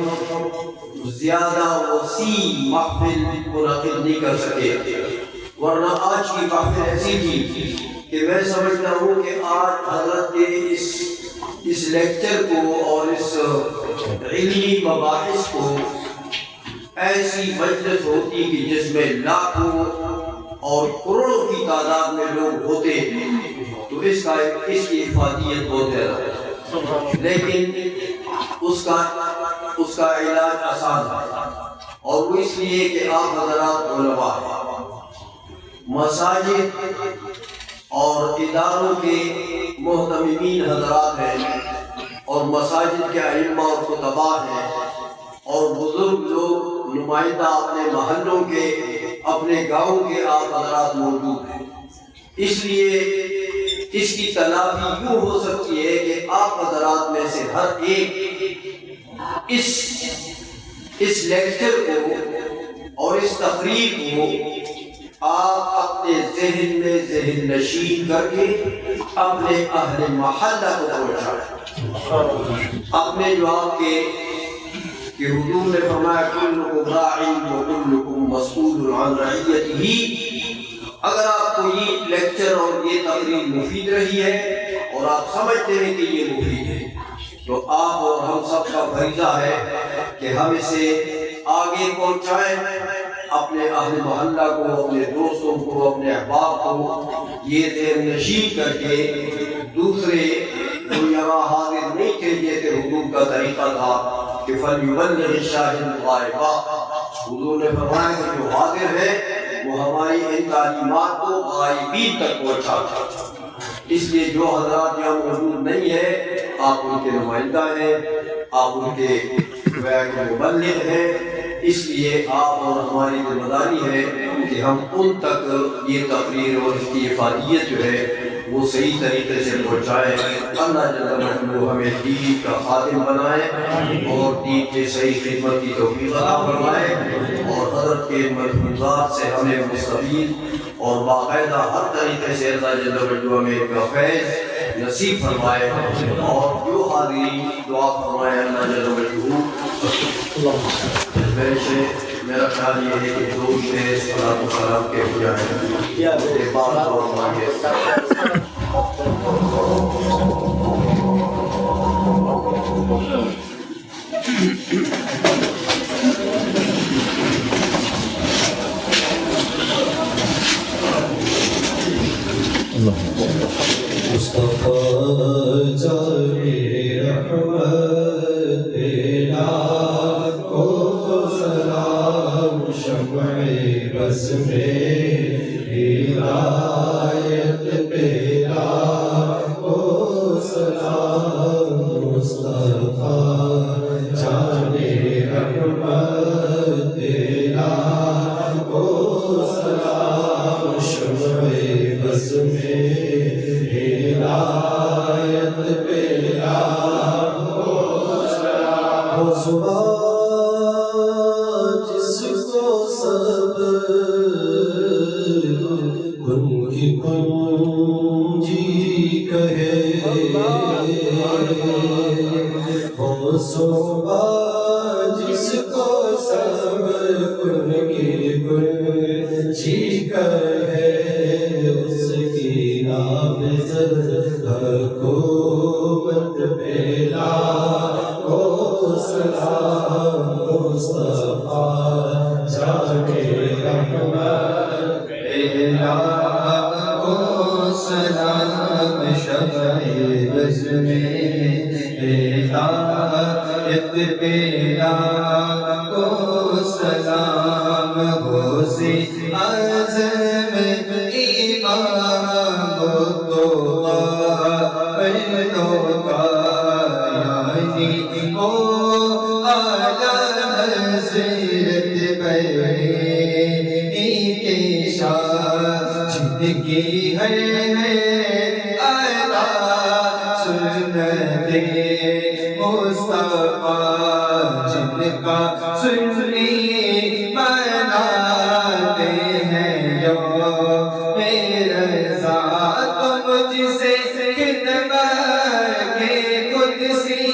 زیادہ وسیع محفل منعقد نہیں کر سکے، ورنہ آج کی محفل ایسی تھی کہ میں سمجھتا ہوں کہ آج حضرت کے اس لیکچر کو اور اس علمی مباحث کو ایسی مجلس ہوتی کہ جس میں لاکھوں اور کروڑوں کی تعداد میں لوگ ہوتے تو اس کی افادیت بہت زیادہ ہے، لیکن اس کا علاج آسان ہے، اور وہ اس لیے کہ آپ حضرات علماء ہیں، مساجد اور اداروں کے محتممین حضرات ہیں، اور مساجد کے ائمہ اور خطباء ہیں، اور بزرگ لوگ نمائندہ اپنے محلوں کے اپنے گاؤں کے آپ حضرات موجود ہیں۔ اس لیے اس کی تلافی یوں ہو سکتی ہے کہ آپ حضرات میں سے ہر ایک اس لیکچر کو اور اس تقریر کو آپ اپنے ذہن میں ذہن نشین کر کے اپنے اہل محلہ کو پہنچائیں۔ اپنے جو آپ کے کہ حضور نے فرمایا کلکم راع وکلکم مسئول عن رعیتہ، اگر آپ کو یہ لیکچر اور یہ تقریر مفید رہی ہے اور آپ سمجھتے ہیں کہ یہ مفید ہے تو آپ اور ہم سب کا فریضہ ہے کہ ہم اسے آگے پہنچائیں، اپنے اہل محلہ کو، اپنے دوستوں کو، اپنے احباب کو یہ ذہن نشین کر کے دوسرے جو یہاں حاضر نہیں تھے، جیسے حضور کا طریقہ تھا کہ فَلْيُبَلِّغِ الشَّاهِدُ الْغَائِبَ، حضور نے فرمایا کہ جو حاضر ہے وہ ہماری ان تعلیمات کو غائبین تک پہنچاتا۔ اس لیے جو حضرات یہاں موجود نہیں ہیں آپ ان کے نمائندہ ہیں، آپ ان کے مبلغ ہیں، اس لیے آپ اور ہماری ذمہ داری ہے کہ ہم ان تک یہ تقریر اور اس کی افادیت جو ہے وہ صحیح طریقے سے پہنچائیں۔ اللہ جل جلالہ ہمیں دین کا خادم بنائے اور دین کے صحیح خدمت کی توفیق عطا فرمائے، اور حضرت کے ملفوظات سے ہمیں مستفید اور باقاعدہ ہر طریقے سے اللہ جل جلالہ ہمیں ایک فیض نصیب فرمائے، اور جو حاضرین دعا فرمائے اللہ جل جلالہ۔ میرا خیال یہ ہے کہ دو شعر صلاۃ و سلام کے ہو جائیں، اس کے بعد دعا مانگے۔ مصطفیٰ جانے رحمت تیرا کو سلام، شمع بس میں ہدایت تیرا کو سلام، مصطفیٰ جانے رحمت تیرا کو سلام، شمع بس میں ہدایت پیدا ہو سلام، ہو زبان جس کو سب کن کی کنجی کہے، ہو زبان جس کو سب کن کی کنجی کہے، اس کی نافذ حکومت پیدا کو سلام، مصطفیٰ جانے رحمت پیدا کو سلام، شمع بز میں ہدایت پیدا کو سلام، غوثِ اعظم امام تو کی ہے ادا سنت مصطفیٰ، جن کا سنی بناتے ہیں جو میرے ذات، مجھ سے خدمت کے قدسی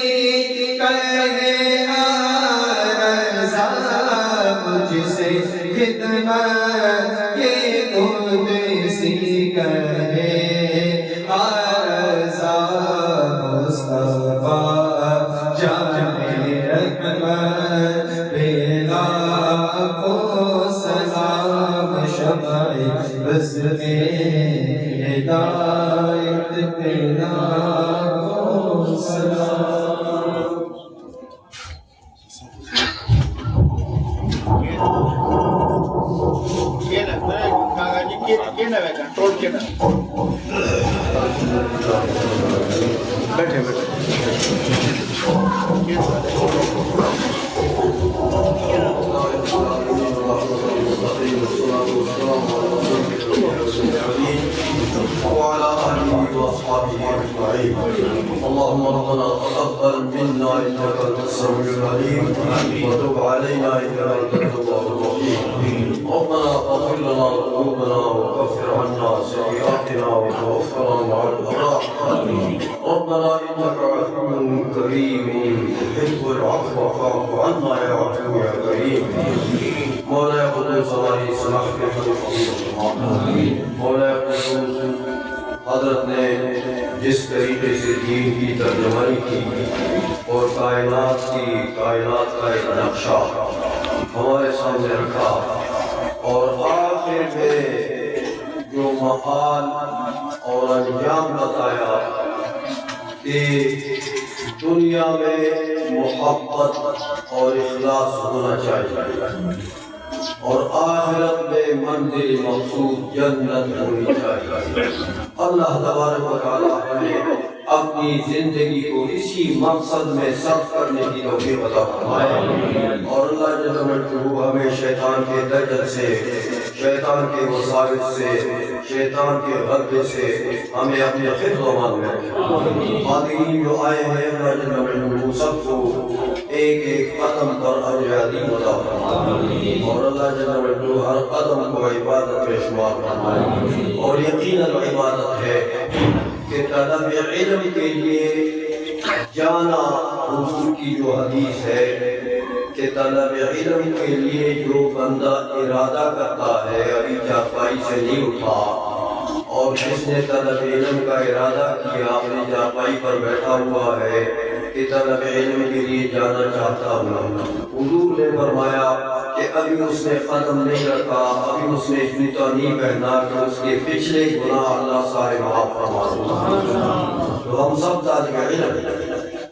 کہے رضا، مجھ سے خدمت کے قدسی کہے رضا، مصطفیٰ جانے کو سلام شمع بس میں ہدایت پہ لاکھوں سلام. بیٹھے وعلى آله وأصحابه أجمعين. اللهم ربنا تقبل منا إنك أنت السميع العليم وتب علينا إنك أنت التواب الرحيم. ربنا اغفر لنا ذنوبنا وكفر عنا سيئاتنا وتوفنا مع الأبرار. ربنا إنك عفو كريم تحب العفو فاعف عنا يا عفو يا كريم. مولاي قدوس ہماری صلاح کے مولاي قدوس حضرت نے جس طریقے سے دین کی ترجمانی کی اور کائنات کا ایک نقشہ ہمارے سامنے رکھا اور آخر میں جو محال اور انجام بتایا کہ دنیا میں محبت اور اخلاص ہونا چاہیے اور آخرت میں منزل مقصود جنت ہونی چاہیے. اللہ تبارک و تعالیٰ ہمیں اپنی زندگی کو اسی مقصد میں صرف کرنے کی توفیق عطا فرمائے اور اللہ جل وعلا ہمیں شیطان کے دجل سے، شیطان کے وساوس سے، شیطان کے غلبے سے ہمیں اپنے حفظ و امان میں رکھے. حاضرین جو آئے ہیں اللہ جل وعلا سب کو ایک ایک قدم پر اجر عظیم عطا فرمائے اور اللہ جل وعلا ہر قدم کو عبادت میں شمار فرمائے. اور یقیناً عبادت ہے کہ طلب علم کے لیے جانا، حضور کی جو حدیث ہے کہ طلب علم کے لیے جو بندہ ارادہ کرتا ہے ابھی چارپائی سے نہیں اٹھا اور جس نے طلب علم کا ارادہ کیا اپنی چارپائی پر بیٹھا ہوا ہے کہ طلب علم کے لیے جانا چاہتا ہوں، حضور نے فرمایا کہ ابھی اس نے قدم نہیں رکھا، ابھی اس نے جوتا نہیں پہنا کہ اس کے پچھلے گناہ اللہ سارے معاف فرما دے. تو ہم سب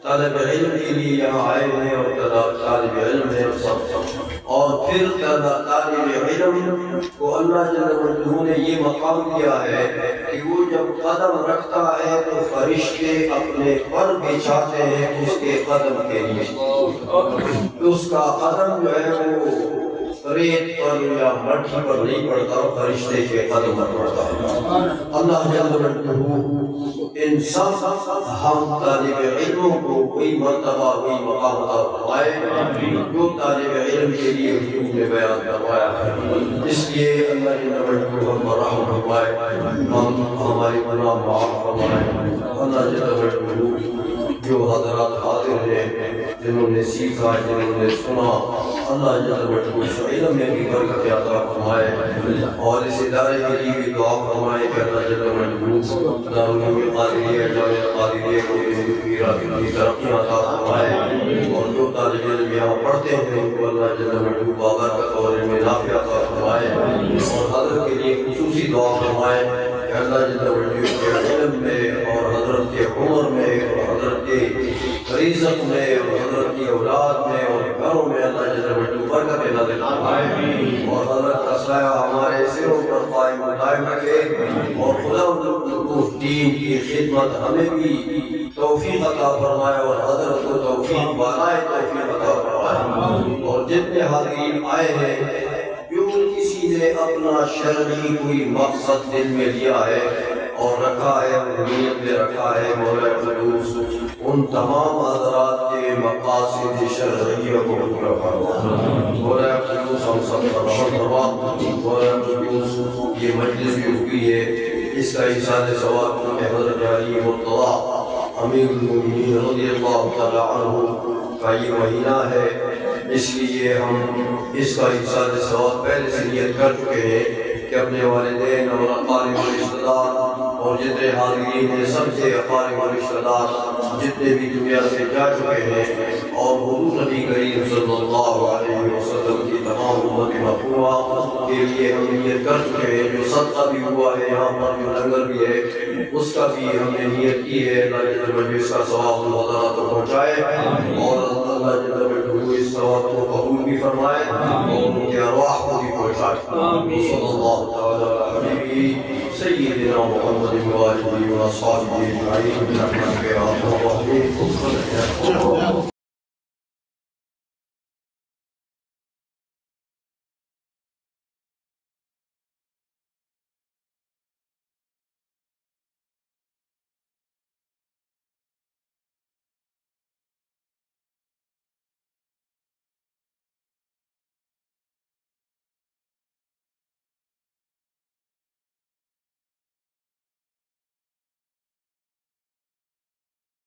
طالب علم کے لیے یہاں آئے ہیں اور طالب علم ہیں سب. اور پھر طالب علم کو اللہ جل وعلا نے یہ مقام دیا ہے کہ وہ جب قدم رکھتا ہے تو فرشتے اپنے پر بچھاتے ہیں اس کے قدم کے لیے. اس کا قدم جو ہے وہ ریت پر یا مٹی پر نہیں پڑتا، فرشتے کے قدم پر پڑتا ہے. اللہ جل وعلا ان سب ہم طالب علموں کو وہی مرتبہ وہی مقام عطا فرمائے جو طالب علم کے لیے حضور نے بیان کروایا ہے. اس لیے اللہ جل وعلا ہم پر رحم فرمائے، ہم ہمارے گناہ معاف فرمائے. اللہ جل وعلا جو حضرات حاضر ہیں، جنہوں نے سیکھا، جنہوں نے سنا، اللہ جل وعلا اس علم میں بھی برکت عطا فرمائے اور اس ادارے کے لیے بھی دعا فرمائے کہ اللہ جل وعلا دارالعلوم قادریہ جامعہ قادریہ کو کی ترقیاں عطا فرمائے اور جو طالب علم یہاں پڑھتے ہیں ان کو اللہ جل وعلا بابرکت اور علم نافع عطا فرمائے اور حضرت کے لیے خصوصی دعا فرمائے کہ اللہ جل وعلا کے علم میں اور حضرت کے عمر میں اور حضرت کے رزق میں اور حضرت کی اولاد میں اور گھروں میں اللہ جل وعلا برکت نازل فرمائے اور حضرت کا سایہ ہمارے سروں پر قائم دائم رکھے اور خدا دین کی خدمت ہمیں بھی توفیق عطا فرمائے اور حضرت کو توفیق بالائے توفیق عطا فرمائے. اور جتنے حاضرین آئے ہیں جو کسی نے اپنا شرعی کوئی مقصد دل میں لیا ہے اور رکھا ہے، نیت میں رکھا ہے، مولا قدوس ان تمام حضرات کے مقاصد شرعیہ کو پورا فرما. مولا قدوس ہم سب پر رحم فرما. مولا قدوس یہ مجلس جو ہوئی ہے اس کا ایصال ثواب حضرت علی مرتضیٰ امیر المومنین رضی اللہ تعالی عنہ کا یہ مہینہ ہے، اس لیے ہم اس کا ایصال ثواب پہلے سے نیت کر چکے ہیں کہ اپنے والدین اور اقارب و رشتہ دار اور جتنے حاضرین ہیں سب سے اقارب و رشتہ دار جتنے بھی دنیا سے جا چکے ہیں اور حضور نبی کریم صلی اللہ علیہ وسلم کی تمام امت مقبولہ کے لیے ہم نیت کر چکے ہیں. جو صدقہ بھی ہوا ہے یہاں پر جو لنگر بھی ہے اس کا بھی ہم نے نیت کی ہے. اللہ جل مجدہ اس کا ثواب اللہ تعالیٰ تک پہنچائے اور اللہ جل مجدہ اس ثواب کو قبول بھی فرمائے اور ان کے ارواح کو بھی پہنچائے. صلی اللہ تعالیٰ علیہ حبیبی سیدنا محمد وآلہ وصحبہ اجمعین برحمتک یا ارحم الراحمین.